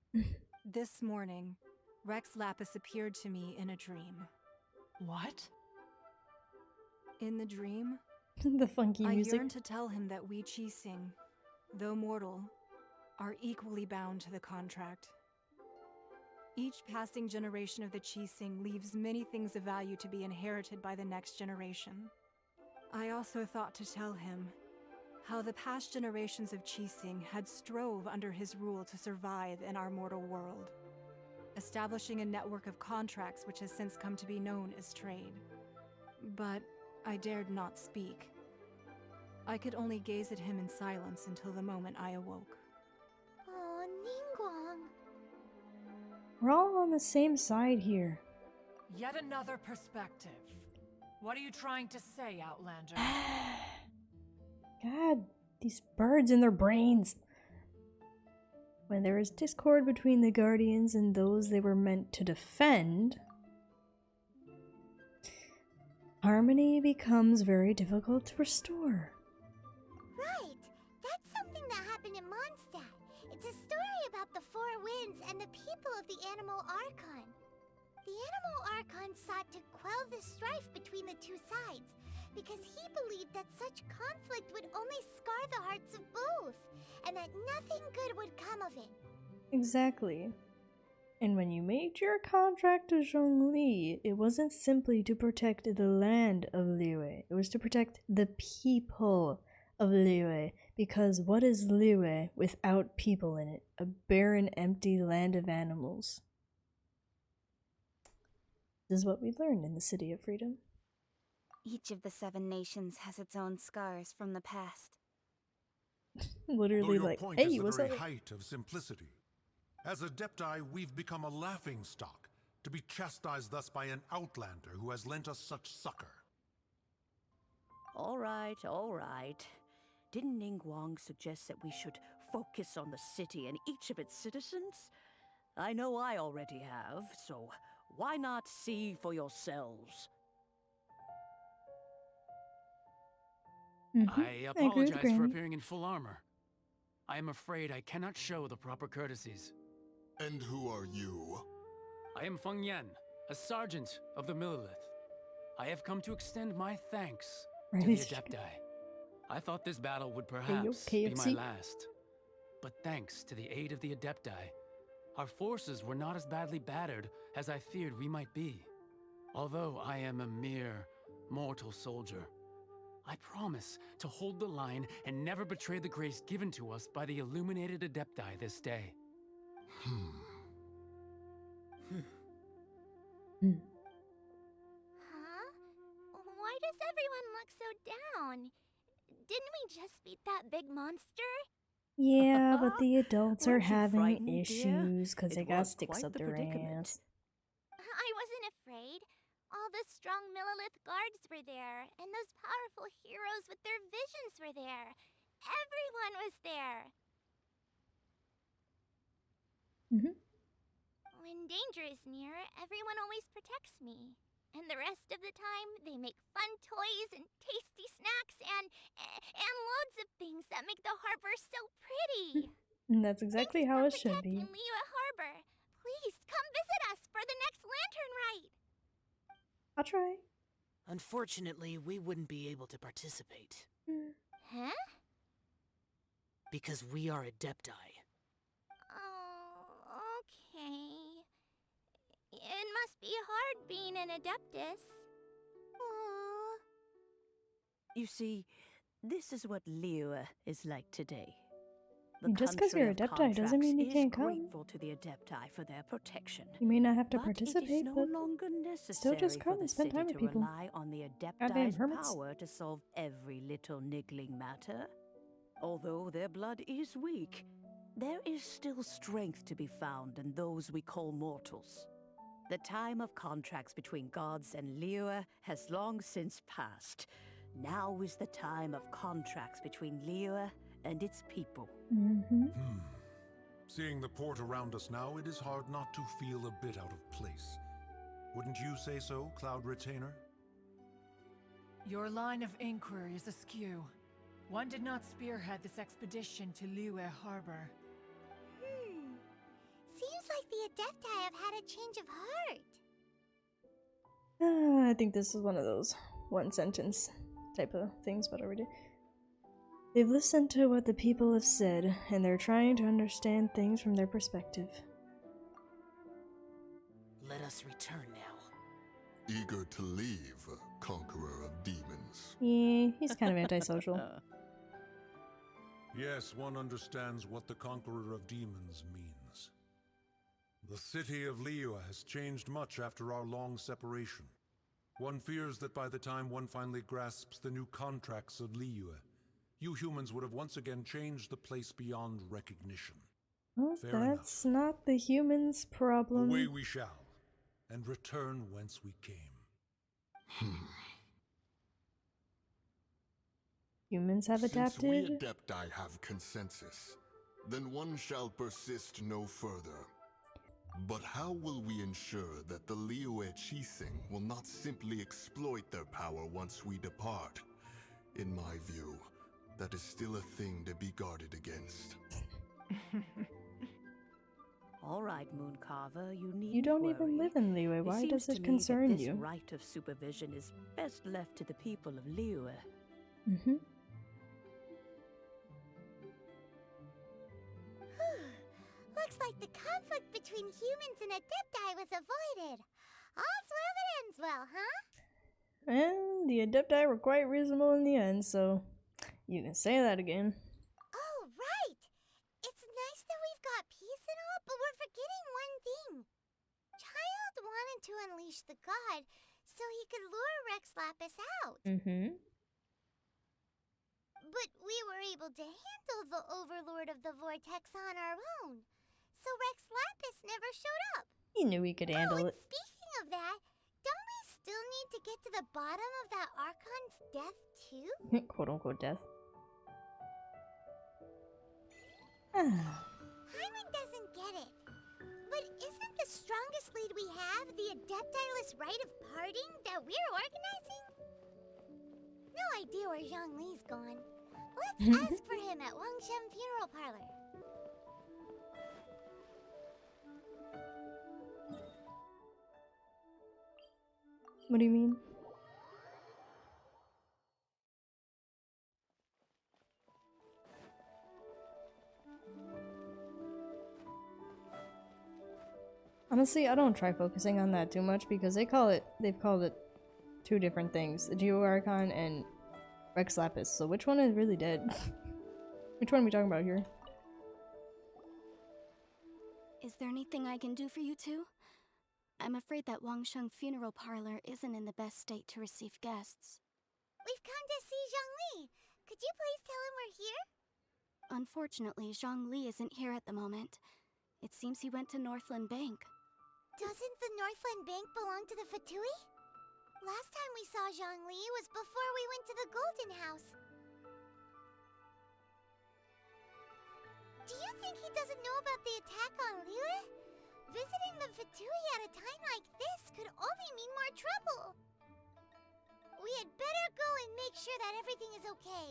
[SPEAKER 8] This morning, Rex Lapis appeared to me in a dream.
[SPEAKER 14] What?
[SPEAKER 8] In the dream,
[SPEAKER 1] the funky music.
[SPEAKER 8] I yearned to tell him that we Qixing, though mortal, are equally bound to the contract. Each passing generation of the Qixing leaves many things of value to be inherited by the next generation. I also thought to tell him
[SPEAKER 10] how the past generations of Qixing had strove under his rule to survive in our mortal world, establishing a network of contracts which has since come to be known as trade. But I dared not speak. I could only gaze at him in silence until the moment I awoke.
[SPEAKER 2] Oh, Ningguang.
[SPEAKER 1] We're all on the same side here.
[SPEAKER 14] Yet another perspective. What are you trying to say, Outlander?
[SPEAKER 1] God, these birds and their brains. When there is discord between the Guardians and those they were meant to defend, harmony becomes very difficult to restore.
[SPEAKER 2] Right! That's something that happened in Mondstadt. It's a story about the Four Winds and the people of the Animal Archon. The Animal Archon sought to quell the strife between the two sides, because he believed that such conflict would only scar the hearts of both, and that nothing good would come of it.
[SPEAKER 1] Exactly. And when you made your contract to Zhongli, it wasn't simply to protect the land of Liyue, it was to protect the people of Liyue, because what is Liyue without people in it? A barren, empty land of animals. This is what we learned in the City of Freedom.
[SPEAKER 3] Each of the 7 nations has its own scars from the past.
[SPEAKER 1] Literally,
[SPEAKER 17] Though your
[SPEAKER 1] like,
[SPEAKER 17] point
[SPEAKER 1] hey,
[SPEAKER 17] is the
[SPEAKER 1] what's
[SPEAKER 17] very
[SPEAKER 1] up?
[SPEAKER 17] height of simplicity. As Adepti, we've become a laughingstock, to be chastised thus by an outlander who has lent us such succor.
[SPEAKER 16] All right, all right. Didn't Ningguang suggest that we should focus on the city and each of its citizens? I know I already have, so why not see for yourselves?
[SPEAKER 9] I apologize for appearing in full armor. I am afraid I cannot show the proper courtesies.
[SPEAKER 4] And who are you?
[SPEAKER 9] I am Feng Yan, a sergeant of the Millelith. I have come to extend my thanks to the Adepti. I thought this battle would perhaps be my last. But thanks to the aid of the Adepti, our forces were not as badly battered as I feared we might be. Although I am a mere mortal soldier, I promise to hold the line and never betray the grace given to us by the illuminated Adepti this day.
[SPEAKER 2] Huh? Why does everyone look so down? Didn't we just beat that big monster?
[SPEAKER 1] Yeah, but the adults are
[SPEAKER 16] Weren't you
[SPEAKER 1] having
[SPEAKER 16] frightened, dear?
[SPEAKER 1] issues because they
[SPEAKER 16] It
[SPEAKER 1] got
[SPEAKER 16] was
[SPEAKER 1] sticks
[SPEAKER 16] quite
[SPEAKER 1] up
[SPEAKER 16] the
[SPEAKER 1] their
[SPEAKER 16] predicament.
[SPEAKER 1] ass.
[SPEAKER 2] I wasn't afraid. All the strong Millelith guards were there, and those powerful heroes with their visions were there. Everyone was there. When danger is near, everyone always protects me. And the rest of the time, they make fun toys and tasty snacks and loads of things that make the harbor so pretty.
[SPEAKER 1] And that's exactly how it should be.
[SPEAKER 2] In Liyue Harbor, please come visit us for the next lantern rite.
[SPEAKER 1] I'll try.
[SPEAKER 15] Unfortunately, we wouldn't be able to participate.
[SPEAKER 2] Huh?
[SPEAKER 15] Because we are Adepti.
[SPEAKER 2] Oh, okay. It must be hard being an Adeptus. Aww.
[SPEAKER 16] You see, this is what Liyue is like today.
[SPEAKER 1] Just because you're Adepti doesn't mean you can't come.
[SPEAKER 16] Grateful to the Adepti for their protection.
[SPEAKER 1] You may not have to
[SPEAKER 16] But
[SPEAKER 1] participate,
[SPEAKER 16] it is no
[SPEAKER 1] but
[SPEAKER 16] longer
[SPEAKER 1] still
[SPEAKER 16] necessary
[SPEAKER 1] just
[SPEAKER 16] for
[SPEAKER 1] come
[SPEAKER 16] the
[SPEAKER 1] and spend
[SPEAKER 16] city
[SPEAKER 1] time with
[SPEAKER 16] to
[SPEAKER 1] people.
[SPEAKER 16] rely on the
[SPEAKER 1] Goddamn
[SPEAKER 16] Adepti's
[SPEAKER 1] hermits.
[SPEAKER 16] power to solve every little niggling matter. Although their blood is weak, there is still strength to be found in those we call mortals. The time of contracts between gods and Liyue has long since passed. Now is the time of contracts between Liyue and its people.
[SPEAKER 17] Seeing the port around us now, it is hard not to feel a bit out of place. Wouldn't you say so, Cloud Retainer?
[SPEAKER 14] Your line of inquiry is askew. One did not spearhead this expedition to Liyue Harbor.
[SPEAKER 2] Seems like the Adepti have had a change of heart.
[SPEAKER 1] I think this is one of those one sentence type of things, but already. They've listened to what the people have said, and they're trying to understand things from their perspective.
[SPEAKER 15] Let us return now.
[SPEAKER 4] Eager to leave, conqueror of demons.
[SPEAKER 1] Yeah, he's kind of antisocial.
[SPEAKER 17] Yes, one understands what the Conqueror of Demons means. The city of Liyue has changed much after our long separation. One fears that by the time one finally grasps the new contracts of Liyue, you humans would have once again changed the place beyond recognition.
[SPEAKER 1] Well,
[SPEAKER 17] Fair
[SPEAKER 1] that's
[SPEAKER 17] enough.
[SPEAKER 1] not the humans' problem.
[SPEAKER 17] Away we shall, and return whence we came.
[SPEAKER 1] Humans have
[SPEAKER 4] Since
[SPEAKER 1] adapted.
[SPEAKER 4] we Adepti have consensus, then one shall persist no further. But how will we ensure that the Liyue Qixing will not simply exploit their power once we depart? In my view, that is still a thing to be guarded against.
[SPEAKER 16] All right, Mooncarver, you needn't
[SPEAKER 1] You don't
[SPEAKER 16] worry.
[SPEAKER 1] even live in Liyue. Why
[SPEAKER 16] It
[SPEAKER 1] does
[SPEAKER 16] seems
[SPEAKER 1] it
[SPEAKER 16] to me
[SPEAKER 1] concern
[SPEAKER 16] that this
[SPEAKER 1] you?
[SPEAKER 16] right of supervision is best left to the people of Liyue.
[SPEAKER 1] Mm-hmm.
[SPEAKER 2] Looks like the conflict between humans and Adepti was avoided. All's well that ends well, huh?
[SPEAKER 1] And the Adepti were quite reasonable in the end, so you can say that again.
[SPEAKER 2] Oh, right! It's nice that we've got peace and all, but we're forgetting one thing. Child wanted to unleash the god so he could lure Rex Lapis out.
[SPEAKER 1] Mm-hmm.
[SPEAKER 2] But we were able to handle the Overlord of the Vortex on our own. So Rex Lapis never showed up.
[SPEAKER 1] He knew he could handle
[SPEAKER 2] and
[SPEAKER 1] it.
[SPEAKER 2] Speaking of that, don't we still need to get to the bottom of that Archon's death too?
[SPEAKER 1] Quote unquote death.
[SPEAKER 2] Hyman doesn't get it. But isn't the strongest lead we have the Adeptiless rite of parting that we're organizing? No idea where Zhongli's gone. Let's ask for him at Wangshen Funeral Parlor.
[SPEAKER 1] What do you mean? Honestly, I don't try focusing on that too much because they've called it two different things, the Geo Archon and Rex Lapis. So which one is really dead? Which one are we talking about here?
[SPEAKER 18] Is there anything I can do for you two? I'm afraid that Wangsheng Funeral Parlor isn't in the best state to receive guests.
[SPEAKER 2] We've come to see Zhongli. Could you please tell him we're here?
[SPEAKER 18] Unfortunately, Zhongli isn't here at the moment. It seems he went to Northland Bank.
[SPEAKER 2] Doesn't the Northland Bank belong to the Fatui? Last time we saw Zhongli was before we went to the Golden House. Do you think he doesn't know about the attack on Liyue? Visiting the Fatui at a time like this could only mean more trouble. We had better go and make sure that everything is okay.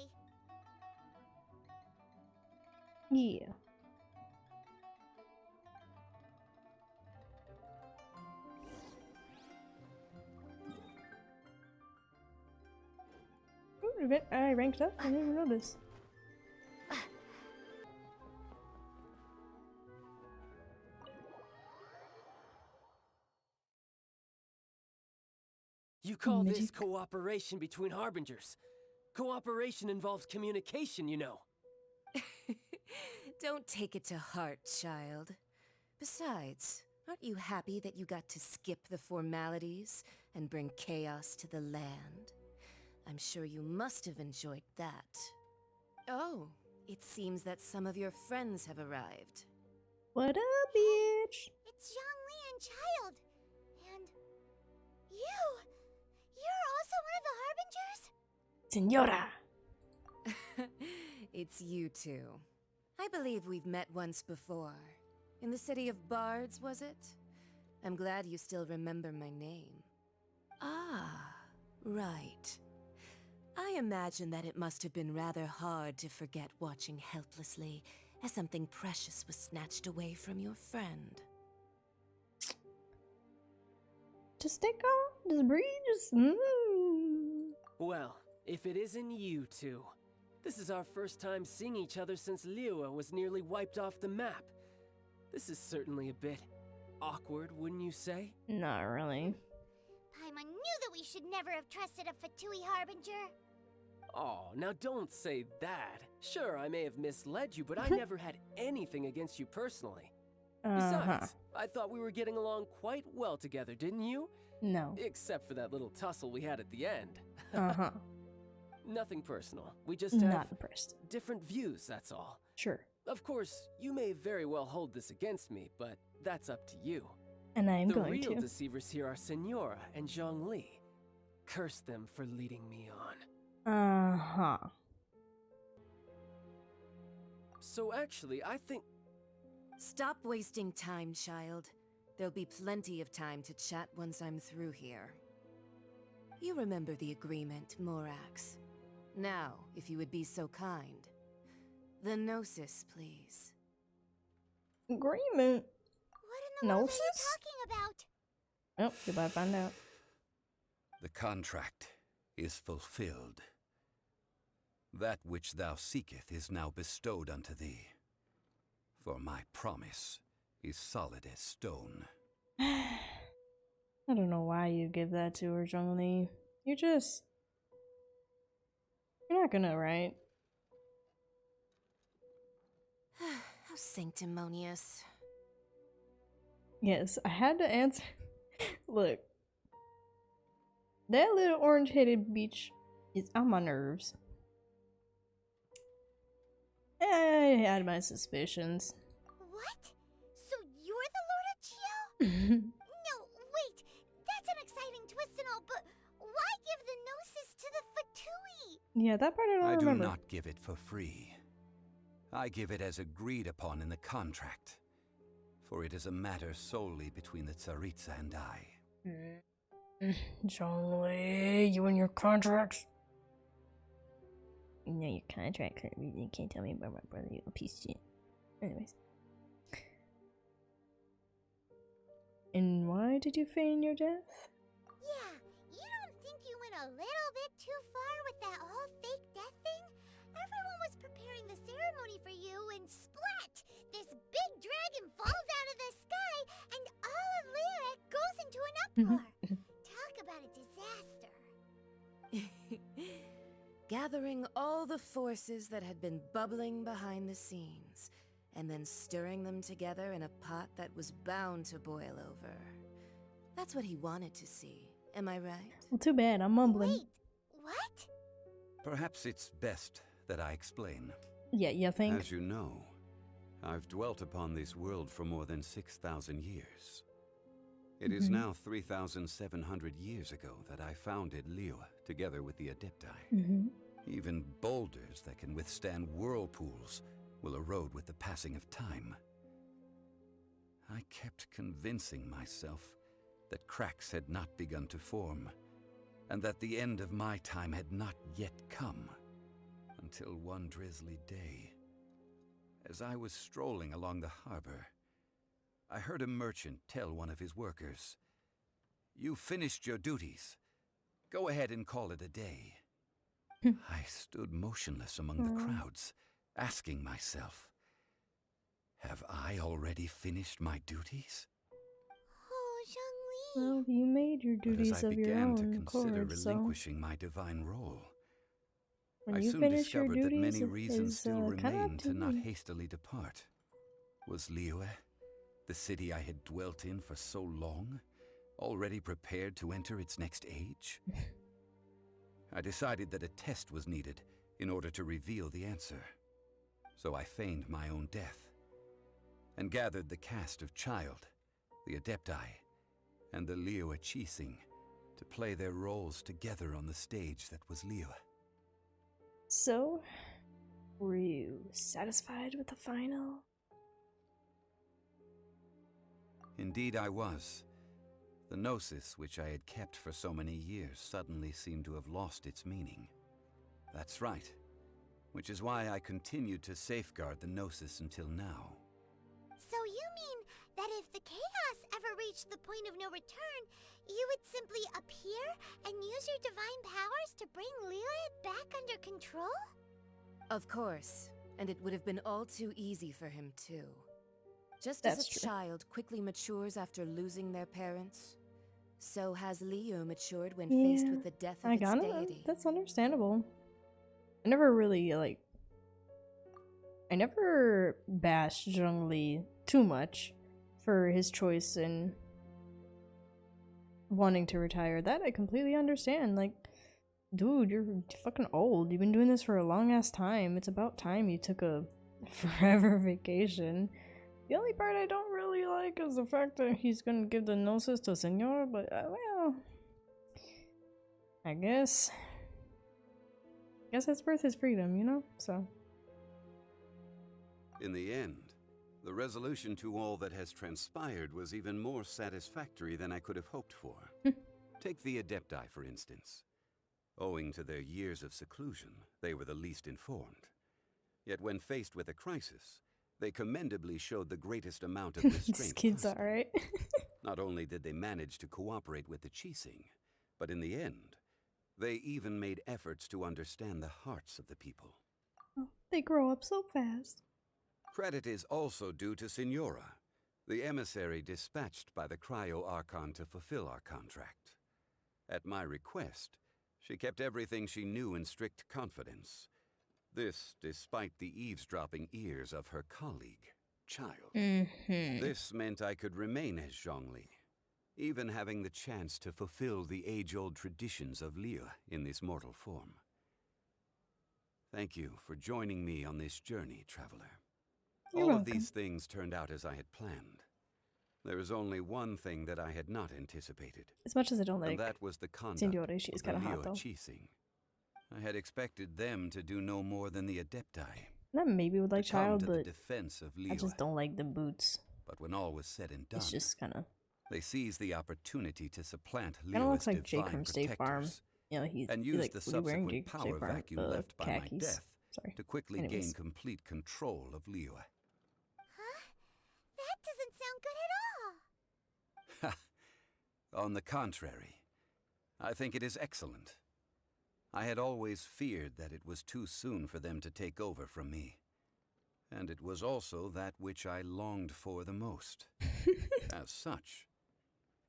[SPEAKER 1] Yeah. Ooh, I ranked up? I didn't even notice.
[SPEAKER 9] You call this cooperation between Harbingers? Cooperation involves communication, you know.
[SPEAKER 19] Don't take it to heart, child. Besides, aren't you happy that you got to skip the formalities and bring chaos to the land? I'm sure you must have enjoyed that. Oh, it seems that some of your friends have arrived.
[SPEAKER 1] What up, bitch?
[SPEAKER 2] It's Zhongli and Child. And you! You're also one of the Harbingers?
[SPEAKER 19] Senora! It's you two. I believe we've met once before. In the city of Bards, was it? I'm glad you still remember my name. Ah, right. I imagine that it must have been rather hard to forget watching helplessly as something precious was snatched away from your friend.
[SPEAKER 1] Just take off, just breathe, just
[SPEAKER 9] Well, if it isn't you two. This is our first time seeing each other since Liyue was nearly wiped off the map. This is certainly a bit awkward, wouldn't you say? Oh, now don't say that. Sure, I may have misled you, but I never had anything against you personally. Besides, I thought we were getting along quite well together, didn't you?
[SPEAKER 1] No.
[SPEAKER 9] Except for that little tussle we had at the end.
[SPEAKER 1] Uh-huh.
[SPEAKER 9] Nothing personal. We just
[SPEAKER 1] Not
[SPEAKER 9] have
[SPEAKER 1] impressed.
[SPEAKER 9] different views, that's all.
[SPEAKER 1] Sure.
[SPEAKER 9] Of course, you may very well hold this against me, but that's up to you.
[SPEAKER 1] And I am
[SPEAKER 9] the
[SPEAKER 1] going
[SPEAKER 9] real
[SPEAKER 1] to.
[SPEAKER 9] deceivers here are Senora and Zhongli. Curse them for leading me on.
[SPEAKER 1] Uh-huh.
[SPEAKER 9] So actually, I think...
[SPEAKER 19] Stop wasting time, child. There'll be plenty of time to chat once I'm through here. You remember the agreement, Morax. Now, if you would be so kind. The Gnosis, please.
[SPEAKER 1] Agreement?
[SPEAKER 2] What in the world are you talking about?
[SPEAKER 1] Oh, you better find out.
[SPEAKER 11] The contract is fulfilled. That which thou seeketh is now bestowed unto thee. For my promise is solid as stone.
[SPEAKER 1] I don't know why you give that to her, Zhongli. You're not gonna, right?
[SPEAKER 19] How sanctimonious.
[SPEAKER 1] Yes, I had to answer. Look. That little orange-headed bitch is on my nerves. I had my suspicions.
[SPEAKER 2] What? So you're the Lord of Geo? No, wait. That's an exciting twist and all, but why give the Gnosis to the Fatui?
[SPEAKER 1] Yeah, that part I don't remember.
[SPEAKER 11] I do not give it for free. I give it as agreed upon in the contract. For it is a matter solely between the Tsaritsa and I.
[SPEAKER 1] Zhongli, you and your contracts. You know your contract. You can't tell me about my brother, you piece of shit. Anyways. And why did you feign your death?
[SPEAKER 2] Yeah, you don't think you went a little bit too far with that whole fake death thing? Everyone was preparing the ceremony for you and splat! This big dragon falls out of the sky and all of Lyric goes into an uproar. Talk about a disaster.
[SPEAKER 19] Gathering all the forces that had been bubbling behind the scenes, and then stirring them together in a pot that was bound to boil over. That's what he wanted to see, am I right?
[SPEAKER 1] Well, too bad, I'm mumbling.
[SPEAKER 2] Wait, what?
[SPEAKER 11] Perhaps it's best that I explain.
[SPEAKER 1] Yeah, you think?
[SPEAKER 11] As you know, I've dwelt upon this world for more than 6,000 years. It is now 3,700 years ago that I founded Liyue, together with the Adepti. Even boulders that can withstand whirlpools will erode with the passing of time. I kept convincing myself that cracks had not begun to form, and that the end of my time had not yet come, until one drizzly day. As I was strolling along the harbor, I heard a merchant tell one of his workers, "You finished your duties. Go ahead and call it a day." I stood motionless among the crowds, asking myself, have I already finished my duties?
[SPEAKER 2] Oh, Zhongli.
[SPEAKER 1] Well, you made your duties of your own
[SPEAKER 11] But as I began to consider
[SPEAKER 1] accord, so
[SPEAKER 11] relinquishing my divine role,
[SPEAKER 1] when
[SPEAKER 11] I
[SPEAKER 1] you
[SPEAKER 11] soon
[SPEAKER 1] finish your
[SPEAKER 11] discovered that
[SPEAKER 1] duties,
[SPEAKER 11] many reasons
[SPEAKER 1] is
[SPEAKER 11] still
[SPEAKER 1] kind of
[SPEAKER 11] remained
[SPEAKER 1] up
[SPEAKER 11] to not
[SPEAKER 1] you.
[SPEAKER 11] hastily depart. Was Liyue, the city I had dwelt in for so long, already prepared to enter its next age? I decided that a test was needed in order to reveal the answer. So I feigned my own death, and gathered the cast of Child, the Adepti, and the Liyue Chising to play their roles together on the stage that was Liyue.
[SPEAKER 1] So, were you satisfied with the final?
[SPEAKER 11] Indeed I was. The Gnosis, which I had kept for so many years, suddenly seemed to have lost its meaning. That's right. Which is why I continued to safeguard the Gnosis until now.
[SPEAKER 2] So you mean that if the chaos ever reached the point of no return, you would simply appear and use your divine powers to bring Liyue back under control?
[SPEAKER 19] Of course, and it would have been all too easy for him too. Just
[SPEAKER 1] That's
[SPEAKER 19] as a
[SPEAKER 1] true.
[SPEAKER 19] child quickly matures after losing their parents, so has Liyue matured when faced with the death of
[SPEAKER 1] I
[SPEAKER 19] its
[SPEAKER 1] got it.
[SPEAKER 19] deity.
[SPEAKER 1] That's understandable. I never really like. I never bashed Zhongli too much for his choice in wanting to retire. That I completely understand. Like, dude, you're fucking old. You've been doing this for a long ass time. It's about time you took a forever vacation. The only part I don't really like is the fact that he's gonna give the gnosis to Senor, but well, I guess that's worth his freedom, you know? So.
[SPEAKER 11] In the end, the resolution to all that has transpired was even more satisfactory than I could have hoped for. Take the Adepti, for instance. Owing to their years of seclusion, they were the least informed. Yet when faced with a crisis, they commendably showed the greatest amount of restraint.
[SPEAKER 1] These kids are alright.
[SPEAKER 11] Not only did they manage to cooperate with the Qixing, but in the end, they even made efforts to understand the hearts of the people.
[SPEAKER 1] Oh, they grow up so fast.
[SPEAKER 11] Credit is also due to Signora, the emissary dispatched by the Cryo Archon to fulfill our contract. At my request, she kept everything she knew in strict confidence. This despite the eavesdropping ears of her colleague, Child. This meant I could remain as Zhongli, even having the chance to fulfill the age-old traditions of Liyue in this mortal form. Thank you for joining me on this journey, traveler.
[SPEAKER 1] You're
[SPEAKER 11] All
[SPEAKER 1] welcome.
[SPEAKER 11] of these things turned out as I had planned. There is only one thing that I had not anticipated.
[SPEAKER 1] As much as I don't like
[SPEAKER 11] and that was the conduct
[SPEAKER 1] Signora, she's
[SPEAKER 11] of the
[SPEAKER 1] kind of hot
[SPEAKER 11] Liyue
[SPEAKER 1] though.
[SPEAKER 11] Qixing. I had expected them to do no more than the Adepti.
[SPEAKER 1] That maybe would like
[SPEAKER 11] to come
[SPEAKER 1] Child,
[SPEAKER 11] to
[SPEAKER 1] but
[SPEAKER 11] the defense of
[SPEAKER 1] I
[SPEAKER 11] Liyue.
[SPEAKER 1] just don't like the boots.
[SPEAKER 11] But when all was said and done,
[SPEAKER 1] It's just kind of.
[SPEAKER 11] they seized the opportunity to supplant
[SPEAKER 1] Kind of
[SPEAKER 11] Liyue's
[SPEAKER 1] looks like Jake
[SPEAKER 11] divine
[SPEAKER 1] from State Farm.
[SPEAKER 11] protectors,
[SPEAKER 1] You know, he
[SPEAKER 11] and
[SPEAKER 1] he,
[SPEAKER 11] used
[SPEAKER 1] like,
[SPEAKER 11] the
[SPEAKER 1] what are you wearing,
[SPEAKER 11] subsequent
[SPEAKER 1] Jake from State
[SPEAKER 11] power
[SPEAKER 1] Farm?
[SPEAKER 11] vacuum left by
[SPEAKER 1] Khakis.
[SPEAKER 11] my death
[SPEAKER 1] Sorry.
[SPEAKER 11] to quickly
[SPEAKER 1] Anyways.
[SPEAKER 11] gain complete control of Liyue.
[SPEAKER 2] That doesn't sound good at all.
[SPEAKER 11] On the contrary, I think it is excellent. I had always feared that it was too soon for them to take over from me. And it was also that which I longed for the most. As such,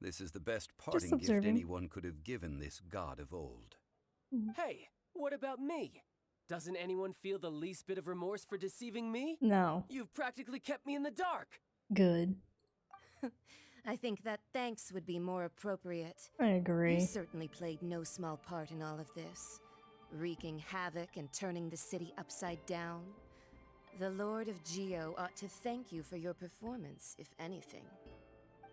[SPEAKER 11] this is the best parting gift
[SPEAKER 1] observing.
[SPEAKER 11] anyone could have given this god of old.
[SPEAKER 9] Hey, what about me? Doesn't anyone feel the least bit of remorse for deceiving me?
[SPEAKER 1] No.
[SPEAKER 9] You've practically kept me in the dark.
[SPEAKER 1] Good.
[SPEAKER 19] I think that thanks would be more appropriate.
[SPEAKER 1] I agree.
[SPEAKER 19] You certainly played no small part in all of this, wreaking havoc and turning the city upside down. The Lord of Geo ought to thank you for your performance, if anything.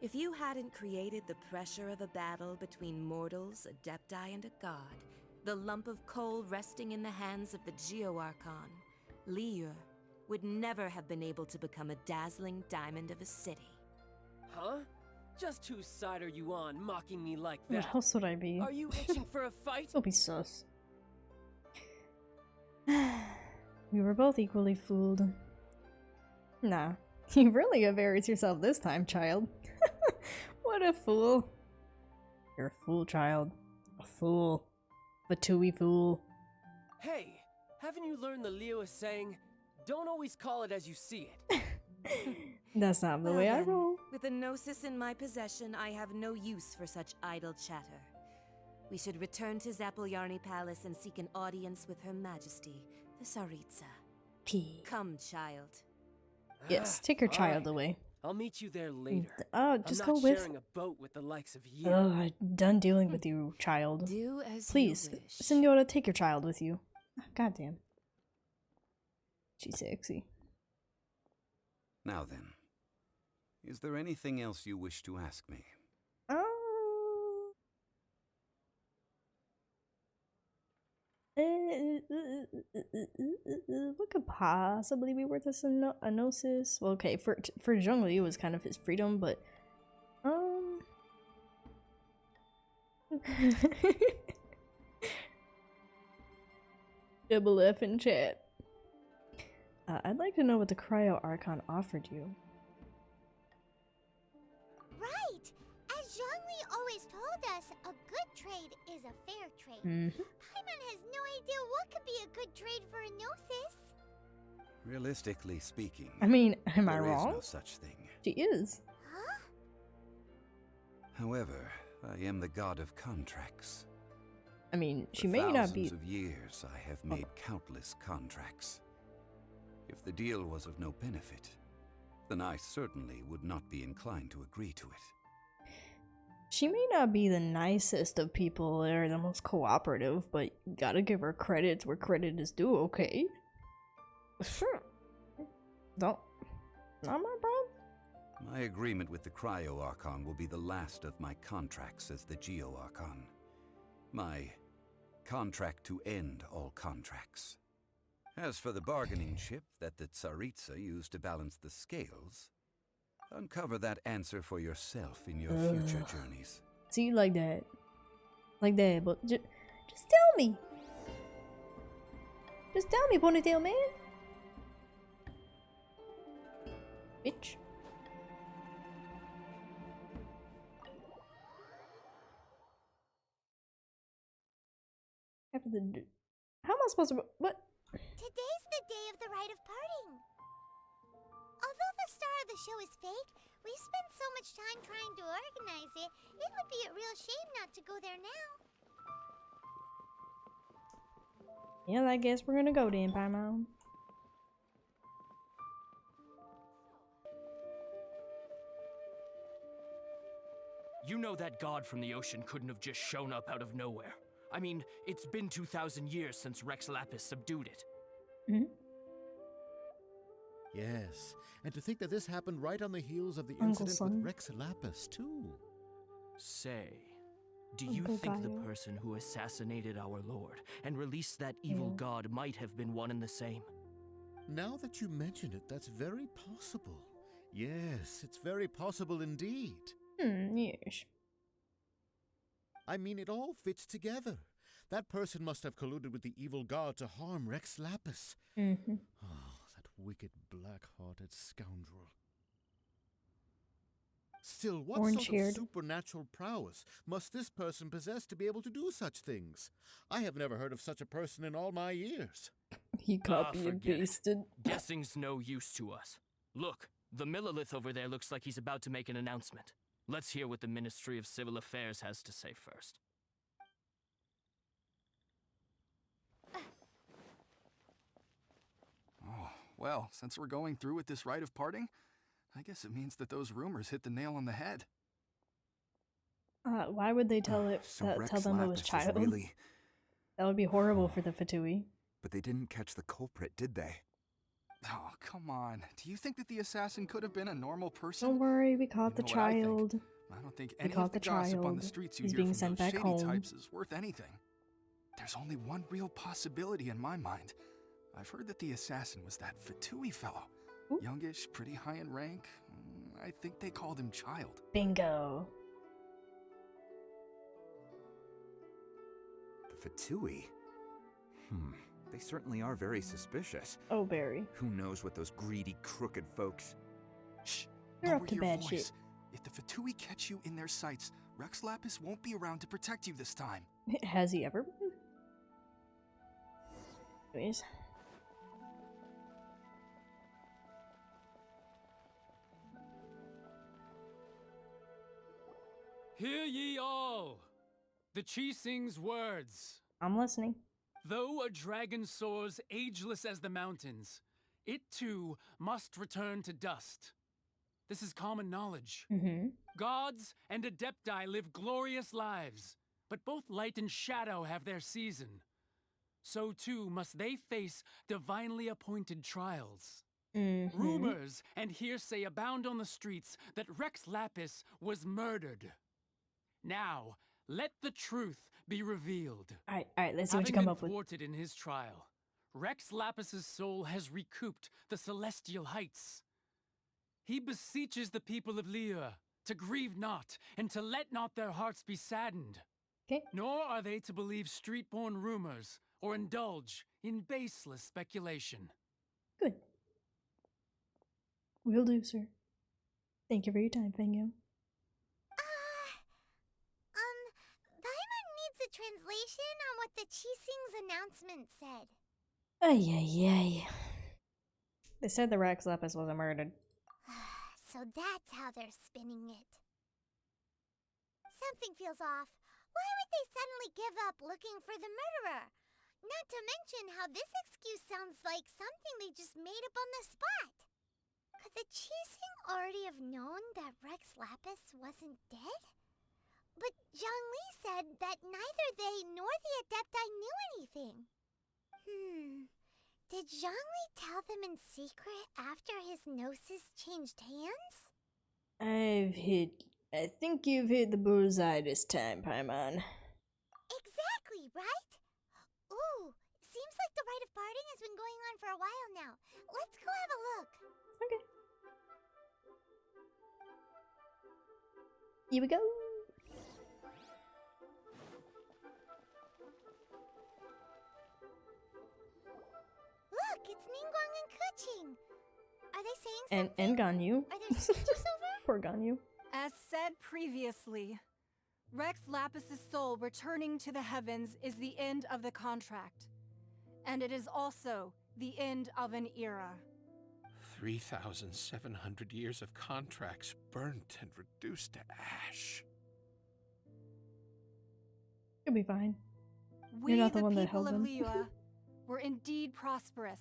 [SPEAKER 19] If you hadn't created the pressure of a battle between mortals, Adepti, and a god, the lump of coal resting in the hands of the Geo Archon, Liyue, would never have been able to become a dazzling diamond of a city.
[SPEAKER 9] Huh? Just whose side are you on, mocking me like
[SPEAKER 1] What
[SPEAKER 9] that?
[SPEAKER 1] else would I be?
[SPEAKER 9] Are you itching for a fight?
[SPEAKER 1] Don't be sus. We were both equally fooled. Nah, you really embarrassed yourself this time, Child. What a fool. You're a fool, Child. A fool. A two-y fool.
[SPEAKER 9] Hey, haven't you learned the Liyue saying, don't always call it as you see it?
[SPEAKER 1] That's not the way I roll.
[SPEAKER 19] With a gnosis in my possession, I have no use for such idle chatter. We should return to Zapoljarny Palace and seek an audience with Her Majesty, the Tsaritsa. Come, Child.
[SPEAKER 1] Yes, take your child
[SPEAKER 9] Fine.
[SPEAKER 1] away.
[SPEAKER 9] I'll meet you there later.
[SPEAKER 1] Just
[SPEAKER 9] I'm
[SPEAKER 1] go
[SPEAKER 9] not
[SPEAKER 1] with.
[SPEAKER 9] sharing a boat with the likes of you.
[SPEAKER 1] Ugh, I'm done dealing with you, child.
[SPEAKER 19] Do as
[SPEAKER 1] Please,
[SPEAKER 19] you wish.
[SPEAKER 1] Senora, take your child with you. Goddamn. She's sexy.
[SPEAKER 11] Now then, is there anything else you wish to ask me?
[SPEAKER 1] What could possibly be worth a gnosis? Well, okay, for Zhongli, it was kind of his freedom, but double F in chat. I'd like to know what the Cryo Archon offered you.
[SPEAKER 2] Right! As Zhongli always told us, a good trade is a fair trade. Paimon has no idea what could be a good trade for a gnosis.
[SPEAKER 11] Realistically speaking,
[SPEAKER 1] I mean, am I
[SPEAKER 11] there is
[SPEAKER 1] wrong?
[SPEAKER 11] no such thing.
[SPEAKER 1] She is.
[SPEAKER 11] However, I am the god of contracts.
[SPEAKER 1] I mean, she
[SPEAKER 11] For
[SPEAKER 1] may not be.
[SPEAKER 11] thousands of years, I have made countless contracts. If the deal was of no benefit, then I certainly would not be inclined to agree to it.
[SPEAKER 1] She may not be the nicest of people or the most cooperative, but you gotta give her credit where credit is due, okay? Sure. Don't. Not my problem.
[SPEAKER 11] My agreement with the Cryo Archon will be the last of my contracts as the Geo Archon. My contract to end all contracts. As for the bargaining chip that the Tsaritsa used to balance the scales, uncover that answer for yourself in your future journeys.
[SPEAKER 1] See, like that. Like that, but just tell me. Just tell me, Ponytail Man. Bitch. After the... How am I supposed to... What?
[SPEAKER 2] Today's the day of the rite of parting. Although the star of the show is fake, we spent so much time trying to organize it, it would be a real shame not to go there now.
[SPEAKER 1] Yeah, I guess we're gonna go to Empire Mound.
[SPEAKER 6] You know that god from the ocean couldn't have just shown up out of nowhere. I mean, it's been 2,000 years since Rex Lapis subdued it.
[SPEAKER 1] Mm-hmm.
[SPEAKER 20] Yes, and to think that this happened right on the heels of the
[SPEAKER 1] Uncle
[SPEAKER 20] incident
[SPEAKER 1] Son.
[SPEAKER 20] with Rex Lapis, too.
[SPEAKER 6] Say, do you
[SPEAKER 1] Uncle
[SPEAKER 6] think the
[SPEAKER 1] Gaio.
[SPEAKER 6] person who assassinated our lord and released that evil
[SPEAKER 1] Yeah.
[SPEAKER 6] god might have been one and the same?
[SPEAKER 20] Now that you mention it, that's very possible. Yes, it's very possible indeed.
[SPEAKER 1] Yes.
[SPEAKER 20] I mean, it all fits together. That person must have colluded with the evil god to harm Rex Lapis.
[SPEAKER 1] Mm-hmm.
[SPEAKER 20] Oh, that wicked, black-hearted scoundrel. Still, what sort of
[SPEAKER 1] Orange-haired.
[SPEAKER 20] supernatural prowess must this person possess to be able to do such things? I have never heard of such a person in all my years.
[SPEAKER 1] He copy and
[SPEAKER 6] forget it.
[SPEAKER 1] pasted.
[SPEAKER 6] Guessing's no use to us. Look, the Millilith over there looks like he's about to make an announcement. Let's hear what the Ministry of Civil Affairs has to say first.
[SPEAKER 21] Oh, well, since we're going through with this rite of parting, I guess it means that those rumors hit the nail on the head.
[SPEAKER 1] Why would they tell
[SPEAKER 21] So Rex
[SPEAKER 1] tell them it was
[SPEAKER 21] Lapis is
[SPEAKER 1] child?
[SPEAKER 21] really-
[SPEAKER 1] That would be horrible for the Fatui.
[SPEAKER 21] But they didn't catch the culprit, did they? Oh, come on. Do you think that the assassin could have been a normal person?
[SPEAKER 1] Don't worry, we caught the
[SPEAKER 21] You know what I think?
[SPEAKER 1] child.
[SPEAKER 21] I don't think
[SPEAKER 1] We
[SPEAKER 21] any of
[SPEAKER 1] caught
[SPEAKER 21] the
[SPEAKER 1] the
[SPEAKER 21] gossip on
[SPEAKER 1] child.
[SPEAKER 21] the streets you
[SPEAKER 1] He's
[SPEAKER 21] hear
[SPEAKER 1] being
[SPEAKER 21] from
[SPEAKER 1] sent
[SPEAKER 21] those
[SPEAKER 1] back
[SPEAKER 21] shady
[SPEAKER 1] home.
[SPEAKER 21] types is worth anything. There's only one real possibility in my mind. I've heard that the assassin was that Fatui fellow. Youngish, pretty high in rank. I think they called him Child.
[SPEAKER 1] Bingo.
[SPEAKER 22] The Fatui? They certainly are very suspicious.
[SPEAKER 1] Oh, very.
[SPEAKER 22] Who knows what those greedy, crooked folks...
[SPEAKER 21] Shh!
[SPEAKER 1] You're up
[SPEAKER 21] Lower
[SPEAKER 1] to
[SPEAKER 21] your
[SPEAKER 1] bad
[SPEAKER 21] voice.
[SPEAKER 1] shit.
[SPEAKER 21] If the Fatui catch you in their sights, Rex Lapis won't be around to protect you this time.
[SPEAKER 1] Has he ever been? Anyways.
[SPEAKER 9] Hear ye all! The Chising's words.
[SPEAKER 1] I'm listening.
[SPEAKER 9] Though a dragon soars ageless as the mountains, it too must return to dust. This is common knowledge.
[SPEAKER 1] Mm-hmm.
[SPEAKER 9] Gods and Adepti live glorious lives, but both light and shadow have their season. So too must they face divinely appointed trials.
[SPEAKER 1] Mm-hmm.
[SPEAKER 9] Rumors and hearsay abound on the streets that Rex Lapis was murdered. Now, let the truth be revealed.
[SPEAKER 1] Alright, let's see what you
[SPEAKER 9] Having
[SPEAKER 1] come up
[SPEAKER 9] been
[SPEAKER 1] with.
[SPEAKER 9] thwarted in his trial, Rex Lapis's soul has recouped the celestial heights. He beseeches the people of Liyue to grieve not and to let not their hearts be saddened.
[SPEAKER 1] Okay.
[SPEAKER 9] Nor are they to believe street-born rumors or indulge in baseless speculation.
[SPEAKER 1] Good. Will do, sir. Thank you for your time, Fangio.
[SPEAKER 2] Paimon needs a translation on what the Chising's announcement said.
[SPEAKER 1] Ay, ay, ay. They said the Rex Lapis wasn't murdered.
[SPEAKER 2] So that's how they're spinning it. Something feels off. Why would they suddenly give up looking for the murderer? Not to mention how this excuse sounds like something they just made up on the spot. Could the Chising already have known that Rex Lapis wasn't dead? But Zhongli said that neither they nor the Adepti knew anything. Did Zhongli tell them in secret after his gnosis changed hands?
[SPEAKER 1] I think you've hit the bullseye this time, Paimon.
[SPEAKER 2] Exactly, right? Ooh, seems like the rite of parting has been going on for a while now. Let's go have a look.
[SPEAKER 1] Okay. Here we go.
[SPEAKER 2] Look, it's Ningguang and Keqing. Are they saying something?
[SPEAKER 1] And Ganyu.
[SPEAKER 2] Are there speeches over?
[SPEAKER 1] Poor Ganyu.
[SPEAKER 10] As said previously, Rex Lapis's soul returning to the heavens is the end of the contract. And it is also the end of an era.
[SPEAKER 5] 3,700 years of contracts burnt and reduced to ash.
[SPEAKER 1] You'll be fine.
[SPEAKER 10] We,
[SPEAKER 1] You're not the
[SPEAKER 10] the
[SPEAKER 1] one that
[SPEAKER 10] people
[SPEAKER 1] held
[SPEAKER 10] of
[SPEAKER 1] them.
[SPEAKER 10] Liyue, were indeed prosperous.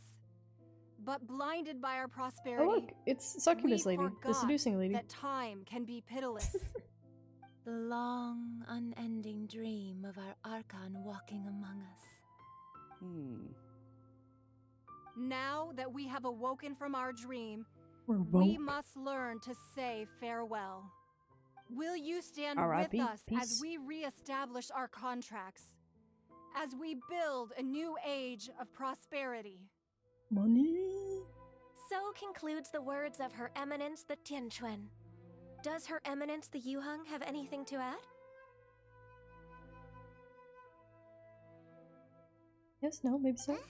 [SPEAKER 10] But blinded by our prosperity,
[SPEAKER 1] Oh look, it's Succubus
[SPEAKER 10] we
[SPEAKER 1] lady, the
[SPEAKER 10] forgot
[SPEAKER 1] seducing lady.
[SPEAKER 10] that time can be pitiless.
[SPEAKER 7] The long, unending dream of our Archon walking among us.
[SPEAKER 10] Now that we have awoken from our dream,
[SPEAKER 1] We're
[SPEAKER 10] we
[SPEAKER 1] woke.
[SPEAKER 10] must learn to say farewell. Will you stand
[SPEAKER 1] R.I.P.,
[SPEAKER 10] with us as
[SPEAKER 1] peace.
[SPEAKER 10] we re-establish our contracts? As we build a new age of prosperity?
[SPEAKER 1] Money.
[SPEAKER 12] So concludes the words of Her Eminence the Tianquan. Does Her Eminence the Yuheng have anything to add?
[SPEAKER 1] Yes, no, maybe so.
[SPEAKER 2] Is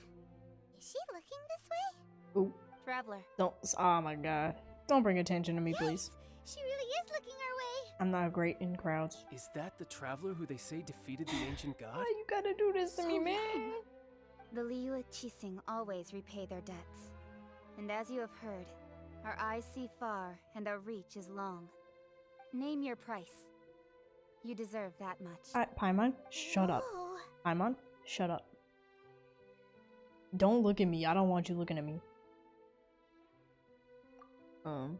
[SPEAKER 2] she looking this way?
[SPEAKER 1] Ooh,
[SPEAKER 12] Traveler.
[SPEAKER 1] don't. Oh my god. Don't bring attention to me, please.
[SPEAKER 2] She really is looking our way.
[SPEAKER 1] I'm not great in crowds.
[SPEAKER 9] Is that the traveler who they say defeated the ancient god?
[SPEAKER 1] Why you gotta do this to me, man?
[SPEAKER 3] The Liyue Qixing always repay their debts. And as you have heard, our eyes see far and our reach is long. Name your price. You deserve that much.
[SPEAKER 1] Paimon, shut up.
[SPEAKER 2] Whoa.
[SPEAKER 1] Paimon, shut up. Don't look at me. I don't want you looking at me. I don't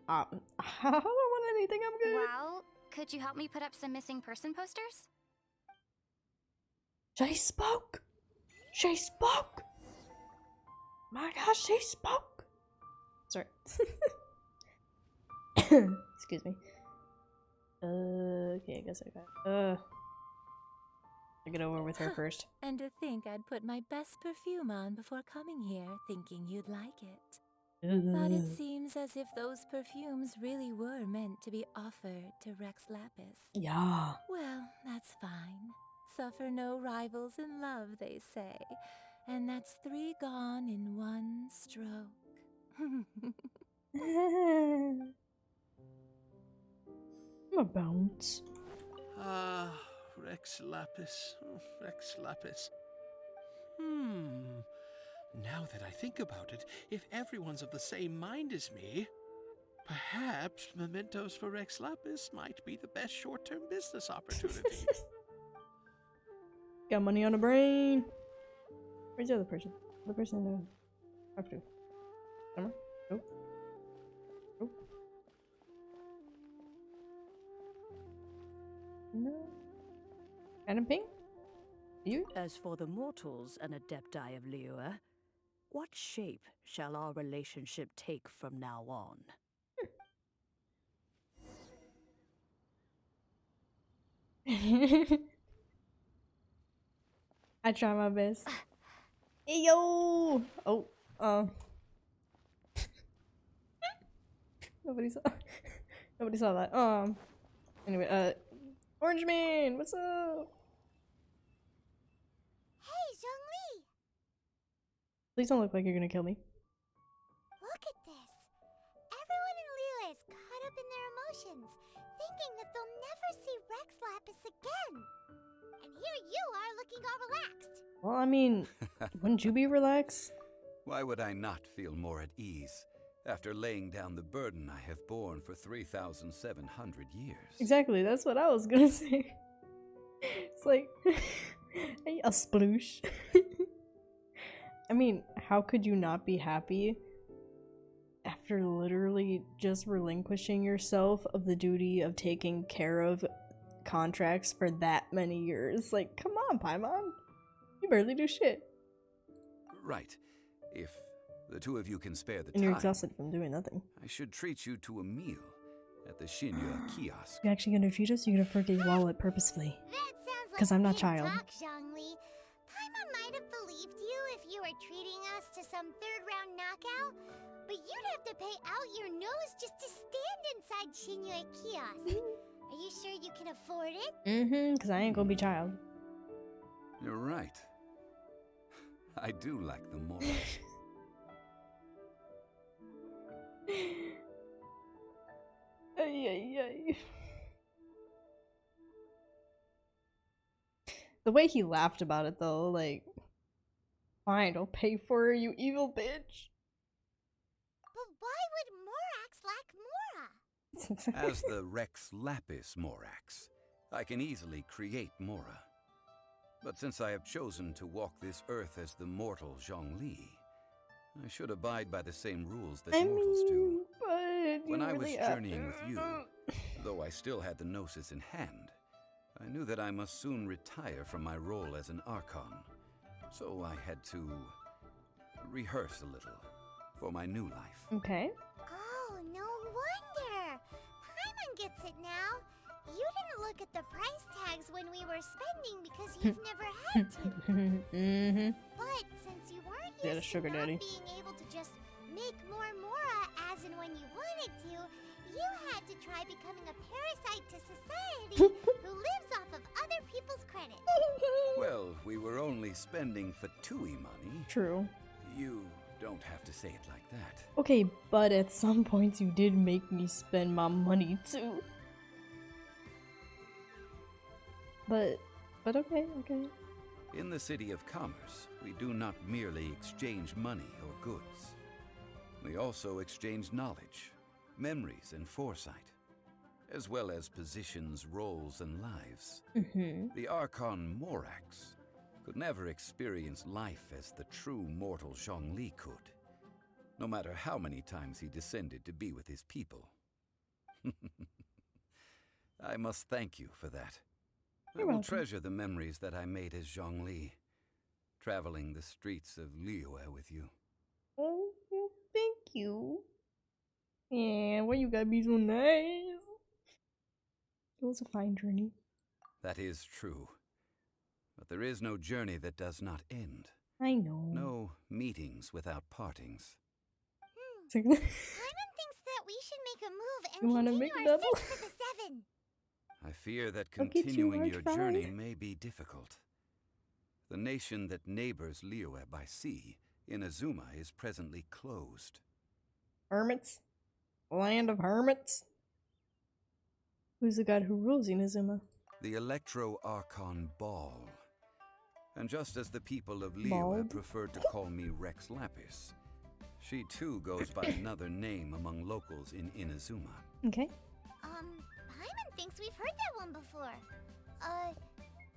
[SPEAKER 1] want anything. I'm good.
[SPEAKER 18] Well, could you help me put up some missing person posters?
[SPEAKER 1] She spoke. She spoke. My gosh, she spoke. Sorry. Excuse me. Okay, I guess I got. I get over with her first.
[SPEAKER 7] And to think I'd put my best perfume on before coming here, thinking you'd like it. But it seems as if those perfumes really were meant to be offered to Rex Lapis.
[SPEAKER 1] Yeah.
[SPEAKER 7] Well, that's fine. Suffer no rivals in love, they say. And that's 3 gone in 1 stroke.
[SPEAKER 1] I'm a bounce.
[SPEAKER 5] Ah, Rex Lapis. Rex Lapis. Now that I think about it, if everyone's of the same mind as me, perhaps mementos for Rex Lapis might be the best short-term business opportunity.
[SPEAKER 1] Got money on the brain. Where's the other person? The person in the talk to. Summer? Nope. Nope. No. Adam Ping? You?
[SPEAKER 16] As for the mortals and Adepti of Liyue, what shape shall our relationship take from now on?
[SPEAKER 1] I try my best. Hey, yo! Oh, nobody saw. Nobody saw that. Anyway, Orange Man, what's up?
[SPEAKER 2] Hey, Zhongli!
[SPEAKER 1] Please don't look like you're gonna kill me.
[SPEAKER 2] Look at this. Everyone in Liyue is caught up in their emotions, thinking that they'll never see Rex Lapis again. And here you are looking all relaxed.
[SPEAKER 1] Well, I mean, wouldn't you be relaxed?
[SPEAKER 11] Why would I not feel more at ease? after laying down the burden I have borne for 3,700 years.
[SPEAKER 1] Exactly, that's what I was gonna say. It's like a sploosh. I mean, how could you not be happy after literally just relinquishing yourself of the duty of taking care of contracts for that many years? Like, come on, Paimon. You barely do shit.
[SPEAKER 11] Right. If the two of you can spare the
[SPEAKER 1] And
[SPEAKER 11] time,
[SPEAKER 1] you're exhausted from doing nothing.
[SPEAKER 11] I should treat you to a meal at the Shinya kiosk.
[SPEAKER 1] You're actually gonna treat us? You're gonna forget your wallet purposefully. Because I'm not child.
[SPEAKER 2] Talk, Zhongli. Paimon might have believed you if you were treating us to some third-round knockout, but you'd have to pay out your nose just to stand inside Shinya kiosk. Are you sure you can afford it?
[SPEAKER 1] Because I ain't gonna be child.
[SPEAKER 11] You're right. I do like them more.
[SPEAKER 1] Ay, ay, ay. The way he laughed about it though, like, fine, I'll pay for it, you evil bitch.
[SPEAKER 2] But why would Morax lack Mora?
[SPEAKER 11] As the Rex Lapis Morax, I can easily create Mora. But since I have chosen to walk this earth as the mortal Zhongli, I should abide by the same rules that mortals do.
[SPEAKER 1] But
[SPEAKER 11] when I was journeying with you, though I still had the Gnosis in hand, I knew that I must soon retire from my role as an Archon. So I had to rehearse a little for my new life.
[SPEAKER 1] Okay.
[SPEAKER 2] Oh, no wonder. Paimon gets it now. You didn't look at the price tags when we were spending because you've never had to. But since you weren't used to not being able to just make more Mora as and when you wanted to, you had to try becoming a parasite to society who lives off of other people's credit.
[SPEAKER 11] Well, we were only spending Fatui money.
[SPEAKER 1] True.
[SPEAKER 11] You don't have to say it like that.
[SPEAKER 1] Okay, but at some points you did make me spend my money too. But okay.
[SPEAKER 11] In the City of Commerce, we do not merely exchange money or goods. We also exchange knowledge, memories, and foresight, as well as positions, roles, and lives. The Archon Morax could never experience life as the true mortal Zhongli could, no matter how many times he descended to be with his people. I must thank you for that. I will treasure the memories that I made as Zhongli, traveling the streets of Liyue with you.
[SPEAKER 1] Oh, thank you. Yeah, why you gotta be so nice? It was a fine journey.
[SPEAKER 11] That is true. But there is no journey that does not end.
[SPEAKER 1] I know.
[SPEAKER 11] No meetings without partings.
[SPEAKER 2] Paimon thinks that we should make a move and
[SPEAKER 1] You wanna
[SPEAKER 2] continue
[SPEAKER 1] make
[SPEAKER 2] our
[SPEAKER 1] double?
[SPEAKER 2] search for the Seven.
[SPEAKER 11] I fear that
[SPEAKER 1] Don't get too
[SPEAKER 11] continuing your
[SPEAKER 1] much
[SPEAKER 11] journey
[SPEAKER 1] pride.
[SPEAKER 11] may be difficult. The nation that neighbors Liyue by sea, Inazuma, is presently closed.
[SPEAKER 1] Hermits? Land of hermits? Who's the god who rules Inazuma?
[SPEAKER 11] The Electro-Archon Ball. And just as the people of Liyue
[SPEAKER 1] Bald?
[SPEAKER 11] preferred to call me Rex Lapis, she too goes by another name among locals in Inazuma.
[SPEAKER 1] Okay.
[SPEAKER 2] Paimon thinks we've heard that one before.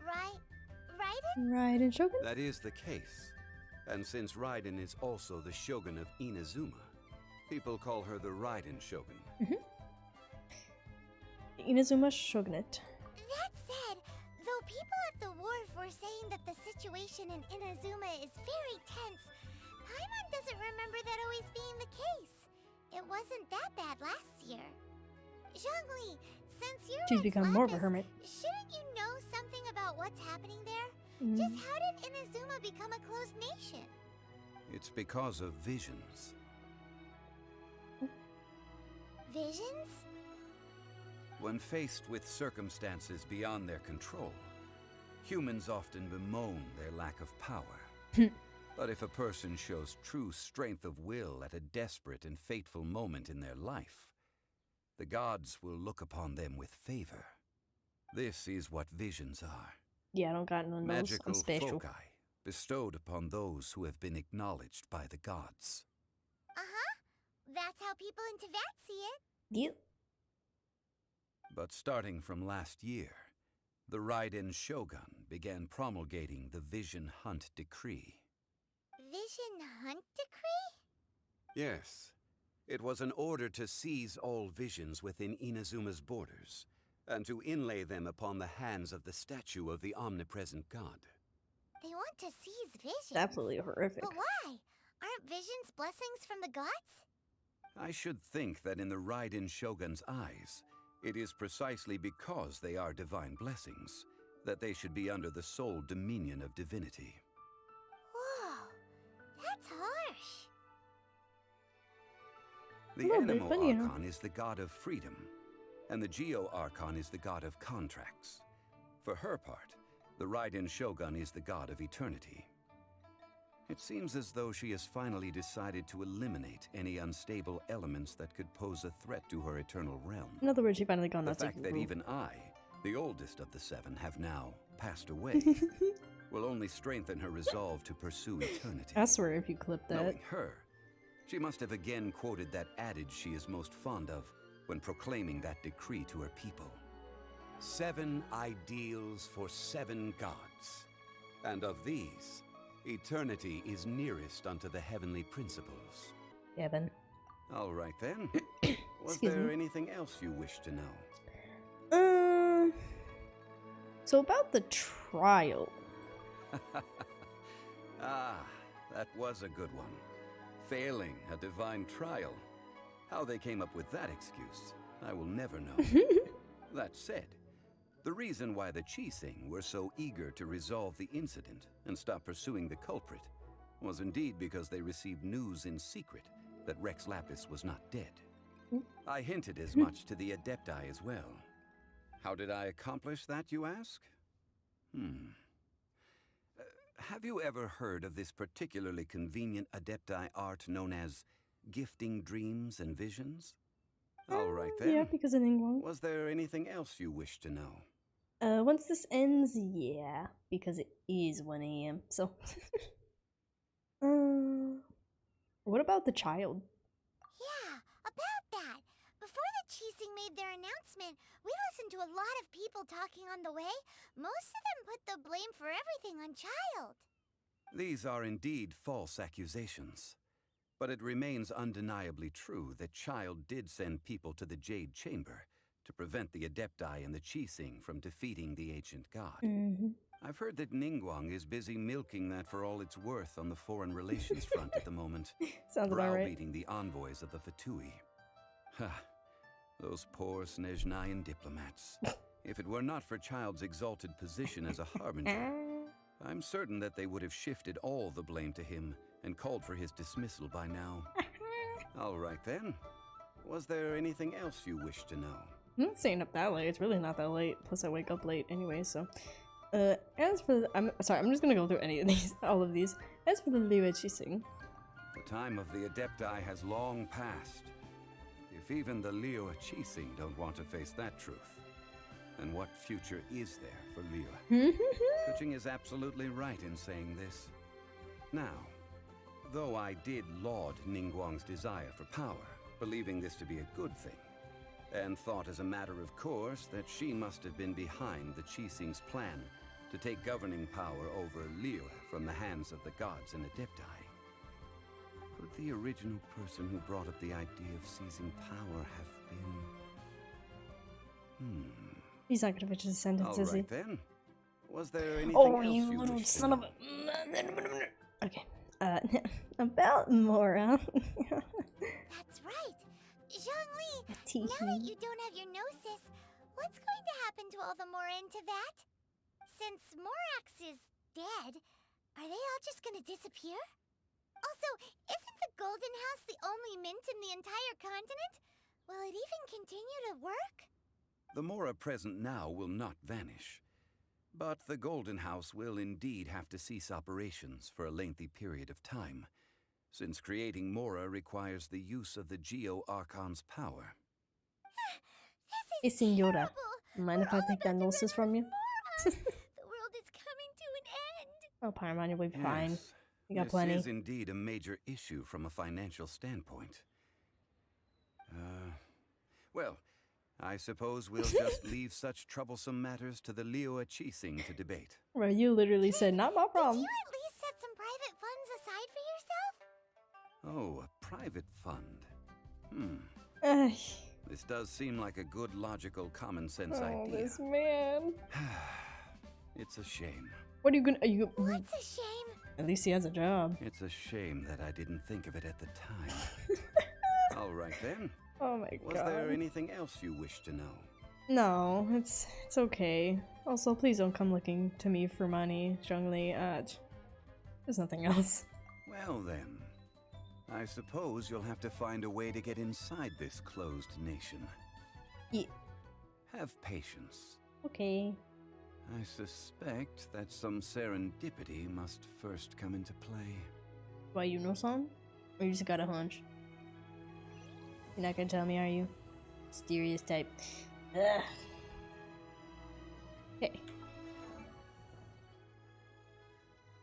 [SPEAKER 2] Raiden?
[SPEAKER 1] Raiden Shogun?
[SPEAKER 11] That is the case. And since Raiden is also the Shogun of Inazuma, people call her the Raiden Shogun.
[SPEAKER 1] Inazuma Shogunate.
[SPEAKER 2] That said, though people at the wharf were saying that the situation in Inazuma is very tense, Paimon doesn't remember that always being the case. It wasn't that bad last year. Zhongli, since you're
[SPEAKER 1] She's
[SPEAKER 2] Rex
[SPEAKER 1] become more of a
[SPEAKER 2] Lapis,
[SPEAKER 1] hermit.
[SPEAKER 2] shouldn't you know something about what's happening there?
[SPEAKER 1] Mm.
[SPEAKER 2] Just how did Inazuma become a closed nation?
[SPEAKER 11] It's because of visions.
[SPEAKER 2] Visions?
[SPEAKER 11] When faced with circumstances beyond their control, humans often bemoan their lack of power. But if a person shows true strength of will at a desperate and fateful moment in their life, the gods will look upon them with favor. This is what visions are.
[SPEAKER 1] Yeah, I don't got none of those.
[SPEAKER 11] Magical
[SPEAKER 1] I'm special.
[SPEAKER 11] foci bestowed upon those who have been acknowledged by the gods.
[SPEAKER 2] Uh-huh. That's people in Teyvat see it.
[SPEAKER 1] Yep.
[SPEAKER 11] But starting from last year, the Raiden Shogun began promulgating the Vision Hunt Decree.
[SPEAKER 2] Vision Hunt Decree?
[SPEAKER 11] Yes. It was an order to seize all visions within Inazuma's borders, and to inlay them upon the hands of the statue of the omnipresent god.
[SPEAKER 2] They want to seize visions?
[SPEAKER 1] Absolutely horrific.
[SPEAKER 2] But why? Aren't visions blessings from the gods?
[SPEAKER 11] I should think that in the Raiden Shogun's eyes, it is precisely because they are divine blessings that they should be under the sole dominion of divinity.
[SPEAKER 2] Whoa, that's harsh.
[SPEAKER 11] The Animal Archon is the god of freedom, and the Geo Archon is the god of contracts. For her part, the Raiden Shogun is the god of eternity. It seems as though she has finally decided to eliminate any unstable elements that could pose a threat to her eternal realm.
[SPEAKER 1] In other words, she finally gone
[SPEAKER 11] The
[SPEAKER 1] out to
[SPEAKER 11] fact that
[SPEAKER 1] rule.
[SPEAKER 11] even I, the oldest of the seven, have now passed away will only strengthen her resolve to pursue eternity.
[SPEAKER 1] I swear if you clip that.
[SPEAKER 11] Knowing her, she must have again quoted that adage she is most fond of when proclaiming that decree to her people. 7 ideals for 7 gods, and of these, eternity is nearest unto the heavenly principles.
[SPEAKER 1] Yeah, then.
[SPEAKER 11] All right then. Was
[SPEAKER 1] Excuse
[SPEAKER 11] there
[SPEAKER 1] me.
[SPEAKER 11] anything else you wish to know?
[SPEAKER 1] So about the trial.
[SPEAKER 11] Ah, that was a good one. Failing a divine trial. How they came up with that excuse, I will never know. That said, the reason why the Qixing were so eager to resolve the incident and stop pursuing the culprit was indeed because they received news in secret that Rex Lapis was not dead. I hinted as much to the Adepti as well. How did I accomplish that, you ask? Have you ever heard of this particularly convenient Adepti art known as gifting dreams and visions? All right then.
[SPEAKER 1] Yeah, because in England.
[SPEAKER 11] Was there anything else you wish to know?
[SPEAKER 1] Once this ends, yeah, because it is 1 a.m. So, what about the child?
[SPEAKER 2] Yeah, about that. Before the Qixing made their announcement, we listened to a lot of people talking on the way. Most of them put the blame for everything on Child.
[SPEAKER 11] These are indeed false accusations. But it remains undeniably true that Child did send people to the Jade Chamber to prevent the Adepti and the Qixing from defeating the ancient god. I've heard that Ningguang is busy milking that for all it's worth on the foreign relations front at the moment.
[SPEAKER 1] Sounds about right.
[SPEAKER 11] Browbeating the envoys of the Fatui. Ha! Those poor Snezhnayan diplomats. If it were not for Child's exalted position as a harbinger, I'm certain that they would have shifted all the blame to him and called for his dismissal by now. All right then. Was there anything else you wish to know?
[SPEAKER 1] I'm not staying up that late. It's really not that late. Plus, I wake up late anyway. So, as for I'm sorry, I'm just gonna go through any of these, all of these. As for the Liyue Qixing,
[SPEAKER 11] The time of the Adepti has long passed. If even the Liyue Qixing don't want to face that truth, then what future is there for Liyue? Kuching is absolutely right in saying this. Now, though I did laud Ningguang's desire for power, believing this to be a good thing, and thought as a matter of course that she must have been behind the Qixing's plan to take governing power over Liyue from the hands of the gods and Adepti. Could the original person who brought up the idea of seizing power have been...
[SPEAKER 1] He's not gonna finish his sentence, is he?
[SPEAKER 11] Alright then. Was there anything
[SPEAKER 1] Oh,
[SPEAKER 11] else
[SPEAKER 1] you
[SPEAKER 11] you
[SPEAKER 1] little
[SPEAKER 11] wish to
[SPEAKER 1] son of
[SPEAKER 11] know?
[SPEAKER 1] a. Okay. About Mora.
[SPEAKER 2] That's right. Zhongli, now that you don't have your gnosis, what's going to happen to all the Mora in Teyvat? Since Morax is dead, are they all just gonna disappear? Also, isn't the Golden House the only mint in the entire continent? Will it even continue to work?
[SPEAKER 11] The Mora present now will not vanish. But the Golden House will indeed have to cease operations for a lengthy period of time, since creating Mora requires the use of the Geo Archon's power.
[SPEAKER 1] Hey, Senora. Mind if I take that gnosis from you?
[SPEAKER 2] The world is coming to an end.
[SPEAKER 1] Oh, Paimon, you'll be fine.
[SPEAKER 11] Yes,
[SPEAKER 1] You got
[SPEAKER 11] this
[SPEAKER 1] plenty.
[SPEAKER 11] is indeed a major issue from a financial standpoint. Well, I suppose we'll just leave such troublesome matters to the Liyue Qixing to debate.
[SPEAKER 1] Bro, you literally said, not my problem.
[SPEAKER 2] Did you at least set some private funds aside for yourself?
[SPEAKER 11] Oh, a private fund. This does seem like a good, logical, common sense idea.
[SPEAKER 1] This man.
[SPEAKER 11] It's a shame.
[SPEAKER 1] What are you gonna?
[SPEAKER 2] What's a shame?
[SPEAKER 1] At least he has a job.
[SPEAKER 11] It's a shame that I didn't think of it at the time. All right then.
[SPEAKER 1] Oh my god.
[SPEAKER 11] Was there anything else you wish to know?
[SPEAKER 1] No, it's okay. Also, please don't come looking to me for money, Zhongli. There's nothing else.
[SPEAKER 11] Well then, I suppose you'll have to find a way to get inside this closed nation.
[SPEAKER 1] Yeah.
[SPEAKER 11] Have patience.
[SPEAKER 1] Okay.
[SPEAKER 11] I suspect that some serendipity must first come into play.
[SPEAKER 1] Why, you know something? Or you just got a hunch? You're not gonna tell me, are you? Mysterious type. Ugh. Okay.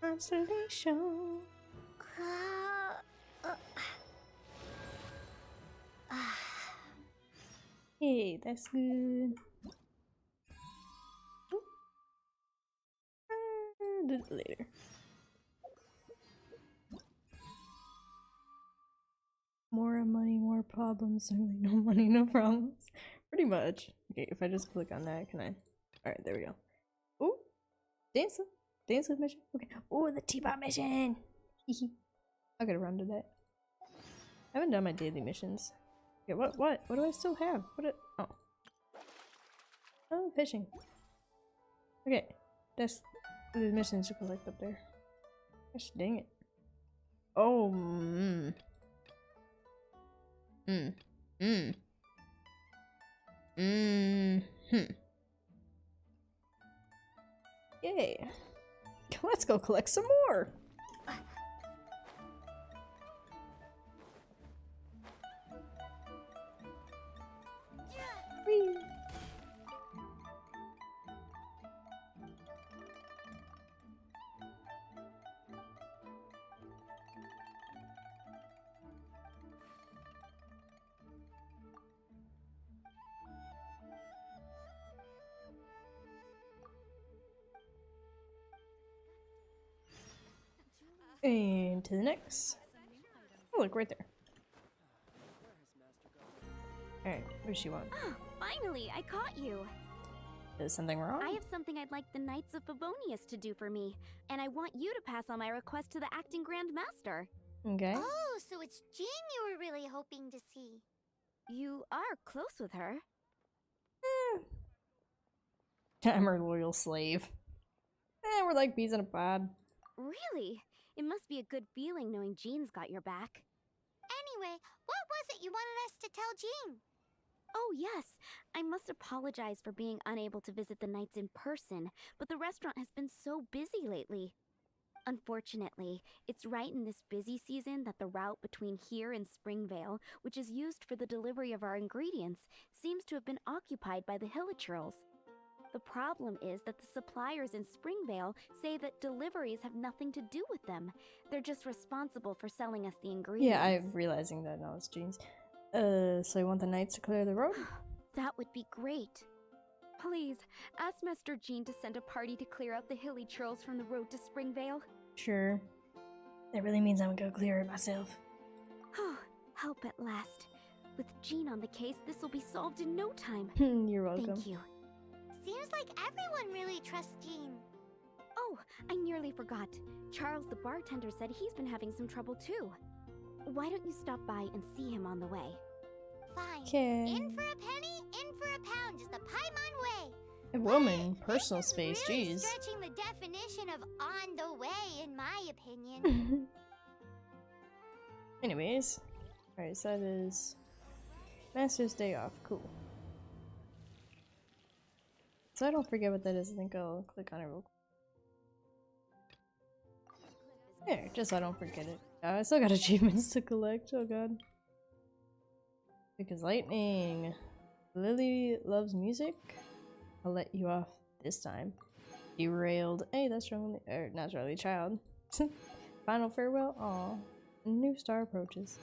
[SPEAKER 1] Constellation. Hey, that's good. Do it later. More money, more problems. Certainly no money, no problems. Pretty much. Okay, if I just click on that, can I? Alright, there we go. Ooh! Dance with mission. Okay. Ooh, the T-Bot mission! I gotta run to that. I haven't done my daily missions. Okay, what do I still have? Oh, fishing. Okay, that's the missions to collect up there. Gosh dang it. Oh, Yay. Let's go collect some more. Whee. And to the next. Oh, look, right there. Alright, what does she want?
[SPEAKER 8] Finally, I caught you.
[SPEAKER 1] Is something wrong?
[SPEAKER 8] I have something I'd like the Knights of Favonius to do for me, and I want you to pass on my request to the acting Grand Master.
[SPEAKER 1] Okay.
[SPEAKER 2] Oh, so it's Jean you were really hoping to see.
[SPEAKER 8] You are close with her.
[SPEAKER 1] I'm her loyal slave. We're like bees in a pod.
[SPEAKER 8] Really? It must be a good feeling knowing Jean's got your back.
[SPEAKER 2] Anyway, what was it you wanted us to tell Jean?
[SPEAKER 8] Oh yes, I must apologize for being unable to visit the Knights in person, but the restaurant has been so busy lately. Unfortunately, it's right in this busy season that the route between here and Springvale, which is used for the delivery of our ingredients, seems to have been occupied by the Hilichurls. The problem is that the suppliers in Springvale say that deliveries have nothing to do with them. They're just responsible for selling us the ingredients.
[SPEAKER 1] Yeah, I'm realizing that now it's Jean's. So you want the Knights to clear the road?
[SPEAKER 8] That would be great. Please, ask Master Jean to send a party to clear out the hilly trolls from the road to Springvale.
[SPEAKER 1] Sure. That really means I'm gonna go clear it myself.
[SPEAKER 8] Help at last. With Jean on the case, this will be solved in no time.
[SPEAKER 1] You're welcome.
[SPEAKER 8] Thank you.
[SPEAKER 2] Seems like everyone really trusts Jean.
[SPEAKER 8] Oh, I nearly forgot. Charles the bartender said he's been having some trouble too. Why don't you stop by and see him on the way?
[SPEAKER 2] Fine.
[SPEAKER 1] Okay.
[SPEAKER 2] In for a penny, in for a pound, just a Paimon way.
[SPEAKER 1] A woman, personal space,
[SPEAKER 2] Really
[SPEAKER 1] jeez.
[SPEAKER 2] stretching the definition of on the way, in my opinion.
[SPEAKER 1] Anyways. Alright, so that is Master's Day Off. Cool. So I don't forget what that is, I think I'll click on it real quick. There, just so I don't forget it. I still got achievements to collect, oh god. Because lightning. Lily loves music. I'll let you off this time. Derailed. Hey, that's Charlie. Not Charlie, child. Final farewell. Aw. New star approaches.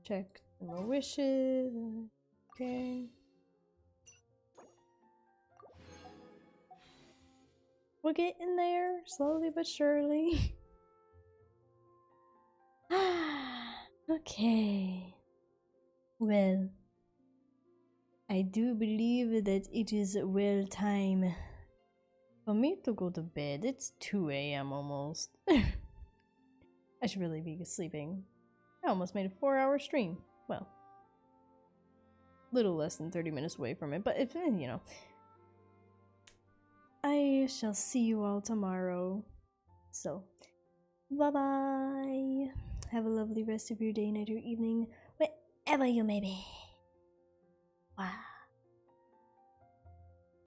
[SPEAKER 1] Check More wishes. Okay. We're getting there, slowly but surely. Okay. Well, I do believe that it is well time for me to go to bed. It's 2 a.m. almost. I should really be sleeping. I almost made a 4-hour stream. Well, little less than 30 minutes away from it, but if, you know. I shall see you all tomorrow. So, bye-bye. Have a lovely rest of your day, night, or evening, wherever you may be. Wow.